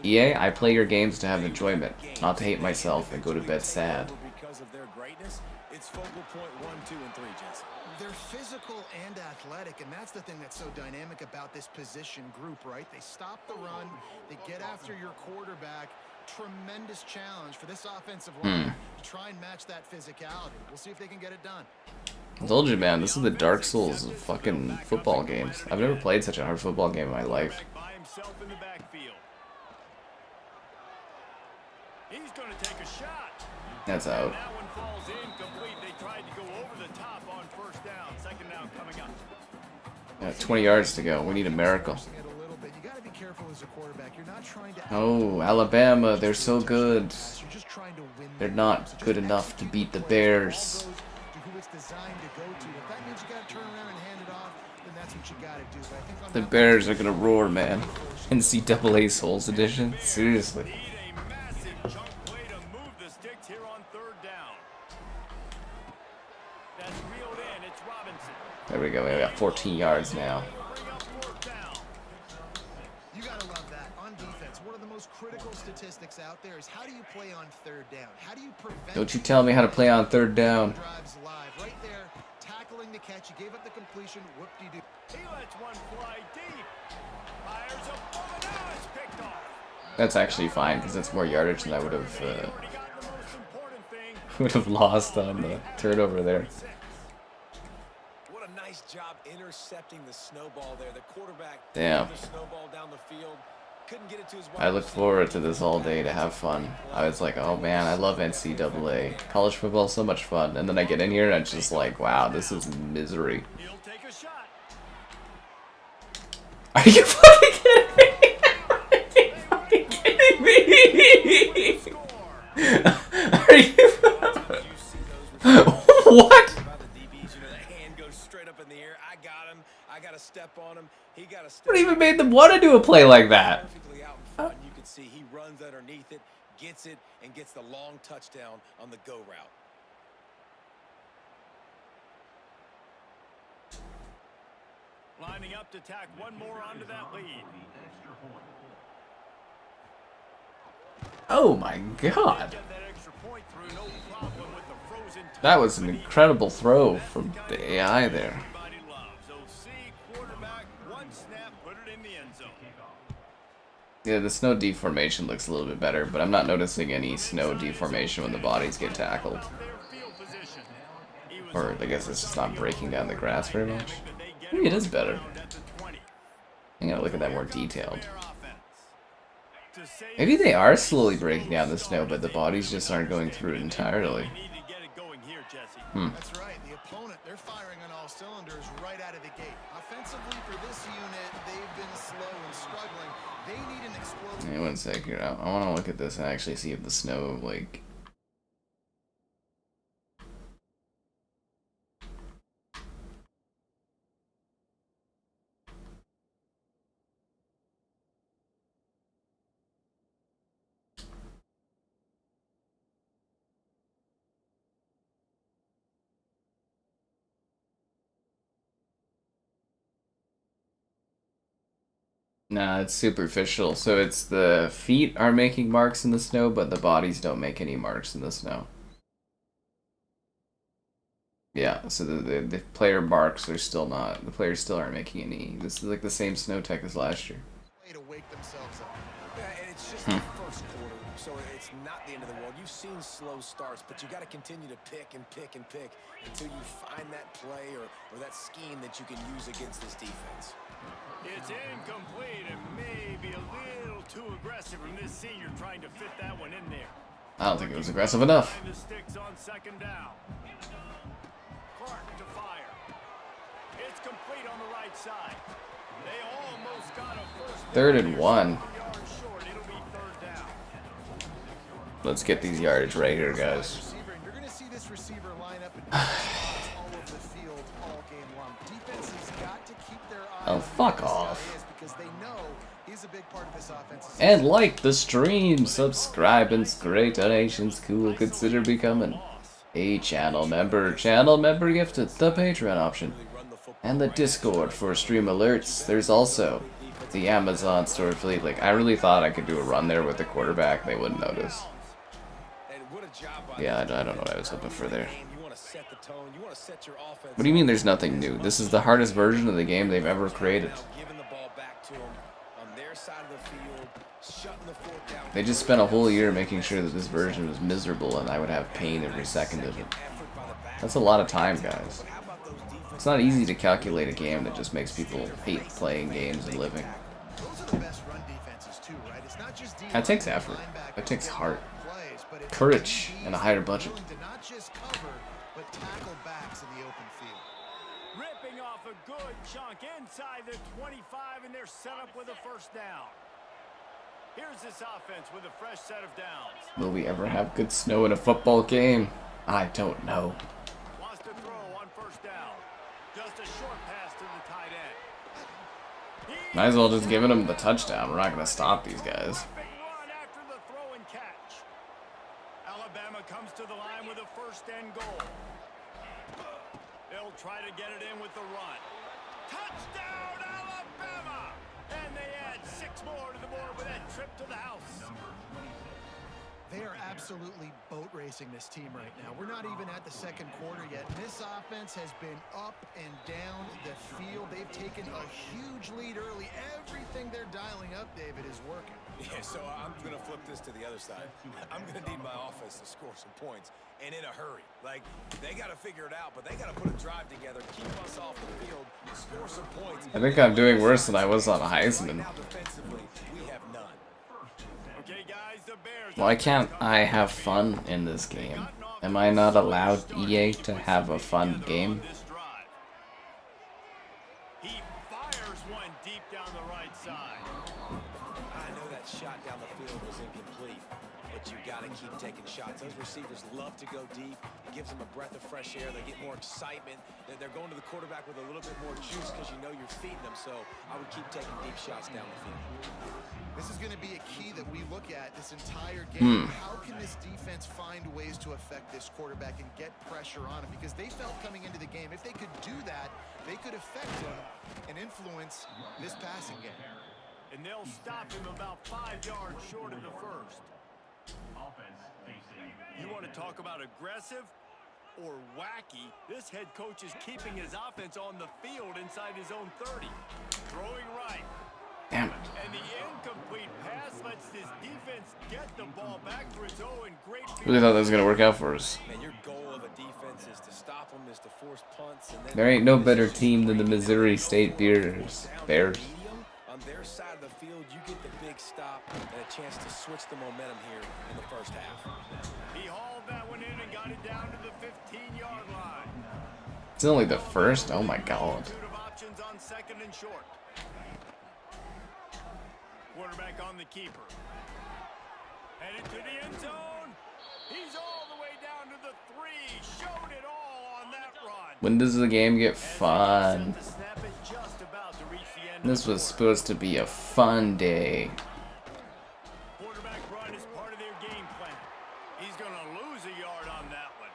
EA, I play your games to have enjoyment, not to hate myself and go to bed sad. Because of their greatness, it's focal point 1, 2, and 3, Jesse. They're physical and athletic, and that's the thing that's so dynamic about this position group, right? They stop the run, they get after your quarterback. Tremendous challenge for this offensive line to try and match that physicality. We'll see if they can get it done. I told you, man, this is the Dark Souls of fucking football games. I've never played such a hard football game in my life. By himself in the backfield. He's going to take a shot. That's out. That one falls incomplete. They tried to go over the top on first down. Second down coming up. Yeah, 20 yards to go. We need a miracle. You got to be careful as a quarterback. You're not trying to Oh, Alabama, they're so good. You're just trying to win. They're not good enough to beat the Bears. To who it's designed to go to. If that means you got to turn around and hand it off, then that's what you got to do. But I think on The that Bears are gonna roar, man. NCAA Souls Edition? Seriously. Need a massive chunk play to move the sticks here on third down. That's reeled in. It's Robinson. There we go, we got 14 yards now. Bring up fourth down. You got to love that. On defense, one of the most critical statistics out there is how do you play on third down? How do you prevent Don't you tell me how to play on third down. drives live? Right there, tackling the catch. You gave up the completion. Whoop-de-doo. He lets one fly deep. Fires up over the nose. Picked off. That's actually fine, because that's more yardage than I would have Already got the most important thing. lost on the turnover there. What a nice job intercepting the snowball there. The quarterback Damn. threw the snowball down the field. Couldn't get it to his I look forward to this all day to have fun. I was like, oh man, I love NCAA. College football is so much fun. And then I get in here and I'm just like, wow, this is misery. He'll take a shot. Are you fucking kidding me? Are you fucking kidding me? Are you... What? About the DBs, you know, the hand goes straight up in the air. I got him. I got to step on him. He got to step. What even made them want to do a play like that? Perfectly out in front. You can see he runs underneath it, gets it, and gets the long touchdown on the go route. Lining up to tack one more onto that lead. Oh my god. Get that extra point through, no problem with the frozen That was an incredible throw from the AI there. everybody loves. OC quarterback, one snap, put it in the end zone. Yeah, the snow deformation looks a little bit better, but I'm not noticing any snow deformation when the bodies get tackled. Their field position. He was Or I guess it's just not breaking down the grass very much. but they get Maybe it is better. around at the 20. I gotta look at that more detailed. Their offense. To save Maybe they are slowly breaking down the snow, but the bodies just aren't going through it entirely. they need to get it going here, Jesse. That's right. The opponent, they're firing on all cylinders right out of the gate. Offensively, for this unit, they've been slow and struggling. They need an explosive. Hey, one sec here. I want to look at this and actually see if the snow, like... Nah, it's superficial. So it's the feet are making marks in the snow, but the bodies don't make any marks in the snow. Yeah, so the player marks are still not, the players still aren't making any. This is like the same snow tech as last year. Way to wake themselves up. Yeah, and it's just the first quarter, so it's not the end of the world. You've seen slow starts, but you got to continue to pick and pick and pick until you find that play or that scheme that you can use against this defense. It's incomplete and maybe a little too aggressive from this senior trying to fit that one in there. I don't think it was aggressive enough. Find the sticks on second down. Clark to fire. It's complete on the right side. They almost got a first down. 3rd and 1. Yards short. It'll be third down. Let's get these yardage right here, guys. Receiver, and you're going to see this receiver line up in spots all over the field all game long. Defense has got to keep their eyes Oh, on fuck where this off. guy is because they know He's a big part of this offense. And like the stream, subscribe, and great donations. Cool. Consider becoming a channel member. Channel member gifted, the Patreon option, and the Discord for stream alerts. There's also the Amazon store affiliate link. I really thought I could do a run there with the quarterback. They wouldn't notice. Yeah, I don't know what I was hoping for there. What do you mean there's nothing new? This is the hardest version of the game they've ever created. They just spent a whole year making sure that this version was miserable and I would have pain every second of it. That's a lot of time, guys. It's not easy to calculate a game that just makes people hate playing games and living. That takes effort. That takes heart. Courage and a higher budget. Ripping off a good chunk inside the 25, and they're set up with a first down. Here's this offense with a fresh set of downs. Will we ever have good snow in a football game? I don't know. Wants to throw on first down. Just a short pass to the tight end. Might as well just give him the touchdown. We're not going to stop these guys. Run after the throw and catch. Alabama comes to the line with a first and goal. They'll try to get it in with the run. Touchdown, Alabama! And they add 6 more to the board with that trip to the house. They are absolutely boat racing this team right now. We're not even at the second quarter yet. This offense has been up and down the field. They've taken a huge lead early. Everything they're dialing up, David, is working. Yeah, so I'm going to flip this to the other side. I'm going to need my offense to score some points, and in a hurry. Like, they got to figure it out, but they got to put a drive together, keep us off the field, score some points. I think I'm doing worse than I was on Heisman. Now defensively, we have none. Okay, guys, the Bears. Why can't I have fun in this game? Am I not allowed EA to have a fun game? He fires one deep down the right side. I know that shot down the field was incomplete, but you got to keep taking shots. Those receivers love to go deep. It gives them a breath of fresh air. They get more excitement. They're going to the quarterback with a little bit more juice because you know you're feeding them. So I would keep taking deep shots down the field. This is going to be a key that we look at this entire game. How can this defense find ways to affect this quarterback and get pressure on him? Because they felt coming into the game, if they could do that, they could affect him and influence this passing game. And they'll stop him about 5 yards short of the first. You want to talk about aggressive or wacky? This head coach is keeping his offense on the field inside his own 30. Throwing right. Damn it. And the incomplete pass lets this defense get the ball back for its own great. Really thought that was going to work out for us. Man, your goal of a defense is to stop them, is to force punts. And then There ain't no better team than the Missouri State Bears. on their side of the field, you get the big stop and a chance to switch the momentum here in the first half. He hauled that one in and got it down to the 15-yard line. It's only the first? Oh my god. Multitude of options on second and short. Quarterback on the keeper. Headed to the end zone. He's all the way down to the 3. Showed it all on that run. When does the game get fun? The snap is just about to reach the end. This was supposed to be a fun day. Quarterback run is part of their game plan. He's going to lose a yard on that one.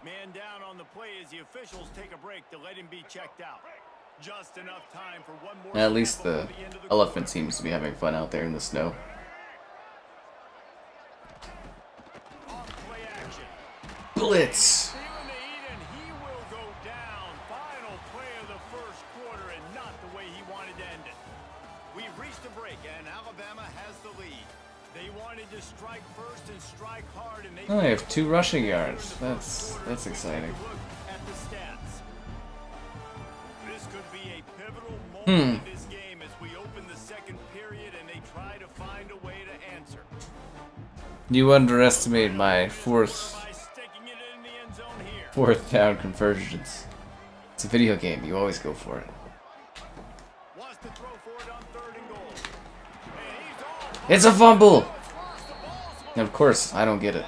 Man down on the play as the officials take a break to let him be checked out. Just enough time for one more. At least the elephant seems to be having fun out there in the snow. Off-play action. Blitz! Feeling the heat, and he will go down. Final play of the first quarter, and not the way he wanted to end it. We've reached a break, and Alabama has the lead. They wanted to strike first and strike hard, and they. Oh, I have 2 rushing yards. That's exciting. Look at the stats. This could be a pivotal moment in this game as we open the second period and they try to find a way to answer. You underestimate my fourth By sticking it in the end zone here. 4th down conversions. It's a video game. You always go for it. Wants to throw for it on 3rd and goal. And he's all It's a fumble! And of course, I don't get it.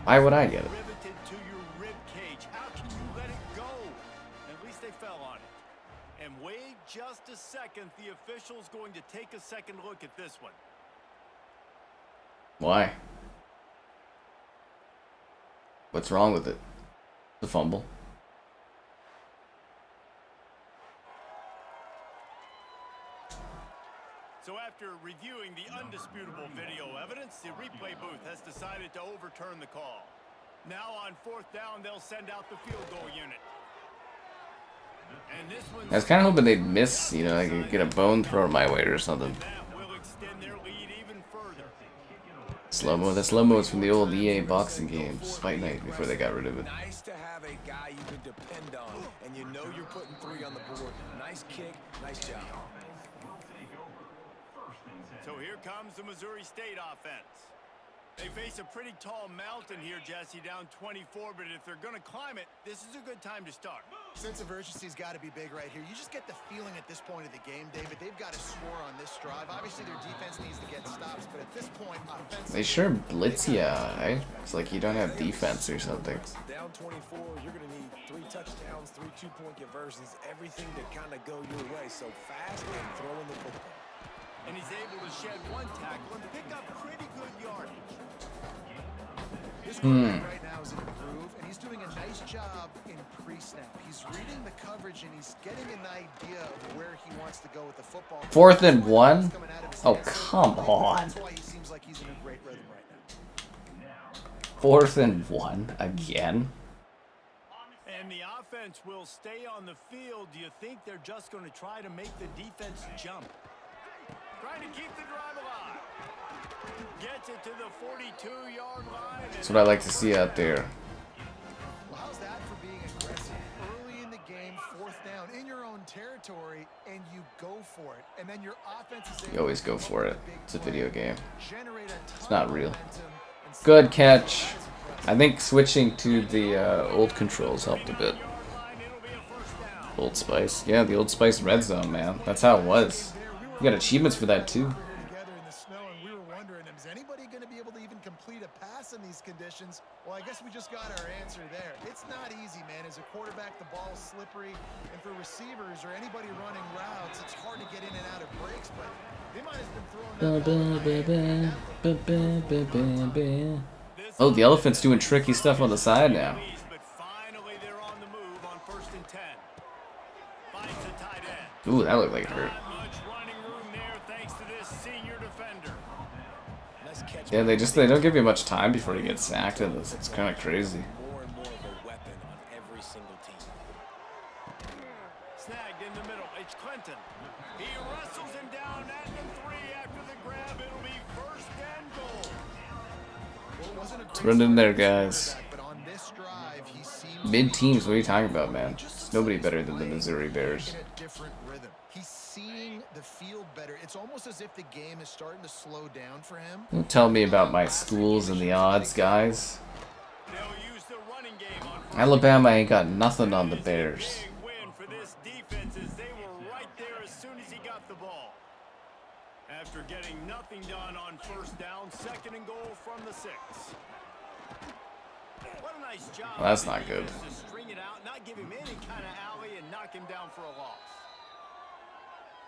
Why would I get it? riveted to your rib cage. How can you let it go? At least they fell on it. And wait just a second. The officials going to take a second look at this one. Why? What's wrong with it? The fumble. So after reviewing the undisputable video evidence, the replay booth has decided to overturn the call. Now on 4th down, they'll send out the field goal unit. And this one's I was kind of hoping they'd miss, you know, I could get a bone thrown my way or something. that will extend their lead even further. Slow-mo. That slow-mo is from the old EA boxing games, Fight Night, before they got rid of it. Nice to have a guy you can depend on, and you know you're putting 3 on the board. Nice kick, nice job. So here comes the Missouri State offense. They face a pretty tall mountain here, Jesse, down 24, but if they're going to climb it, this is a good time to start. Sense of urgency's got to be big right here. You just get the feeling at this point of the game, David, they've got to score on this drive. Obviously, their defense needs to get stops, but at this point, offense. They sure blitz ya, right? It's like you don't have defense or something. Down 24, you're going to need 3 touchdowns, 3 two-point conversions, everything to kind of go your way. So fast and throwing the football. And he's able to shed 1 tackle and pick up pretty good yardage. This quarterback right now is in a groove, and he's doing a nice job in pre-snap. He's reading the coverage, and he's getting an idea of where he wants to go with the football. 4th and 1? Oh, come on. That's why he seems like he's in a great rhythm right now. 4th and 1 again. And the offense will stay on the field. Do you think they're just going to try to make the defense jump? Trying to keep the drive alive. Gets it to the 42-yard line. That's what I like to see out there. Well, how's that for being aggressive? Early in the game, 4th down, in your own territory, and you go for it. And then your offense is able You always to go come for up it. with a big It's a play, video game. generate a ton It's not of real. momentum, and Good catch. I think switching to the old controls helped a bit. Old Spice. Yeah, the Old Spice Red Zone, man. That's how it was. You got achievements for that, too. together in the snow, and we were wondering, is anybody going to be able to even complete a pass in these conditions? Well, I guess we just got our answer there. It's not easy, man. As a quarterback, the ball's slippery, and for receivers or anybody running routes, it's hard to get in and out of breaks, but they might have been throwing that ball. Oh, the elephant's doing tricky stuff on the side now. But finally they're on the move on 1st and 10. Finds a tight end. Ooh, that looked like it hurt. Not much running room there thanks to this senior defender. Nice catch. Yeah, they don't give you much time before you get sacked in this. It's kind of crazy. More and more of a weapon on every single team. Snagged in the middle. It's Clinton. He wrestles him down at the 3 after the grab. It'll be 1st and goal. Let's run in there, guys. But on this drive, he seems Mid-teams, what are you talking about, man? There's nobody better than the Missouri Bears. in a different rhythm. He's seeing the field better. It's almost as if the game is starting to slow down for him. Don't tell me about my schools and the odds, guys. They'll use the running game on Alabama ain't got nothing on the Bears. big win for this defense as they were right there as soon as he got the ball. After getting nothing done on 1st down, 2nd and goal from the 6. What a nice job. Well, that's not good. To string it out, not give him any kind of alley, and knock him down for a loss.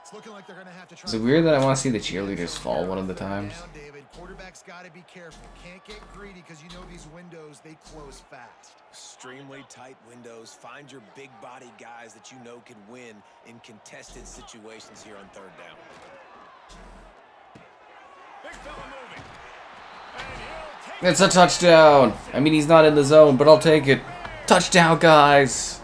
It's looking like they're going to have to try. Is it weird that I want to see the cheerleaders fall one of the times? Down, David. Quarterback's got to be careful. Can't get greedy because you know these windows, they close fast. Extremely tight windows. Find your big body guys that you know can win in contested situations here on 3rd down. Big fella moving. And he'll take It's a touchdown. I mean, he's not in the zone, but I'll take it. Touchdown, guys.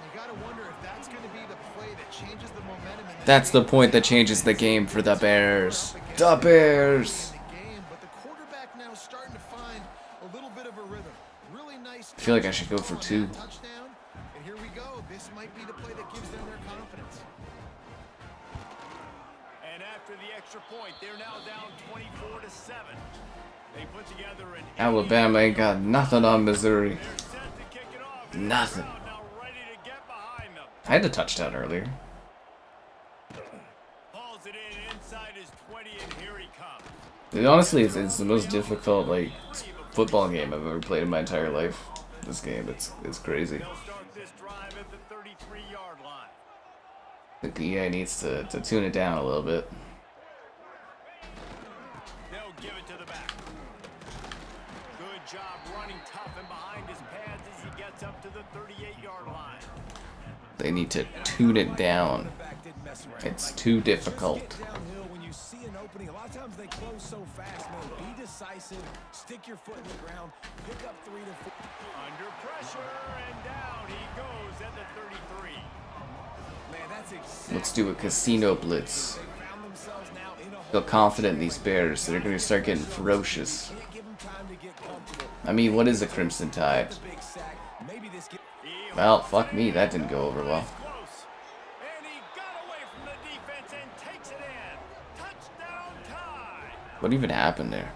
You got to wonder if that's going to be the play that changes the momentum in That's the point that changes the game for the Bears. The Bears. game, but the quarterback now starting to find a little bit of a rhythm. Really nice. I feel like I should go for 2. Touchdown. And here we go. This might be the play that gives them their confidence. And after the extra point, they're now down 24-7. They put together an Alabama ain't got nothing on Missouri. They're set to kick it off. Nothing. Now ready to get behind them. I had a touchdown earlier. Hauls it in inside his 20, and here he comes. It honestly, it's the most difficult like football game I've ever played in my entire life. This game, it's crazy. They'll start this drive at the 33-yard line. think the EA needs to tune it down a little bit. They'll give it to the back. Good job running tough and behind his pads as he gets up to the 38-yard line. They need to tune it down. It's too difficult. Downhill when you see an opening, a lot of times they close so fast, man. Be decisive, stick your foot in the ground, pick up 3 to 4. Under pressure, and down he goes at the 33. Man, that's exactly. Let's do a casino blitz. They found themselves now in a Feel hole. confident in these Bears. They're going to start getting ferocious. Can't give them time to get comfortable. I mean, what is a Crimson Tide? The big sack. Maybe this get. Well, fuck me. That didn't go over well. Close. And he got away from the defense and takes it in. Touchdown tie. What even happened there?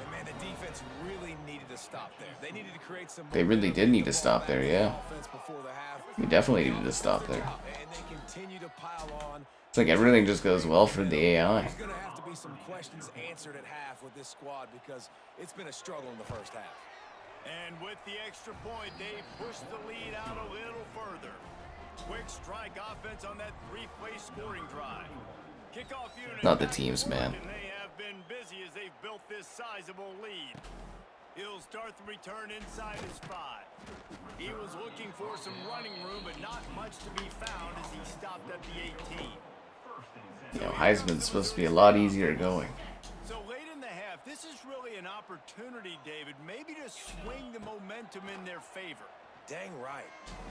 And man, the defense really needed to stop there. They needed to create some. They really did need to stop there, yeah. Offense before the half. We definitely needed to stop there. And they continue to pile on. It's like everything just goes well for the AI. There's going to have to be some questions answered at half with this squad because it's been a struggle in the first half. And with the extra point, they push the lead out a little further. Quick strike offense on that 3-play scoring drive. Kickoff unit. Not the teams, man. And they have been busy as they've built this sizable lead. He'll start the return inside his 5. He was looking for some running room, but not much to be found as he stopped at the 18. You know, Heisman's supposed to be a lot easier going. So late in the half, this is really an opportunity, David, maybe to swing the momentum in their favor. Dang right.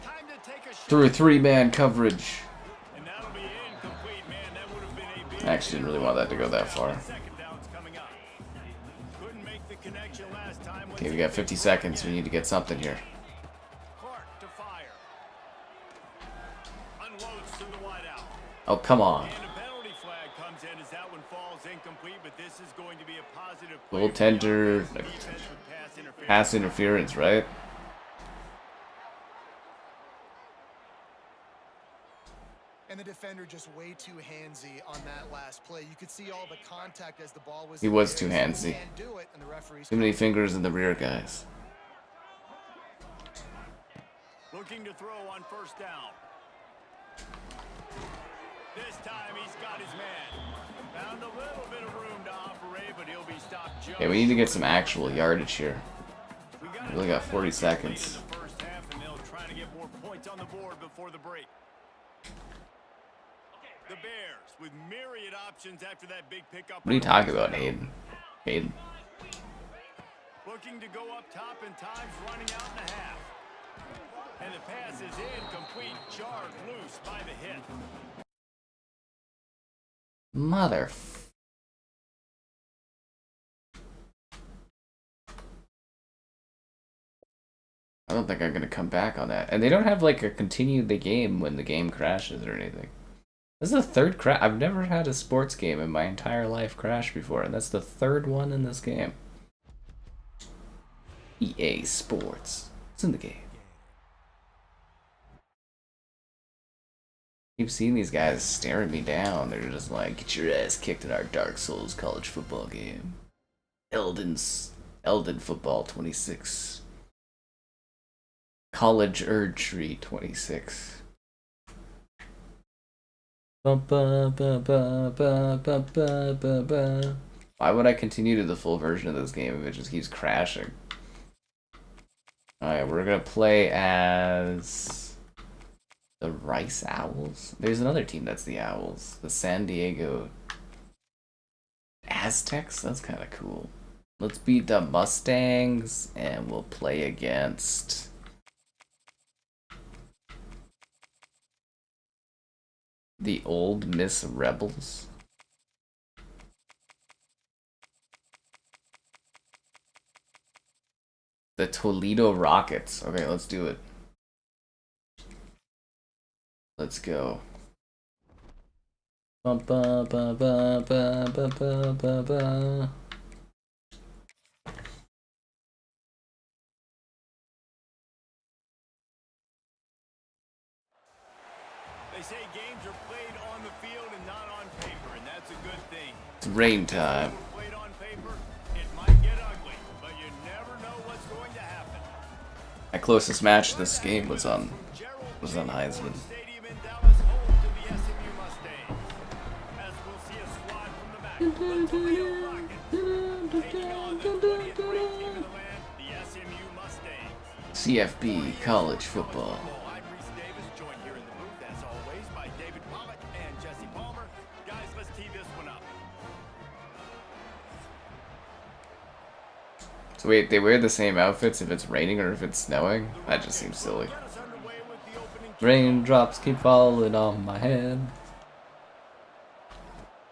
Time to take a shot. Through a 3-man coverage. And that'll be incomplete, man. That would have been a big. I actually didn't really want that to go that far. Second down's coming up. Couldn't make the connection last time. Okay, we got 50 seconds. We need to get something here. Clark to fire. Unloads to the wideout. Oh, come on. And a penalty flag comes in as that one falls incomplete, but this is going to be a positive play. Goaltender, The defense with pass interference. pass interference, right? And the defender just way too handsy on that last play. You could see all the contact as the ball was. He was too handsy. Can't do it, and the referee's Too many fingers in the rear, guys. Looking to throw on first down. This time he's got his man. Found a little bit of room to operate, but he'll be stopped just. Okay, we need to get some actual yardage here. We We only got 40 in seconds. the first half, and they'll try to get more points on the board before the break. The Bears with myriad options after that big pickup. What are you talking about, Hayden? Hayden. Looking to go up top and times running out in the half. And the pass is incomplete, jarred loose by the hit. Mother. I don't think I'm gonna come back on that. And they don't have like a continue the game when the game crashes or anything. This is the third crash. I've never had a sports game in my entire life crash before, and that's the third one in this game. EA Sports. It's in the game. Keep seeing these guys staring me down. They're just like, get your ass kicked in our Dark Souls college football game. Elden Football 26. College Erdtree 26. Why would I continue to the full version of this game if it just keeps crashing? Alright, we're gonna play as the Rice Owls. There's another team that's the Owls. The San Diego Aztecs? That's kind of cool. Let's beat the Mustangs and we'll play against the Old Miss Rebels. The Toledo Rockets. Okay, let's do it. Let's go. Ba ba ba ba ba ba ba ba ba. They say games are played on the field and not on paper, and that's a good thing. It's rain time. Played on paper, it might get ugly, but you never know what's going to happen. My closest match this game was on Heisman. Stadium in Dallas, home to the SMU The SMU Mustangs. CFB college football. I'm Reese Davis, joined here in the booth, as always, by David Pollock and Jesse Palmer. Guys, let's tee this one up. So wait, they wear the same outfits if it's raining or if it's snowing? That just seems silly. Get us underway with the opening. Raindrops keep falling on my head.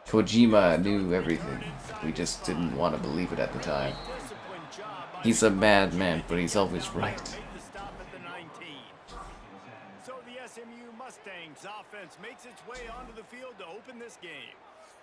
Kojima knew everything. We just didn't want to believe it at the time. Disciplined job by He's a madman, but he's always right. made the stop at the 19. So the SMU Mustangs offense makes its way onto the field to open this game.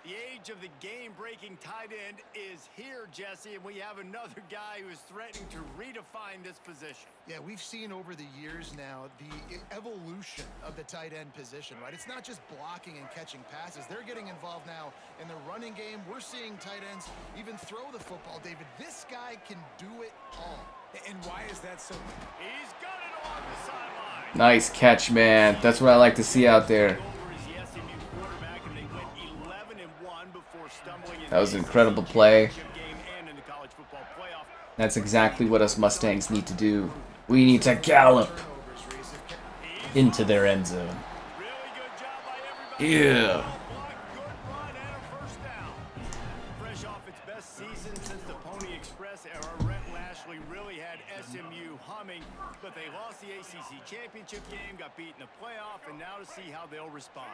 The age of the game-breaking tight end is here, Jesse, and we have another guy who is threatening to redefine this position. Yeah, we've seen over the years now the evolution of the tight end position, right? It's not just blocking and catching passes. They're getting involved now in the running game. We're seeing tight ends even throw the football, David. This guy can do it all. And why is that so? He's got it along the sideline. Nice catch, man. That's what I like to see out there. Over is the SMU quarterback, and they went 11-1 before stumbling in That was the an incredible play. game and in the college football playoff. That's exactly what us Mustangs need to do. We need to gallop into their end zone. Really good job by everybody. Yeah. Block, good run, and a first down. Fresh off its best season since the Pony Express era, Rhett Lashley really had SMU humming, but they lost the ACC championship game, got beat in the playoff, and now to see how they'll respond.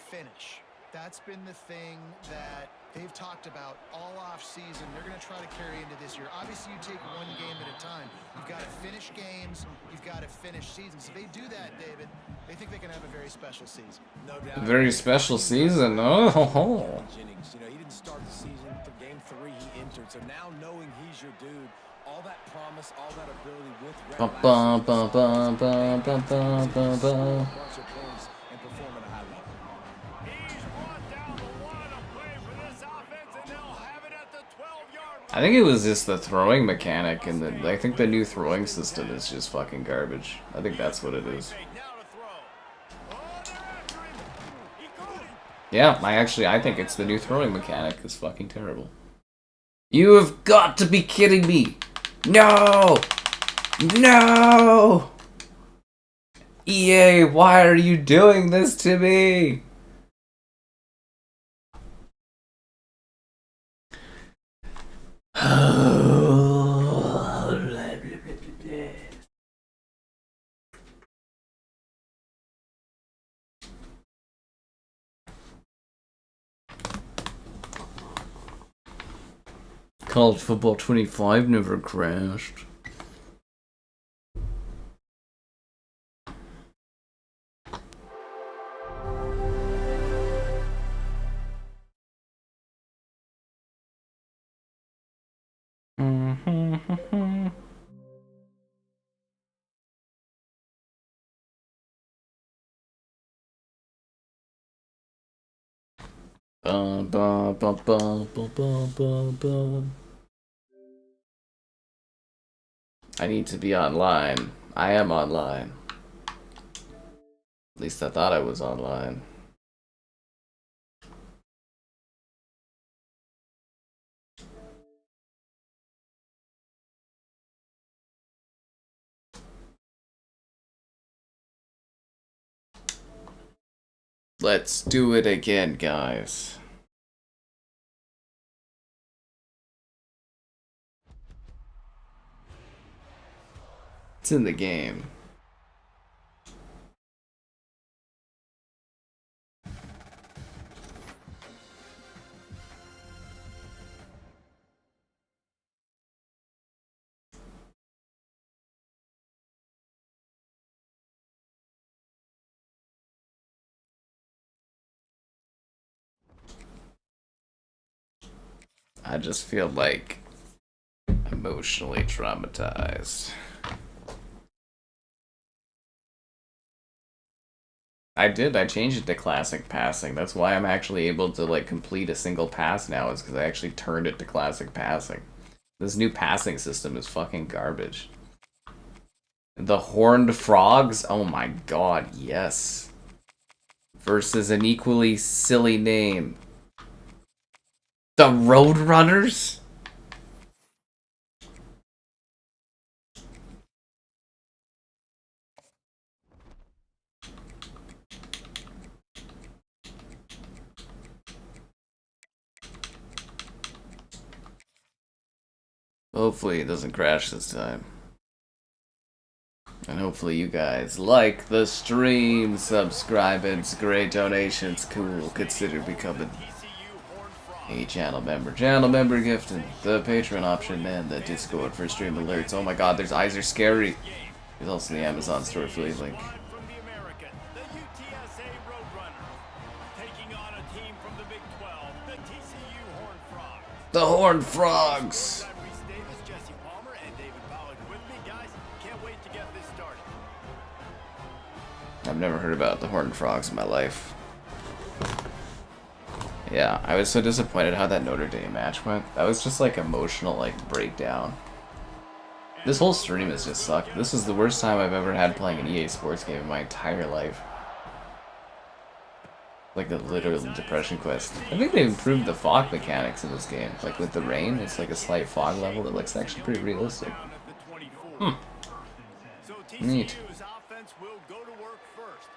Finish. That's been the thing that they've talked about all off season. They're going to try to carry into this year. Obviously, you take one game at a time. You've got to finish games. You've got to finish seasons. If they do that, David, they think they can have a very special season. No doubt. Very special season. Oh. Jennings, you know, he didn't start the season. For game 3, he entered. So now knowing he's your dude, all that promise, all that ability with Red Bum, bum, bum, bum, bum, bum, bum, bum, bum. bunch of points and perform at a high level. He's brought down the one to play for this offense, and they'll have it at the 12-yard line. I think it was just the throwing mechanic, and I think the new throwing system is just fucking garbage. I think that's what it is. Now to throw. Oh, they're after him. He caught him. Yeah, I think it's the new throwing mechanic is fucking terrible. You have got to be kidding me! No! No! EA, why are you doing this to me? College Football 25 never crashed. Bum, bum, bum, bum, bum, bum, bum, bum. I need to be online. I am online. At least I thought I was online. Let's do it again, guys. It's in the game. I just feel like emotionally traumatized. I changed it to classic passing. That's why I'm actually able to like complete a single pass now, is because I actually turned it to classic passing. This new passing system is fucking garbage. The horned frogs? Oh my god, yes. Versus an equally silly name. The Roadrunners? Hopefully it doesn't crash this time. And hopefully you guys like the stream, subscribe, it's great, donations, cool, consider becoming a channel member. Channel member gift and the Patreon option and the Discord for stream alerts. Oh my god, their eyes are scary. There's also the Amazon store affiliate link. From the American, the UTSA Roadrunners, taking on a team from the Big 12, the TCU Horned Frogs. The Horned Frogs! Jesse Palmer and David Pollack with me, guys. Can't wait to get this started. I've never heard about the Horned Frogs in my life. Yeah, I was so disappointed how that Notre Dame match went. That was just like emotional like breakdown. This whole stream has just sucked. This is the worst time I've ever had playing an EA Sports game in my entire life. Like a literal depression quest. I think they improved the fog mechanics in this game. Like with the rain, it's like a slight fog level that looks actually pretty realistic. Neat. Offense will go to work first.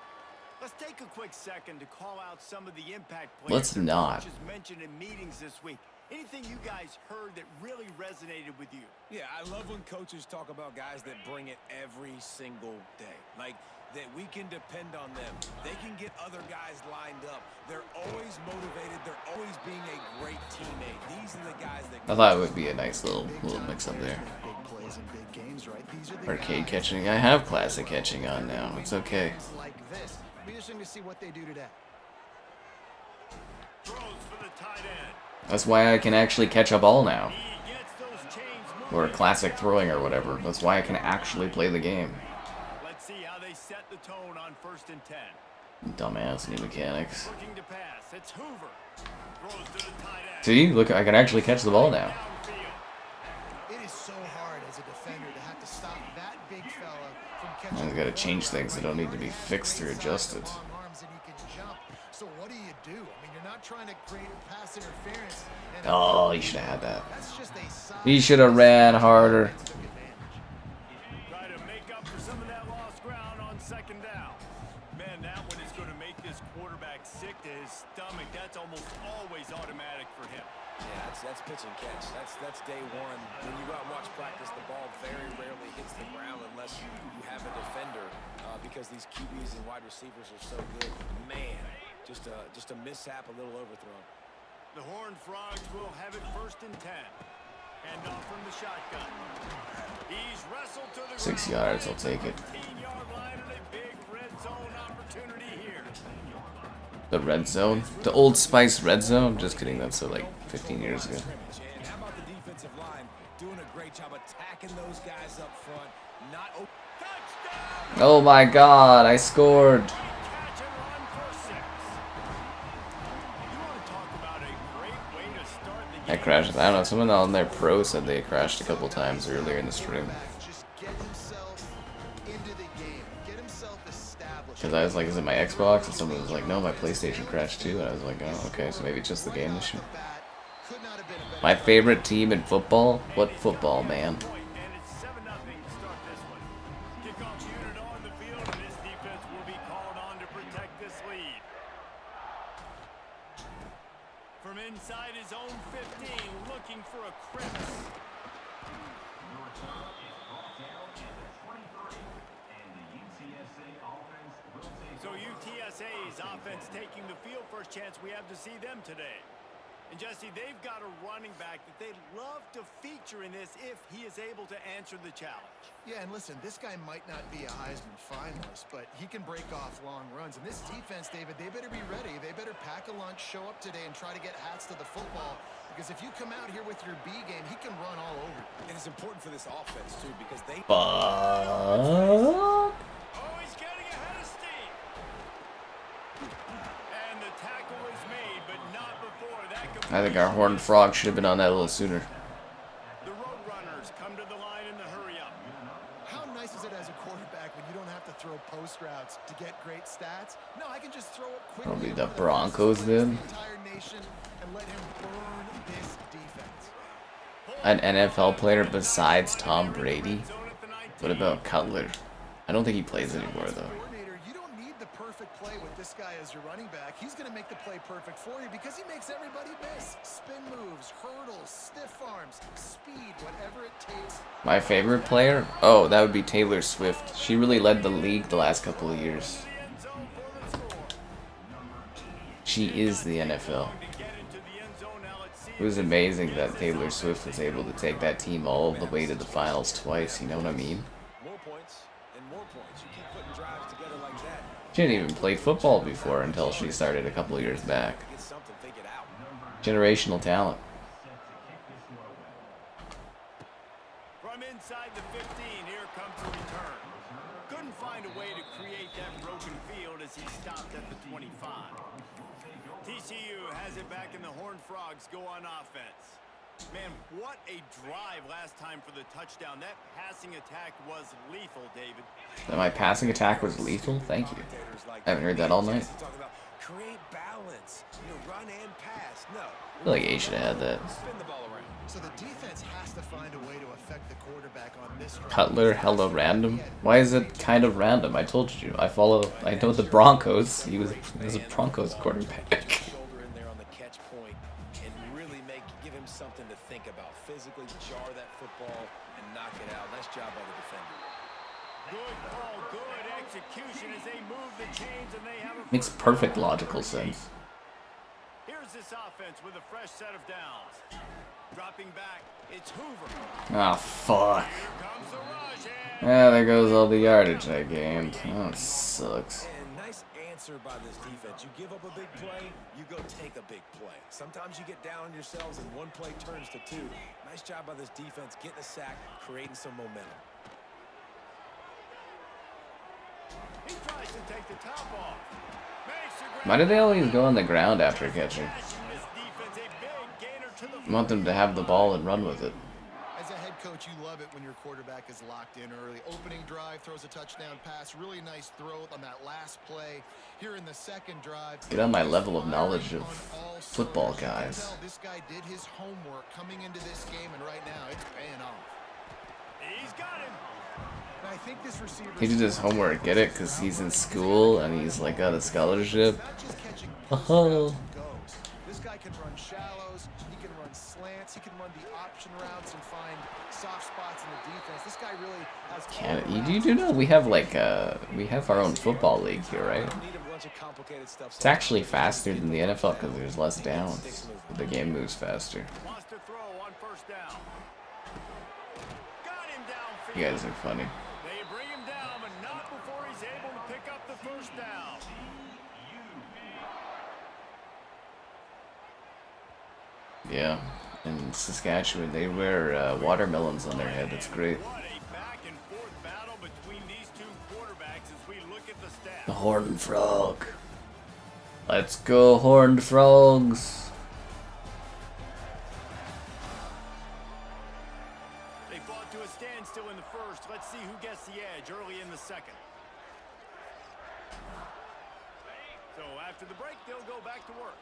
Let's take a quick second to call out some of the impact players. Let's not. Coaches mentioned in meetings this week. Anything you guys heard that really resonated with you? Yeah, I love when coaches talk about guys that bring it every single day. Like, that we can depend on them. They can get other guys lined up. They're always motivated. They're always being a great teammate. These are the guys that... I thought it would be a nice little mix up there. Big plays and big games, right? These are the Arcade guys catching. I have classic catching on now. It's okay. like this. Be interesting to see what they do today. Throws for the tight end. That's why I can actually catch a ball now. He gets those chains moving. Or classic throwing or whatever. That's why I can actually play the game. Let's see how they set the tone on 1st and 10. Dumbass new mechanics. Looking to pass. It's Hoover. Throws to the tight end. See? Look, I can actually catch the ball now. Downfield. It is so hard as a defender to have to stop that big fella from I catching. just gotta change things that don't need to be fixed or adjusted. Long arms and he can jump. So what do? I mean, you're not trying to create pass interference. And Oh, you should have had that. that's just a sign. He should have ran harder. Took advantage. Try to make up for some of that lost ground on 2nd down. Man, that one is going to make this quarterback sick to his stomach. That's almost always automatic for him. Yeah, that's pitch and catch. That's day one. When you go out and watch practice, the ball very rarely hits the ground unless you have a defender because these QBs and wide receivers are so good. Man, just a mishap, a little overthrown. The Horned Frogs will have it 1st and 10. And off from the shotgun. He's wrestled to the 6 ground. yards, I'll take it. 15-yard line and a big red zone opportunity here. The red zone? The Old Spice red zone? Just kidding, that's so like 15 years ago. And how about the defensive line doing a great job attacking those guys up front? Not Touchdown! Oh my god, I scored. Catch and run for 6. You want to talk about a great way to start the game. I crashed. I don't know, someone on their pro said they crashed a couple times earlier in the stream. Just get himself into the game. Get himself established. Because I was like, is it my Xbox? And someone was like, no, my PlayStation crashed too. And I was like, oh, okay, so maybe it's just the game issue. Could not have been a better. My favorite team in football? What football, man? And it's 7-0 to start this one. Kickoff unit on the field, and this defense will be called on to protect this lead. From inside his own 15, looking for a crevice. So UTSA's offense taking the field. First chance we have to see them today. And Jesse, they've got a running back that they'd love to feature in this if he is able to answer the challenge. Yeah, and listen, this guy might not be a Heisman finalist, but he can break off long runs. And this defense, David, they better be ready. They better pack a lunch, show up today, and try to get hats to the football. Because if you come out here with your B game, he can run all over you. And it's important for this offense, too, because they... Fuck. Oh, he's getting ahead of steam. And the tackle is made, but not before that. I think our Horned Frog should have been on that a little sooner. The Roadrunners come to the line in the hurry-up. How nice is it as a quarterback when you don't have to throw post routes to get great stats? No, I can just throw it quickly. Probably to the one of Broncos best did. players in the entire nation and let him burn big An NFL player besides Tom Brady? What about Cutler? I don't think he plays anymore though. Coordinator, you don't need the perfect play with this guy as your running back. He's going to make the play perfect for you because he makes everybody miss. Spin moves, hurdles, stiff arms, speed, whatever it takes. My favorite player? Oh, that would be Taylor Swift. She really led the league the last couple of years. She is the NFL. It was amazing that Taylor Swift was able to take that team all the way to the finals twice, you know what I mean? More points and more points. You keep putting drives together like that. She hadn't even played football before until she started a couple of years back. Get something figured out. Generational talent. From inside the 15, here comes the return. Couldn't find a way to create that broken field as he stopped at the 25. TCU has it back and the Horned Frogs go on offense. Man, what a drive last time for the touchdown. That passing attack was lethal, David. That my passing attack was lethal? Thank you. I haven't heard that all night. Create balance. Run and pass. No. I feel like A should have had that. Spin the ball around. So the defense has to find a way to affect the quarterback on this drive. Cutler hella random. Why is it kind of random? I told you. I know the Broncos. He was a Broncos quarterback. Shoulder in there on the catch point and really give him something to think about. Physically jar that football and knock it out. Nice job by the defender. Good ball, good execution as they move the chains and they have a Makes perfect logical sense. Here's this offense with a fresh set of downs. Dropping back, it's Hoover. Ah, fuck. Here comes the rush and Yeah, there goes all the yardage I gained. Oh, it sucks. And nice answer by this defense. You give up a big play, you go take a big play. Sometimes you get down on yourselves and one play turns to two. Nice job by this defense getting a sack, creating some momentum. he tries to take the top off. Makes the grab. Why do they always go on the ground after catching? This defense, a big gainer to the I want them to have the ball and run with it. As a head coach, you love it when your quarterback is locked in early. Opening drive, throws a touchdown pass. Really nice throw on that last play. Here in the second drive. Get on my level of knowledge of football, guys. This guy did his homework coming into this game, and right now it's paying off. He's got him. And I think this receiver. He did his homework, get it? Because he's in school and he's like got a scholarship. Not just catching Oh. goes. This guy can run shallows, he can run slants, he can run the option routes and find soft spots in the defense. This guy really has. Canada, you do know we have like we have our own football league here, right? Don't need a bunch of complicated stuff. It's actually faster than the NFL because there's less downs. The game moves faster. Wants to throw on first down. Got him downfield. You guys are funny. They bring him down, but not before he's able to pick up the first down. Yeah. In Saskatchewan, they wear watermelons on their head. That's great. What a back and forth battle between these two quarterbacks as we look at the stats. The Horned Frog. Let's go, Horned Frogs. They fought to a standstill in the first. Let's see who gets the edge early in the second. So after the break, they'll go back to work.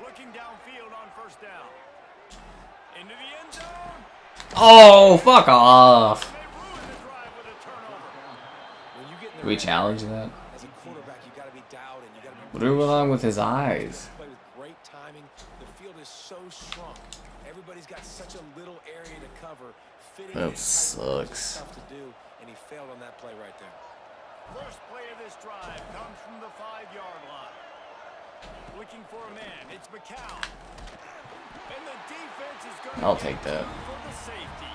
Looking downfield on first down. Into the end zone. Oh, fuck off. They ruin the drive with a turnover. When you get in Do we challenge that? as a quarterback, you got to be dialed and you got to be. What are wrong with his eyes? Play with great timing. The field is so shrunk. Everybody's got such a little area to cover. Fitting That in tight is sucks. tough to do, and he failed on that play right there. First play of this drive comes from the 5-yard line. Looking for a man. It's McCown. And the defense is going I'll take that. for the safety.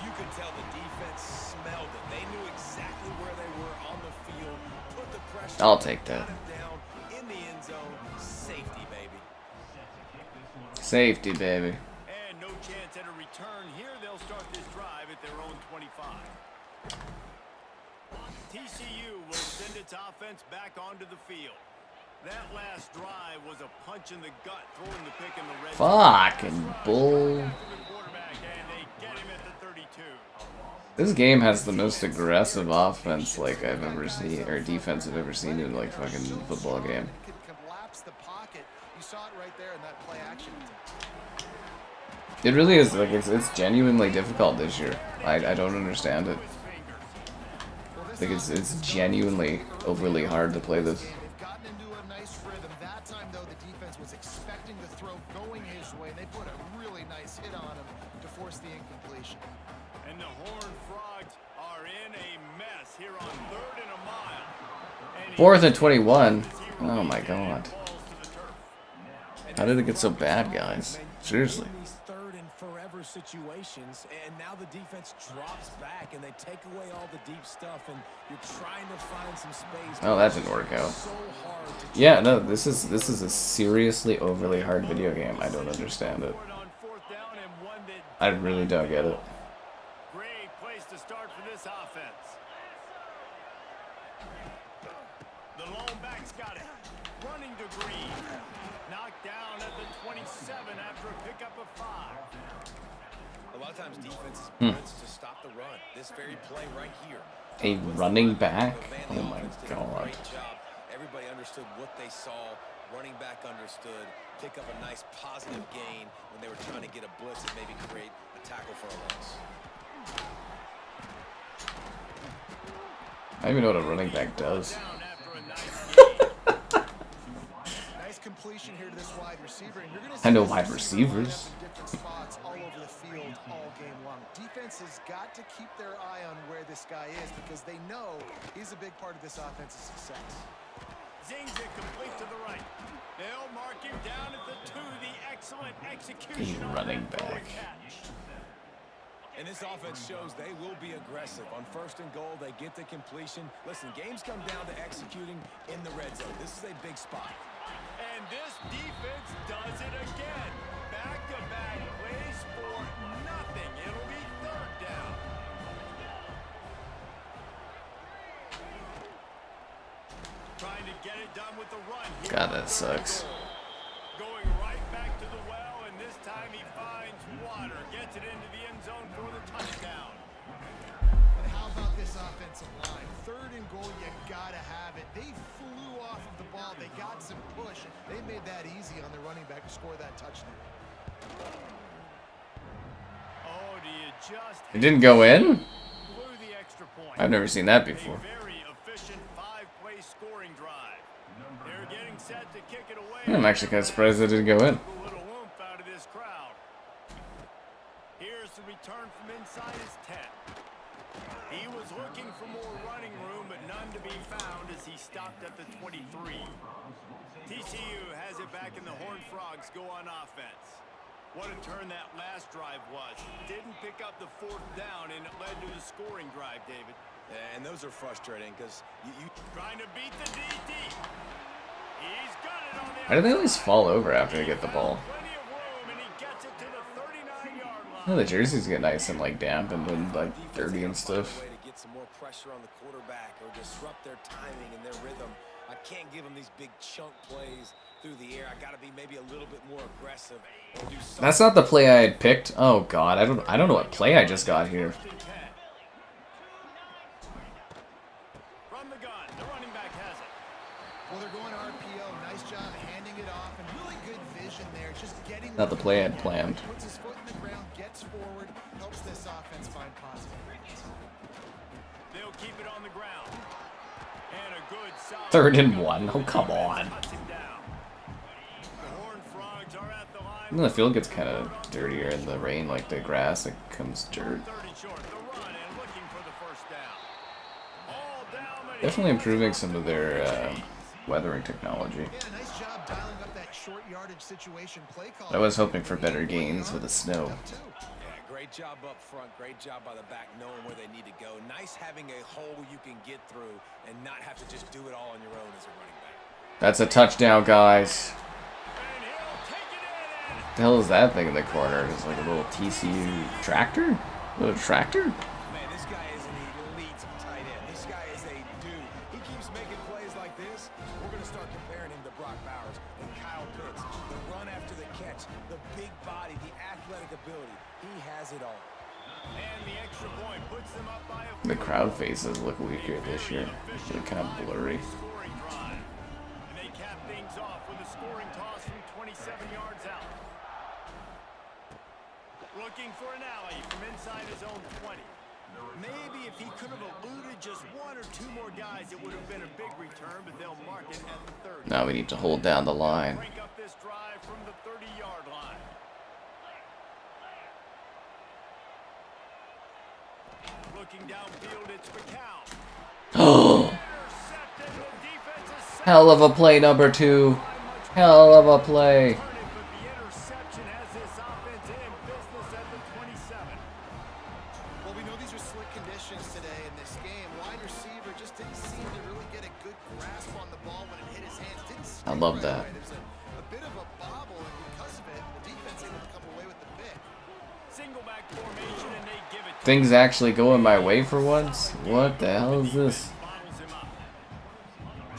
You could tell the defense smelled it. They knew exactly where they were on the field. Put the pressure. I'll take that. Got him down in the end zone. Safety, baby. Safety, baby. And no chance at a return here. They'll start this drive at their own 25. TCU will send its offense back onto the field. That last drive was a punch in the gut, throwing the pick in the red zone. Fucking bull. After the quarterback, and they get him at the 32. This game has the most aggressive offense like I've ever seen, or defense I've ever seen in like fucking football game. Can collapse the pocket it. You saw it right there in that play action. It really is, like, it's genuinely difficult this year. I don't understand it. Like, it's genuinely overly hard to play this. They've gotten into a nice rhythm. That time, though, the defense was expecting the throw going his way. They put a really nice hit on him to force the incompletion. And the Horned Frogs are in a mess here on 3rd and a mile. 4th and 21. Oh my god. How did it get so bad, guys? Seriously. These third and forever situations, and now the defense drops back and they take away all the deep stuff, and you're trying to find some space. Oh, that didn't work out. So hard to Yeah, no, this is a seriously overly hard video game. I don't understand it. On 4th down and one that I really don't get it. great place to start for this offense. The lone back's got it. Running to Green. Knocked down at the 27 after a pickup of 5. A lot of times defenses blitz to stop the run. This very play right here. A running back? Man, Oh the my offense did a god. Great job. Everybody understood what they saw. Running back understood. Pick up a nice positive gain when they were trying to get a blitz and maybe create a tackle for a loss. I don't even know what a running back does. Down after a nice game. Nice completion here to this wide receiver. And you're gonna I know see wide this receivers. in different spots all over the field all game long. Defense has got to keep their eye on where this guy is because they know he's a big part of this offense's success. Zings it complete to the right. They'll mark him down at the 2. The excellent execution A on running that forward back. catch. And this offense shows they will be aggressive. On 1st and goal, they get the completion. Listen, games come down to executing in the red zone. This is a big spot. And this defense does it again. Back-to-back plays for nothing. It'll be 3rd down. Trying to get it done with the run. Here God, on that 3rd sucks. and goal. Going right back to the well, and this time he finds water. Gets it into the end zone for the touchdown. And how about this offensive line? 3rd and goal, you gotta have it. They flew off of the ball. They got some push. They made that easy on the running back to score that touchdown. Oh, do you just It didn't go in? blew the extra point? I've never seen that before. A very efficient 5-play scoring drive. They're getting set to kick it away. I'm actually kind of surprised it didn't go in. A little oomph out of this crowd. Here's the return from inside his 10. He was looking for more running room, but none to be found as he stopped at the 23. TCU has it back, and the Horned Frogs go on offense. What a turn that last drive was. Didn't pick up the 4th down, and it led to the scoring drive, David. And those are frustrating because you Trying to beat the DT. He's got it on the Why do they always fall over after they get the ball? Plenty of room, and he gets it to the 39-yard line. Oh, the jerseys get nice and like damp and then like dirty and stuff. way to get some more pressure on the quarterback or disrupt their timing and their rhythm. I can't give them these big chunk plays through the air. I got to be maybe a little bit more aggressive or do something. That's not the play I had picked. Oh god, I don't know what play I just got here. From the gun, the running back has it. Well, they're going RPO. Nice job handing it off, and really good vision there. Just getting Not the play I had planned. Puts his foot in the ground, gets forward, helps this offense find positive. They'll keep it on the ground. And a good solid 3rd and 1. Oh, come on. cuts him down. The Horned Frogs are at the line. And the field gets kind of dirtier in the rain, like the grass, it comes dirt. 30 short, the run, and looking for the 1st down. All down, but Definitely improving some of their weathering technology. Yeah, nice job dialing up that short yardage situation play call. I was hoping for better gains with the snow. Yeah, great job up front. Great job by the back knowing where they need to go. Nice having a hole you can get through and not have to just do it all on your own as a running back. That's a touchdown, guys. and he'll take it in. What the hell is that thing in the corner? It's like a little TCU tractor? A little tractor? Man, this guy is an elite tight end. This guy is a dude. He keeps making plays like this. We're going to start comparing him to Brock Bowers and Kyle Pitts. The run after the catch, the big body, the athletic ability. He has it all. And the extra point puts them up by a The crowd faces look weaker this year. They're kind of blurry. scoring drive. And they cap things off with a scoring toss from 27 yards out. Looking for an alley from inside his own 20. Maybe if he could have eluded just one or two more guys, it would have been a big return, but they'll mark it at the 30. Now we need to hold down the line. Break up this drive from the 30-yard line. Looking downfield, it's McCown. Oh, Intercepted. The defense is set. hell of a play, number 2. Hell of a play. But the interception has this offense in business at the 27. Well, we know these are slick conditions today in this game. Wide receiver just didn't seem to really get a good grasp on the ball when it hit his hands. Didn't I stick love right that. away. There's a bit of a bobble, and because of it, the defense able to come away with the pick. Single back formation, and they give it to Things actually going my way for once? What the hell is this? bottles him up.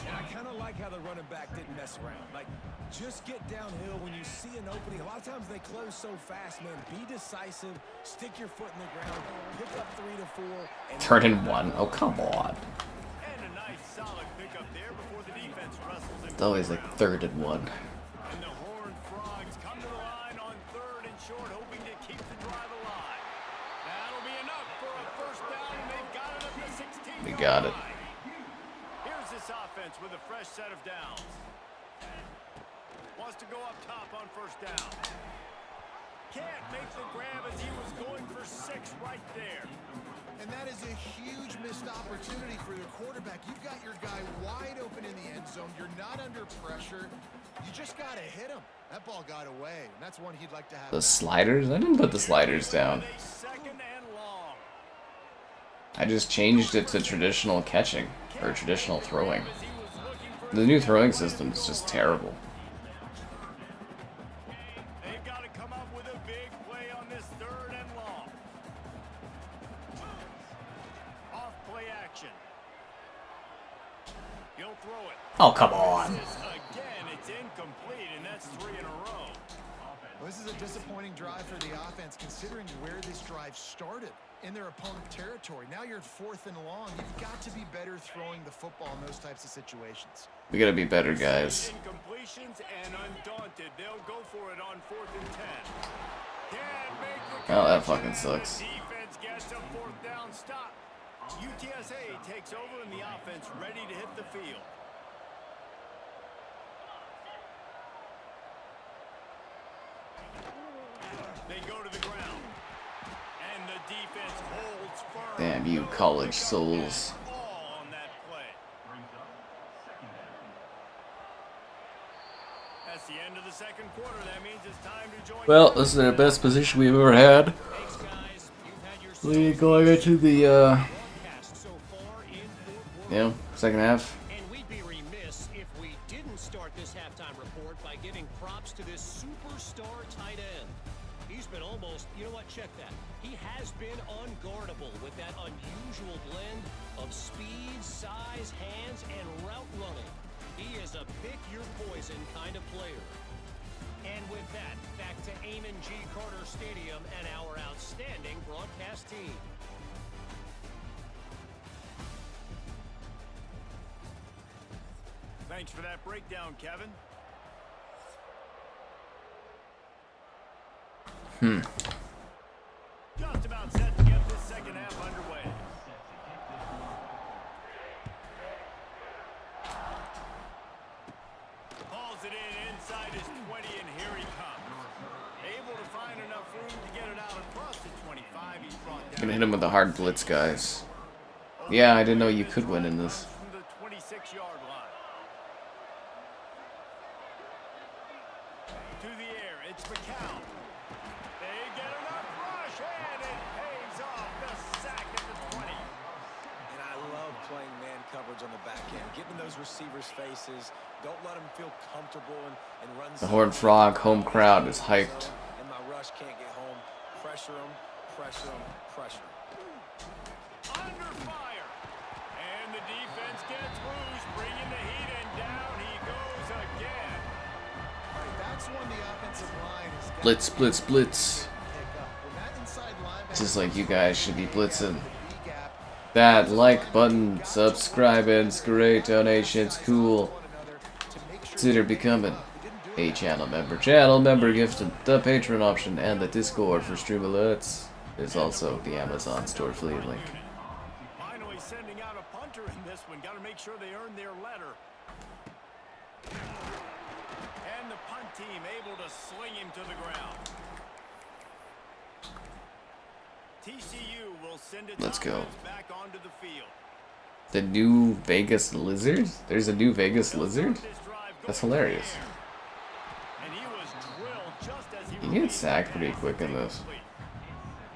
And I kind of like how the running back didn't mess around. Like, just get downhill when you see an opening. A lot of times they close so fast, man. Be decisive. Stick your foot in the ground. Pick up 3 to 4. And 3rd and 1. Oh, come on. And a nice solid pickup there before the defense wrestles him. It's always like 3rd and 1. And the Horned Frogs come to the line on 3rd and short, hoping to keep the drive alive. That'll be enough for a first down, and they've got it up to 16. We got it. Here's this offense with a fresh set of downs. Wants to go up top on first down. Can't make the grab as he was going for 6 right there. And that is a huge missed opportunity for your quarterback. You've got your guy wide open in the end zone. You're not under pressure. You just got to hit him. That ball got away, and that's one he'd like to have. The sliders? I didn't put the sliders down. With a 2nd and long. I just changed it to traditional catching, or traditional throwing. The new throwing system is just terrible. They've got to come up with a big play on this 3rd and long. Off play action. He'll throw it. Oh, come on. Again, it's incomplete, and that's 3 in a row. Well, this is a disappointing drive for the offense, considering where this drive started, in their opponent territory. Now you're at 4th and long. You've got to be better throwing the football in those types of situations. We gotta be better, guys. Incompletions, and undaunted, they'll go for it on 4th and 10. Can't make the Oh, that connection, fucking sucks. Defense gets a 4th down stop. UTSA takes over, and the offense ready to hit the field. They go to the ground, and the defense holds firm. Damn you, college souls. All on that play. That's the end of the 2nd quarter. That means it's time to join. Well, this is the best position we've ever had. Thanks, guys. You've had your We're going into the, broadcast so far in Fort Worth. second half. And we'd be remiss if we didn't start this halftime report by giving props to this superstar tight end. He's been almost, you know what, check that. He has been unguardable with that unusual blend of speed, size, hands, and route running. He is a pick-your-poison kind of player. And with that, back to Amon G. Carter Stadium and our outstanding broadcast team. Thanks for that breakdown, Kevin. Just about set to get this 2nd half underway. Hauls it in inside his 20, and here he comes. Able to find enough room to get it out across the 25. He's brought down. Gonna hit him with the hard blitz, guys. Yeah, I didn't know you could win in this. From the 26-yard line. To the air, it's McCown. They get enough rush, and it pays off the sack at the 20. And I love playing man coverage on the back end. Getting those receivers' faces. Don't let them feel comfortable and run. The Horned Frog home crowd is hyped. And my rush can't get home. Pressure them, pressure them, pressure them. Under fire. And the defense gets loose, bringing the heat, and down he goes again. All right, that's when the offensive line is got Blitz, blitz, blitz. to pick up. When that inside linebacker Just like you guys should be blitzing. the B-gap, That like button, subscribing's great, donations cool. one another to make sure Consider becoming a channel member. Channel member gifted the Patreon option and the Discord for stream alerts. There's also the Amazon store affiliate link. Finally sending out a punter in this one. Got to make sure they earn their letter. And the punt team able to sling him to the ground. TCU will send it. Let's go. Back onto the field. The new Vegas Lizard? There's a new Vegas Lizard? That's hilarious. And he was drilled just as he You get sacked pretty quick in this.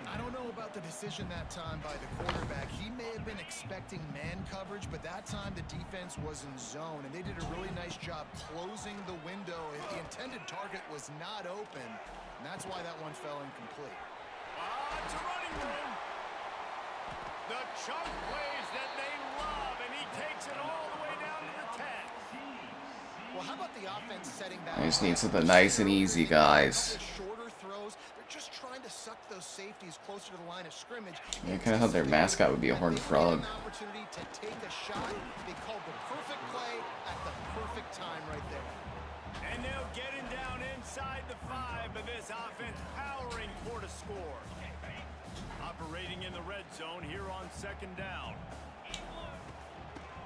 I don't know about the decision that time by the quarterback. He may have been expecting man coverage, but that time the defense was in zone, and they did a really nice job closing the window. The intended target was not open, and that's why that one fell incomplete. It's a running room. The chunk plays that they love, and he takes it all the way down to the 10. Well, how about the offense setting back? I just need something nice and easy, guys. Shorter throws. They're just trying to suck those safeties closer to the line of scrimmage. I kind of thought their mascot would be a horned frog. An opportunity to take a shot. They called the perfect play at the perfect time right there. And now getting down inside the 5, but this offense powering toward a score. Operating in the red zone here on second down.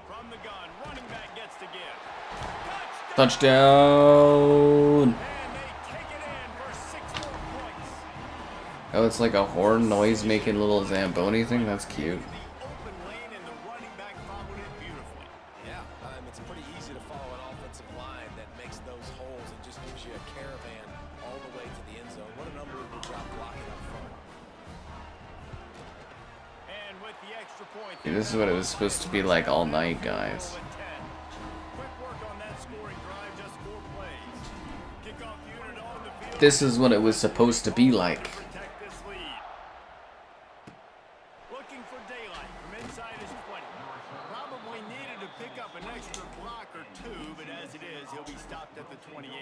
From the gun, running back gets to give. Touchdown! And they take it in for 6 more points. Oh, it's like a horn noise making little Zamboni thing? That's cute. The open lane and the running back followed it beautifully. Yeah, it's pretty easy to follow an offensive line that makes those holes and just gives you a caravan all the way to the end zone. What an unbelievable job blocking up front. And with the extra point, Dude, this is what it was supposed to be like all night, guys. quick work on that scoring drive, just 4 plays. Kickoff unit on the field. This is what it was supposed to be like. Protect this lead. Looking for daylight from inside his 20. Probably needed to pick up an extra block or 2, but as it is, he'll be stopped at the 28.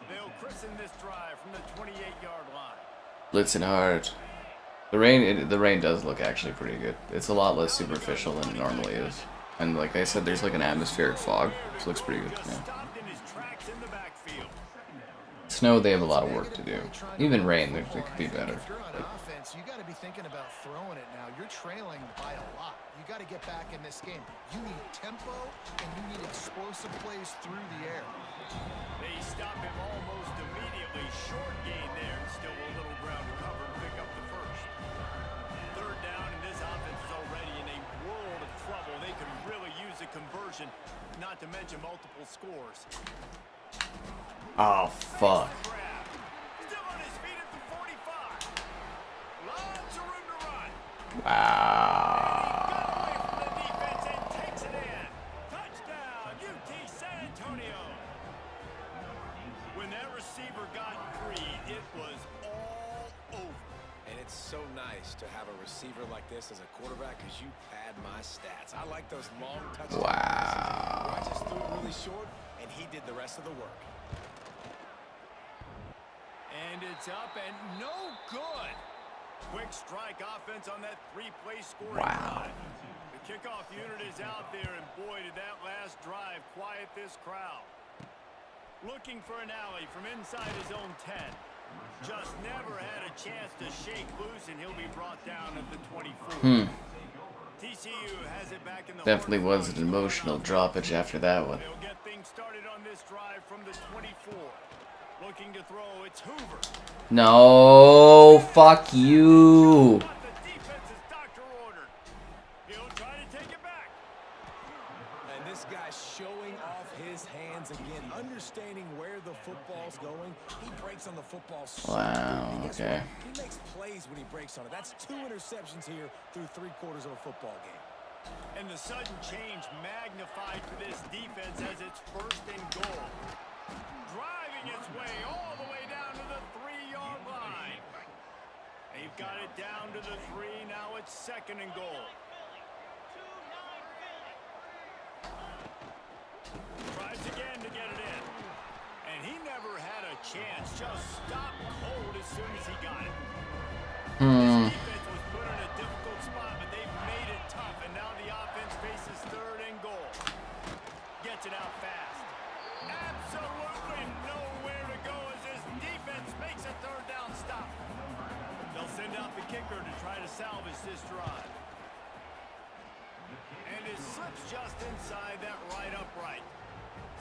They'll christen this drive from the 28-yard line. Blitzing hard. The rain does look actually pretty good. It's a lot less superficial than it normally is. And like I said, there's like an atmospheric fog, so it looks pretty good. Yeah. Stopped in his tracks in the backfield. Snow, they have a lot of work to do. Even rain, it could be better. If you're on offense, you got to be thinking about throwing it now. You're trailing by a lot. You got to get back in this game. You need tempo and you need explosive plays through the air. They stop him almost immediately. Short gain there, and still a little ground to cover to pick up the first. Third down, and this offense is already in a world of trouble. They could really use a conversion, not to mention multiple scores. Oh, fuck. Grab. Still on his feet at the 45. Lots of room to run. Wow. The defense and takes it in. Touchdown, UT San Antonio. When that receiver got free, it was all over. And it's so nice to have a receiver like this as a quarterback because you pad my stats. I like those long touchdowns. Wow. I just threw it really short, and he did the rest of the work. And it's up and no good. Quick strike offense on that 3-play scoring Wow. drive. The kickoff unit is out there, and boy, did that last drive quiet this crowd. Looking for an alley from inside his own 10. Just never had a chance to shake loose, and he'll be brought down at the 24. TCU has it back in the Definitely horn. was an emotional droppage after that one. They'll get things started on this drive from the 24. Looking to throw, it's Hoover. No, fuck you. But the defense is doctor ordered. He'll try to take it back. And this guy's showing off his hands again, understanding where the football's going. He breaks on the football. Wow, And guess okay. what? He makes plays when he breaks on it. That's 2 interceptions here through 3/4 of a football game. And the sudden change magnified for this defense as it's 1st and goal. Driving its way all the way down to the 3-yard line. They've got it down to the 3. Now it's 2nd and goal. Tries again to get it in. And he never had a chance. Just stopped cold as soon as he got it. This defense was put in a difficult spot, but they've made it tough. And now the offense faces 3rd and goal. Gets it out fast. Absolutely nowhere to go as his defense makes a third down stop. They'll send out the kicker to try to salvage this drive. And it slips just inside that right upright.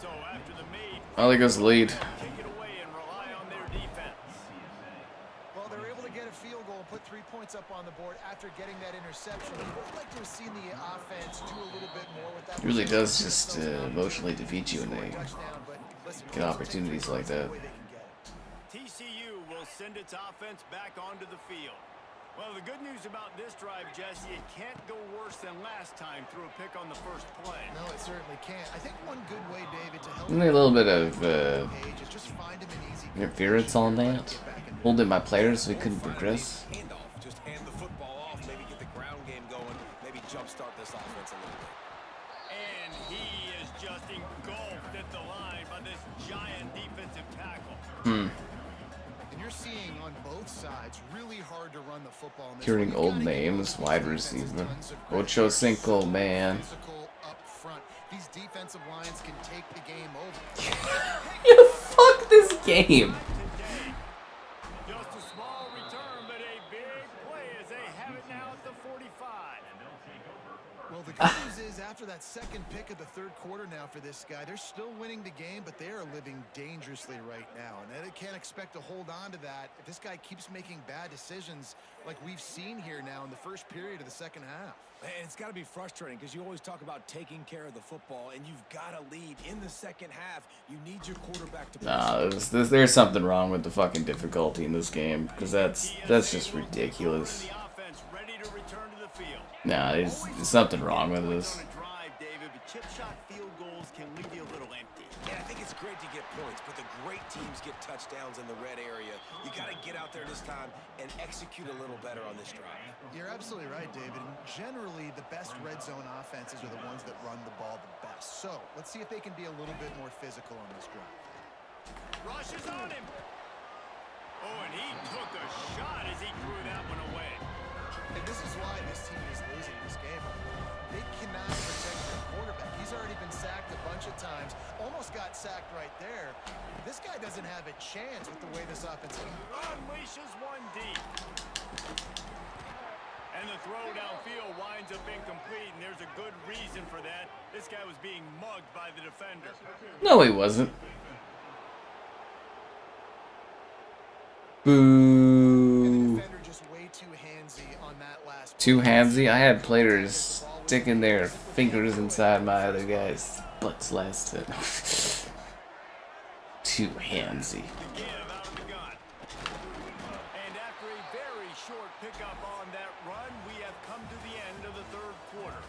So after the made, Oh, there goes the lead. kick it away and rely on their defense. Well, they're able to get a field goal and put 3 points up on the board after getting that interception. You would like to have seen the offense do a little bit more with that. It really does just emotionally defeat you when they get opportunities like that. TCU will send its offense back onto the field. Well, the good news about this drive, Jesse, it can't go worse than last time through a pick on the first play. No, it certainly can't. I think one good way, David, to help Isn't there a little bit of is just find him an easy interference on that? Holding my players so we couldn't progress? Handoff. Just hand the football off. Maybe get the ground game going. Maybe jumpstart this offense a little bit. And he is just engulfed at the line by this giant defensive tackle. And you're seeing on both sides really hard to run the football. Hearing old names, wide receiver. Ocho Cinco, man. Up front. These defensive lines can take the game over. Yeah, fuck this game. Today, just a small return, but a big play as they have it now at the 45. Well, the good news is after that second pick of the third quarter now for this guy, they're still winning the game, but they are living dangerously right now. And they can't expect to hold on to that if this guy keeps making bad decisions like we've seen here now in the first period of the second half. And it's got to be frustrating because you always talk about taking care of the football, and you've got to lead in the second half. You need your quarterback to. Nah, there's something wrong with the fucking difficulty in this game because that's just ridiculous. The offense ready to return to the field. Nah, there's something wrong with this. On a drive, David, but chip shot field goals can leave you a little empty. Yeah, I think it's great to get points, but the great teams get touchdowns in the red area. You got to get out there this time and execute a little better on this drive. You're absolutely right, David. And generally, the best red zone offenses are the ones that run the ball the best. So let's see if they can be a little bit more physical on this drive. Rush is on him. Oh, and he took a shot as he threw that one away. And this is why this team is losing this game. They cannot protect their quarterback. He's already been sacked a bunch of times. Almost got sacked right there. This guy doesn't have a chance with the way this offense is. Unleashes one deep. And the throw downfield winds up incomplete, and there's a good reason for that. This guy was being mugged by the defender. No, he wasn't. Boo. Defender just way too handsy on that last. Too handsy? I had players sticking their fingers inside my other guy's butts last time. Too handsy. To give out of the gun. And after a very short pickup on that run, we have come to the end of the third quarter.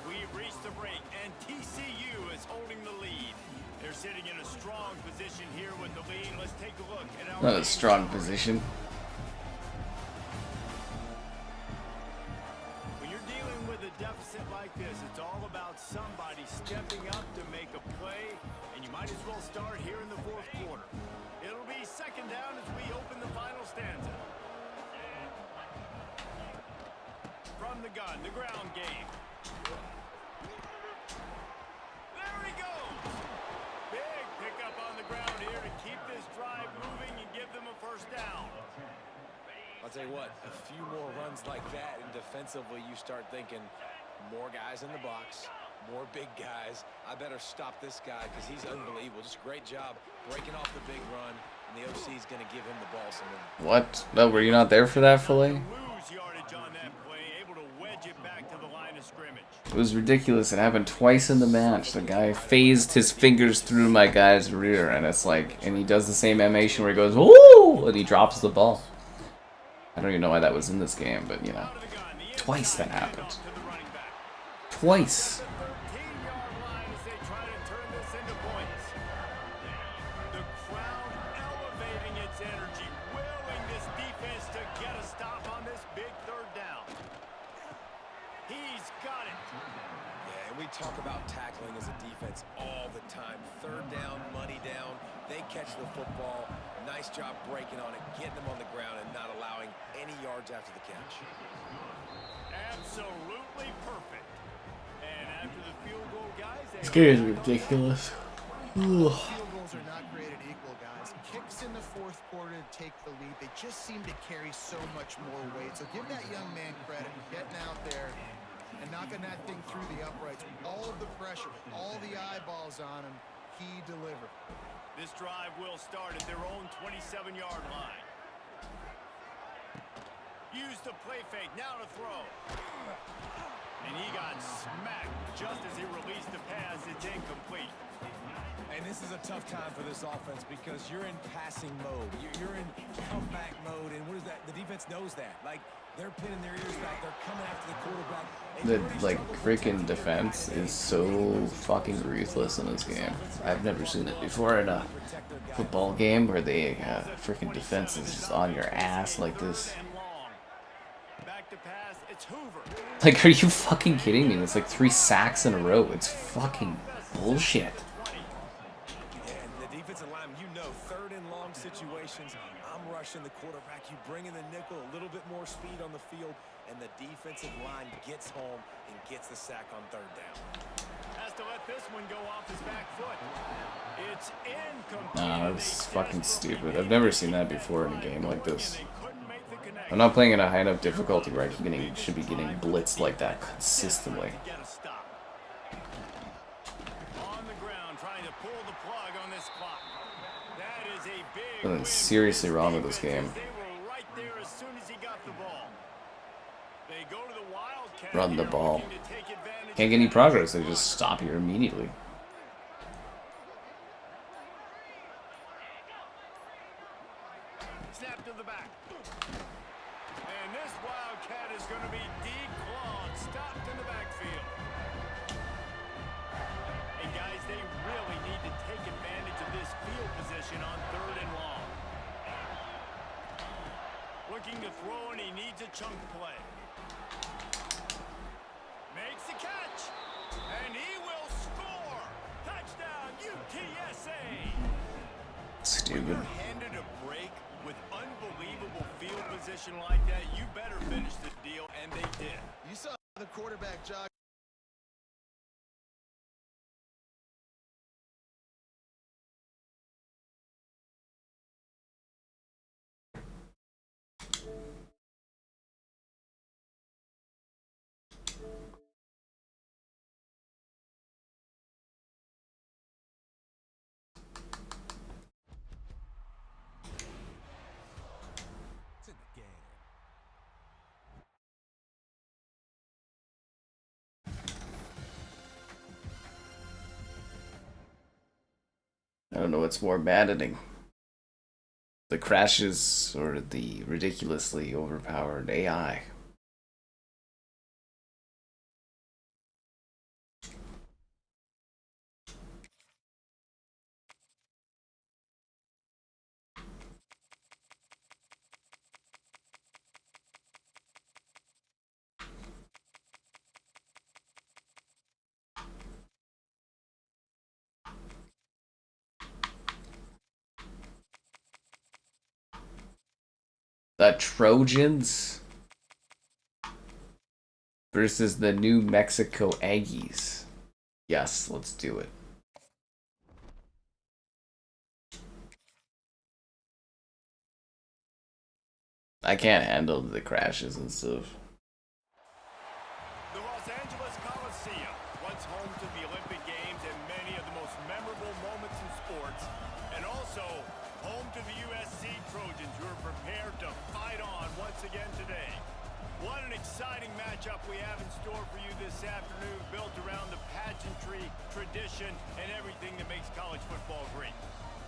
We've reached the break, and TCU is holding the lead. They're sitting in a strong position here with the lead. Let's take a look at our Not a strong position. When you're dealing with a deficit like this, it's all about somebody stepping up to make a play, and you might as well start here in the fourth quarter. It'll be second down as we open the final stanza. From the gun, the ground game. There he goes! Big pickup on the ground here to keep this drive moving and give them a first down. I'll tell you what, a few more runs like that, and defensively you start thinking more guys in the box, more big guys. I better stop this guy because he's unbelievable. Just a great job breaking off the big run, and the OC is going to give him the ball some more. What? No, were you not there for that filet? Lose yardage on that play, able to wedge it back to the line of scrimmage. It was ridiculous. It happened twice in the match. The guy phased his fingers through my guy's rear, and it's like, and he does the same animation where he goes, "Ooh!" and he drops the ball. I don't even know why that was in this game, but you know, twice that happened. Twice. 13-yard line as they try to turn this into points. The crowd elevating its energy, willing this defense to get a stop on this big third down. He's got it. Yeah, and we talk about tackling as a defense all the time. Third down, money down. They catch the football. Nice job breaking on it, getting them on the ground, and not allowing any yards after the catch. Absolutely perfect. And after the field goal, guys, This game is ridiculous. Field goals are not created equal, guys. Kicks in the fourth quarter to take the lead. They just seem to carry so much more weight. So give that young man credit for getting out there and knocking that thing through the uprights. All of the pressure, all the eyeballs on him, he delivered. This drive will start at their own 27-yard line. Use the play fake, now to throw. And he got smacked just as he released the pass. It's incomplete. And this is a tough time for this offense because you're in passing mode. You're in comeback mode. And what is that? The defense knows that. Like, they're pinning their ears back. They're coming after the quarterback. The, like, freaking defense is so fucking ruthless in this game. I've never seen it before in a football game where the freaking defense is just on your ass like this. Back to pass, it's Hoover. Like, are you fucking kidding me? It's like 3 sacks in a row. It's fucking bullshit. And the defensive line, you know, third and long situations, I'm rushing the quarterback. You bring in the nickel, a little bit more speed on the field, and the defensive line gets home and gets the sack on third down. Has to let this one go off his back foot. It's incomplete. Nah, that's fucking stupid. I've never seen that before in a game like this. I'm not playing at a high enough difficulty where I should be getting blitzed like that consistently. Something's seriously wrong with this game. Run the ball. Can't get any progress, they just stop here immediately. Snap to the back. And this Wildcat is going to be declawed, stopped in the backfield. And guys, they really need to take advantage of this field position on third and long. Looking to throw, and he needs a chunk play. Makes the catch, and he will score. Touchdown, UTSA. Stupid. Handed a break with unbelievable field position like that, you better finish the deal, and they did. You saw the quarterback jog. It's in the game. I don't know what's more maddening. The crashes or the ridiculously overpowered AI. The Trojans versus the New Mexico Aggies. Yes, let's do it. I can't handle the crashes and stuff. The Los Angeles Coliseum, once home to the Olympic Games and many of the most memorable moments in sports, and also home to the USC Trojans, who are prepared to fight on once again today. What an exciting matchup we have in store for you this afternoon, built around the pageantry, tradition, and everything that makes college football great.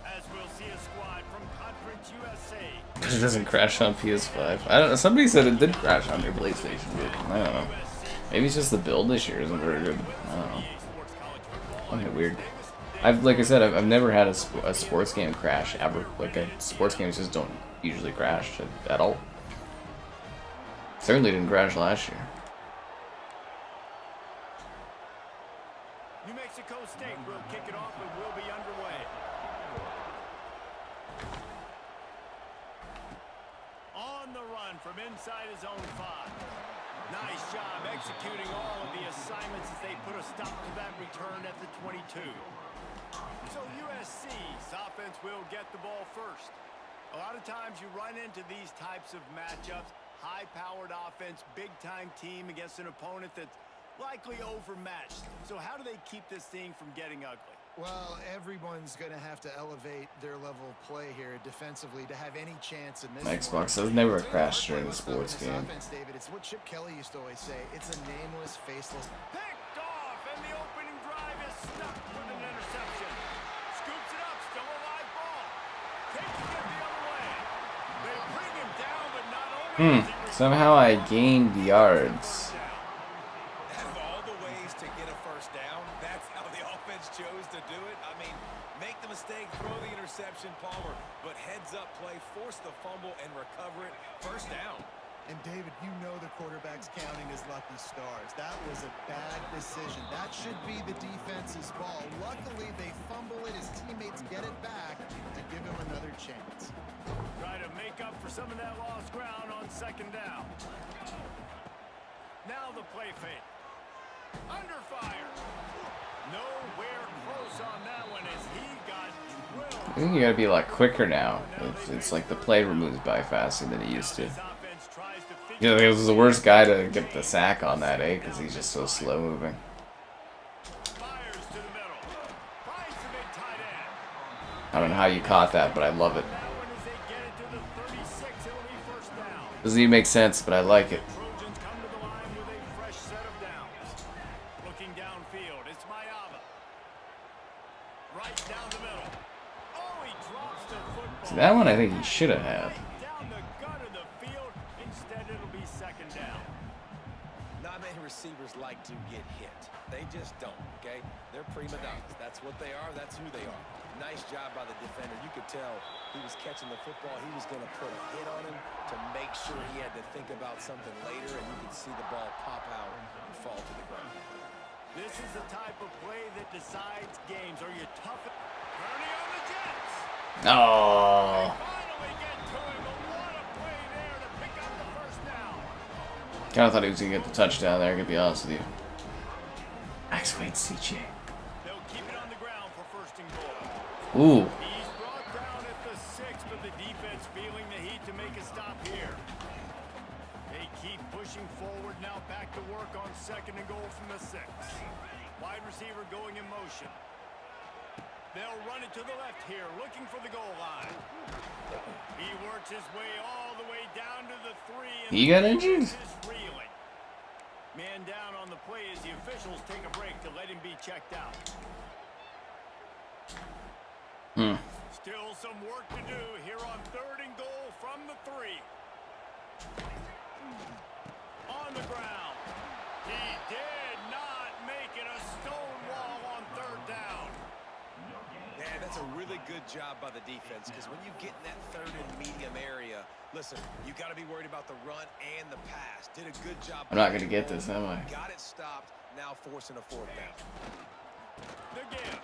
As we'll see a squad from Conference USA. But it doesn't crash on PS5. I don't know. Somebody said it did crash on your PlayStation, but I don't know. Maybe it's just the build this year isn't very good. I don't know. Okay, weird. Like I said, I've never had a sports game crash ever. Like, sports games just don't usually crash at all. Certainly didn't crash last year. New Mexico State will kick it off and will be underway. On the run from inside his own 5. Nice job executing all of the assignments as they put a stop to that return at the 22. So USC's offense will get the ball first. A lot of times you run into these types of matchups, high-powered offense, big-time team against an opponent that's likely overmatched. So how do they keep this thing from getting ugly? Well, everyone's going to have to elevate their level of play here defensively to have any chance in this Xbox one. has never crashed during a sports game. Offense, David, it's what Chip Kelly used to always say. It's a nameless, faceless. Picked off, and the opening drive is stuck with an interception. Scoops it up, still a live ball. Taking it the other way. They bring him down, but not only does he Somehow I gained yards. Out of all the ways to get a first down, that's how the offense chose to do it. I mean, make the mistake, throw the interception, Palmer, but heads up play, force the fumble and recover it. First down. And David, you know the quarterback's counting his lucky stars. That was a bad decision. That should be the defense's ball. Luckily, they fumble it. His teammates get it back to give him another chance. try to make up for some of that lost ground on second down. Now the play fake. Under fire. Nowhere close on that one as he got drilled. I think you gotta be a lot quicker now. It's like the play moves by faster than it used to. This offense tries to figure You know, he was the worst guy to get the sack on that, eh? Because he's just so slow moving. fires to the middle. Finds the big tight end. I don't know how you caught that, but I love it. That one as they get it to the 36, it'll be first down. Doesn't even make sense, but I like it. Trojans come to the line with a fresh set of downs. Looking downfield, it's Mayava. Right down the middle. Oh, he drops the football. See, that one I think he should have had. Down the gut of the field. Instead, it'll be second down. Not many receivers like to get hit. They just don't, okay? They're prima donnas. That's what they are. That's who they are. Nice job by the defender. You could tell he was catching the football. He was going to put a hit on him to make sure he had to think about something later, and you could see the ball pop out and fall to the ground. This is the type of play that decides games. Are you tough? Kearney on the Jets. Oh, Finally get to him. But what a play there to pick up the first down. kind of thought he was gonna get the touchdown there. To be honest with you. Max Wade, CJ. They'll keep it on the ground for first and goal. Ooh, He's brought down at the 6, but the defense feeling the heat to make a stop here. They keep pushing forward now, back to work on second and goal from the 6. Wide receiver going in motion. They'll run it to the left here, looking for the goal line. He works his way all the way down to the 3. And he got injured? is reeling. Man down on the play as the officials take a break to let him be checked out. Still some work to do here on third and goal from the 3. On the ground. He did not make it a stone wall on third down. Yeah, that's a really good job by the defense because when you get in that third and medium area, listen, you got to be worried about the run and the pass. Did a good job. I'm not gonna get this, am I? Got it stopped. Now forcing a fourth down. The give.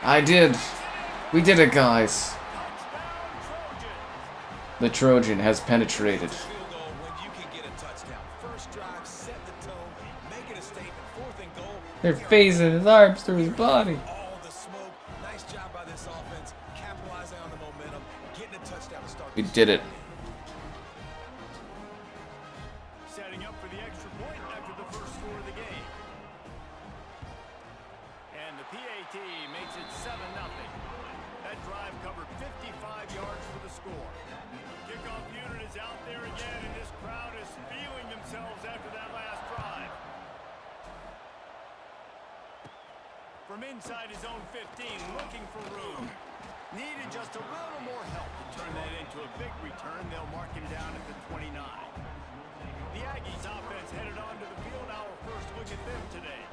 I did. We did it, guys. Touchdown Trojans. The Trojan has penetrated. Field goal when you can get a touchdown. First drive, set the tone, make it a statement. Fourth and goal. They're phasing his arms through his body. All the smoke. Nice job by this offense, capitalizing on the momentum, getting a touchdown to start. We did it. Setting up for the extra point after the first score of the game. And the PAT makes it 7-0. That drive covered 55 yards for the score. Kickoff unit is out there again, and this crowd is feeling themselves after that last drive. From inside his own 15, looking for room. Needed just a little more help to turn that into a big return. They'll mark him down at the 29. The Aggies offense headed onto the field. Our first look at them today.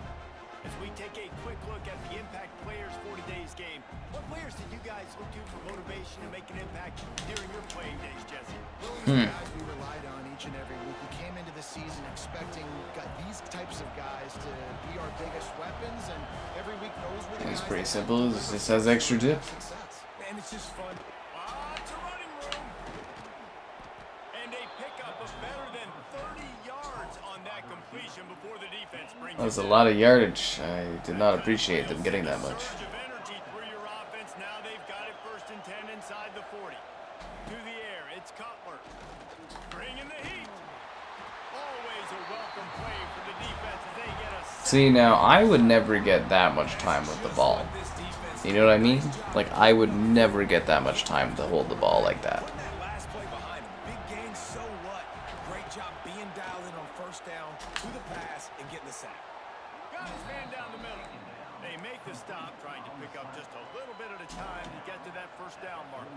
As we take a quick look at the impact players for today's game, what players did you guys look to for motivation and make an impact during your playing days, Jesse? Well, these guys we relied on each and every week. We came into the season expecting these types of guys to be our biggest weapons, and every week knows where the It's guys pretty that simple. It just has extra dip. success. And it's just fun. It's a running room. And a pickup of better than 30 yards on that completion before the defense brings That was it a down. lot of yardage. I did not appreciate them getting that much. Surge of inside the 40. To the air, it's Cutler. Bringing the heat. Always a welcome play for the defense as they get a... See, now, I would never get that much time with the ball. You know what I mean? Like, I would never get that much time to hold the ball like that. Last play behind him. Big gain, so what? Great job being dialed in on first down, to the pass, and getting the sack. Got his man down the middle. They make the stop, trying to pick up just a little bit at a time to get to that first down marker.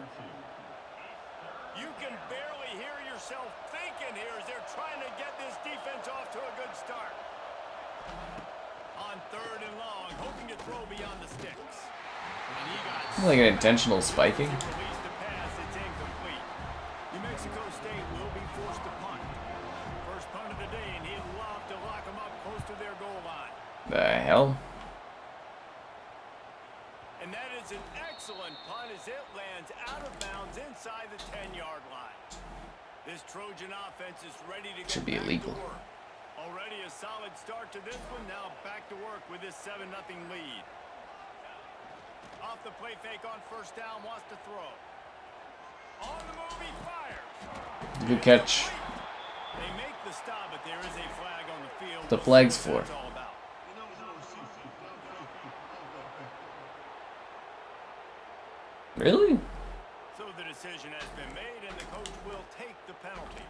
You can barely hear yourself thinking here as they're trying to get this defense off to a good start. On 3rd and long, hoping to throw beyond the sticks. And he got Like an intentional spiking. released the pass, it's incomplete. New Mexico State will be forced to punt. First punt of the day, and he'd love to lock them up close to their goal line. The hell? And that is an excellent punt as it lands out of bounds inside the 10-yard line. This Trojan offense is ready to Should get be back illegal. to work. Already a solid start to this one. Now back to work with this 7-0 lead. Off the play fake on first down, wants to throw. On the move, he fires. Good catch. They make the stop, but there is a flag on the field. The flag's for. That's all about. Really? So the decision has been made, and the coach will take the penalty.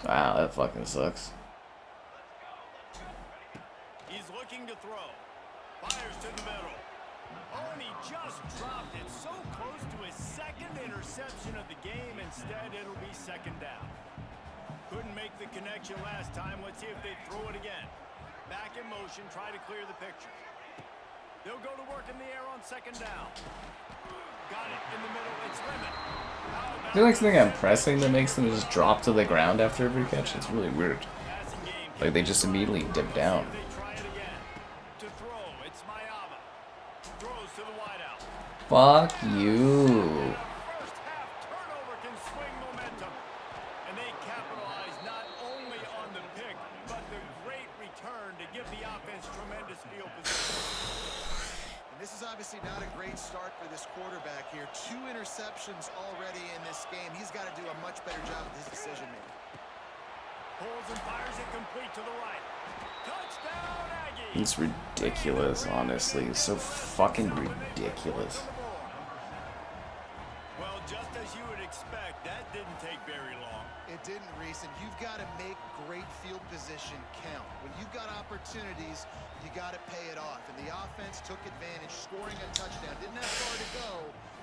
Wow, that fucking sucks. He's looking to throw. Fires to the middle. Oh, and he just dropped it so close to his second interception of the game. Instead, it'll be second down. Couldn't make the connection last time. Let's see if they throw it again. Back in motion, try to clear the picture. They'll go to work in the air on second down. Got it in the middle. It's Lemon. Is there like something I'm pressing that makes them just drop to the ground after every catch? It's really weird. Passing game. Like they just immediately dip down. They try it again. To throw, it's Mayava. Throws to the wideout. Fuck you. First half turnover can swing momentum. And they capitalize not only on the pick, but the great return to give the offense tremendous field position. And this is obviously not a great start for this quarterback here. 2 interceptions already in this game. He's got to do a much better job with his decision making. Pulls and fires it complete to the right. Touchdown, Aggie! It's ridiculous, honestly. It's so fucking ridiculous. Well, just as you would expect, that didn't take very long. It didn't, Reese, and you've got to make great field position count. When you've got opportunities, you got to pay it off. And the offense took advantage, scoring a touchdown. Didn't have far to go,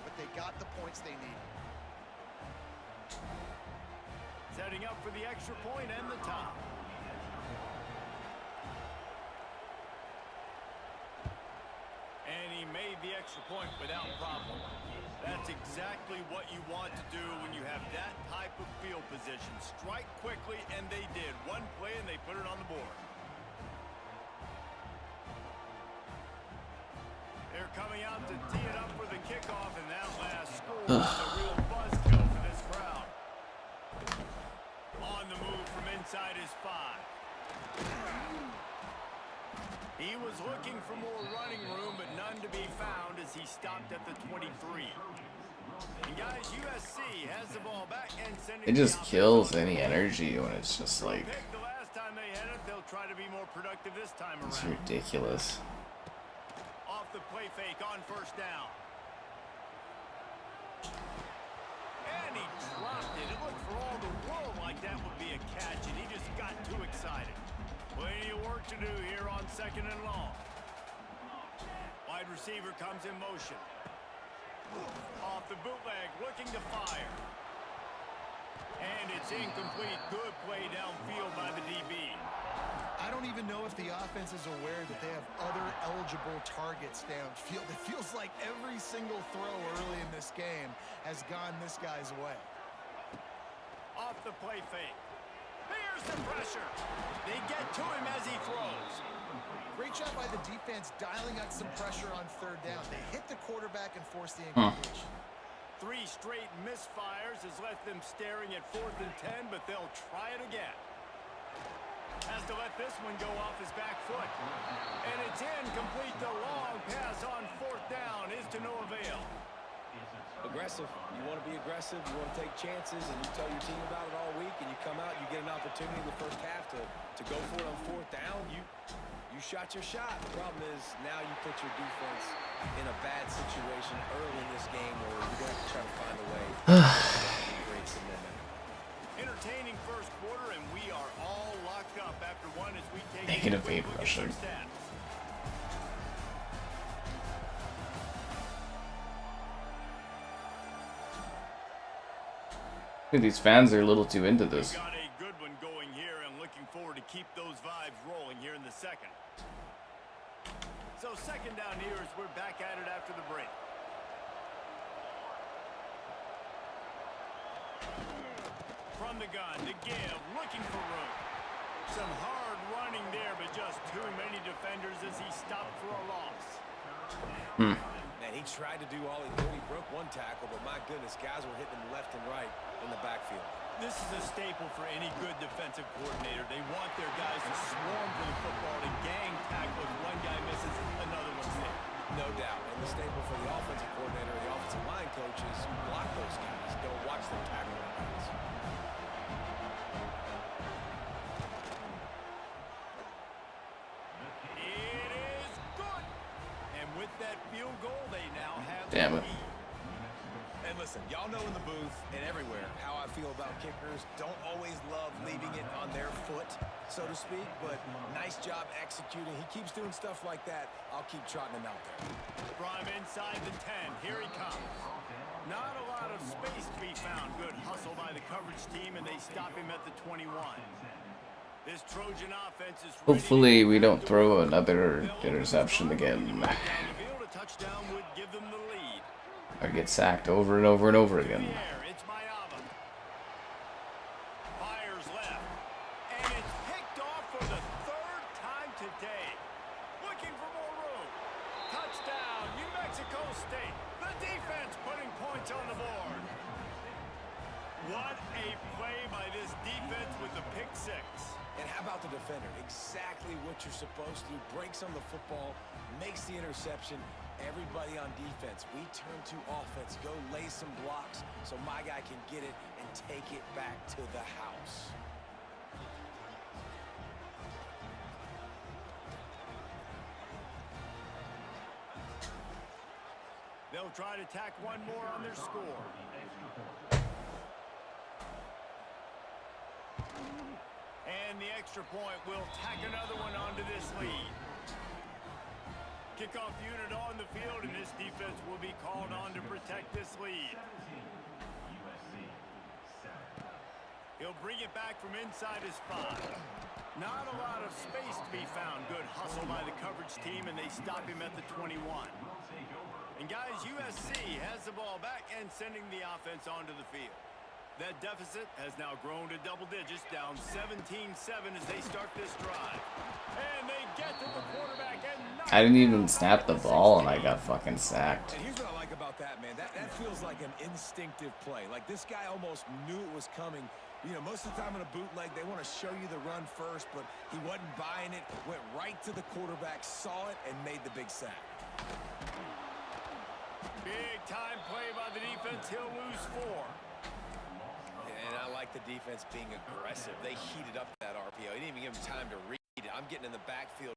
but they got the points they needed. Setting up for the extra point and the top. And he made the extra point without problem. That's exactly what you want to do when you have that type of field position. Strike quickly, and they did. One play, and they put it on the board. They're coming out to tee it up for the kickoff, and that last score was a real buzzkill for this crowd. On the move from inside his 5. He was looking for more running room, but none to be found as he stopped at the 23. And guys, USC has the ball back and sending It just kills any energy when it's just like, the last time they had it, they'll try to be more productive this time it's around. ridiculous. Off the play fake on first down. And he dropped it. It looked for all the world like that would be a catch, and he just got too excited. Plenty of work to do here on second and long. Wide receiver comes in motion. Off the bootleg, looking to fire. And it's incomplete. Good play downfield by the DB. I don't even know if the offense is aware that they have other eligible targets downfield. It feels like every single throw early in this game has gone this guy's way. Off the play fake. Here's the pressure. They get to him as he throws. Great job by the defense dialing out some pressure on third down. They hit the quarterback and forced the incompletion. 3 straight misfires has left them staring at 4th and 10, but they'll try it again. Has to let this one go off his back foot. And it's in, complete. The long pass on 4th down is to no avail. Aggressive. You want to be aggressive. You want to take chances, and you tell your team about it all week, and you come out, you get an opportunity in the first half to go for it on 4th down. You shot your shot. The problem is now you put your defense in a bad situation early in this game where you're going to try to find a way to create some momentum. Entertaining first quarter, and we are all locked up after one as we take Negative 8 rushing. These fans are a little too into this. Got a good one going here, and looking forward to keep those vibes rolling here in the second. So 2nd down here as we're back at it after the break. From the gun to give, looking for room. Some hard running there, but just too many defenders as he stopped for a loss. Man, he tried to do all he could. He broke one tackle, but my goodness, guys were hitting him left and right in the backfield. This is a staple for any good defensive coordinator. They want their guys to swarm for the football, to gang tackle. If one guy misses, another one's there. No doubt. And the staple for the offensive coordinator, the offensive line coach is block those guys. Don't watch them tackle their guys. It is good. And with that field goal, they now have Damn it. the lead. And listen, y'all know in the booth and everywhere how I feel about kickers. Don't always love leaving it on their foot, so to speak, but nice job executing. He keeps doing stuff like that. I'll keep trotting him out there. From inside the 10, here he comes. Not a lot of space to be found. Good hustle by the coverage team, and they stop him at the 21. This Trojan offense is Hopefully we don't throw another interception again. down the field. A touchdown would give them the lead. Or get sacked over and over and over again. It's Mayava. Fires left. And it's picked off for the 3rd time today. Looking for more room. Touchdown, New Mexico State. The defense putting points on the board. What a play by this defense with the pick 6. And how about the defender? Exactly what you're supposed to do. Breaks on the football, makes the interception. Everybody on defense, we turn to offense. Go lay some blocks so my guy can get it and take it back to the house. They'll try to tack one more on their score. And the extra point will tack another one onto this lead. Kickoff unit on the field, and this defense will be called on to protect this lead. He'll bring it back from inside his 5. Not a lot of space to be found. Good hustle by the coverage team, and they stop him at the 21. And guys, USC has the ball back and sending the offense onto the field. That deficit has now grown to double digits, down 17-7 as they start this drive. And they get to the quarterback and I didn't even snap the ball and I got fucking sacked. And here's what I like about that, man. That feels like an instinctive play. Like this guy almost knew it was coming. You know, most of the time in a bootleg, they want to show you the run first, but he wasn't buying it. Went right to the quarterback, saw it, and made the big sack. Big time play by the defense. He'll lose 4. And I like the defense being aggressive. They heated up that RPO. He didn't even give him time to read it. I'm getting in the backfield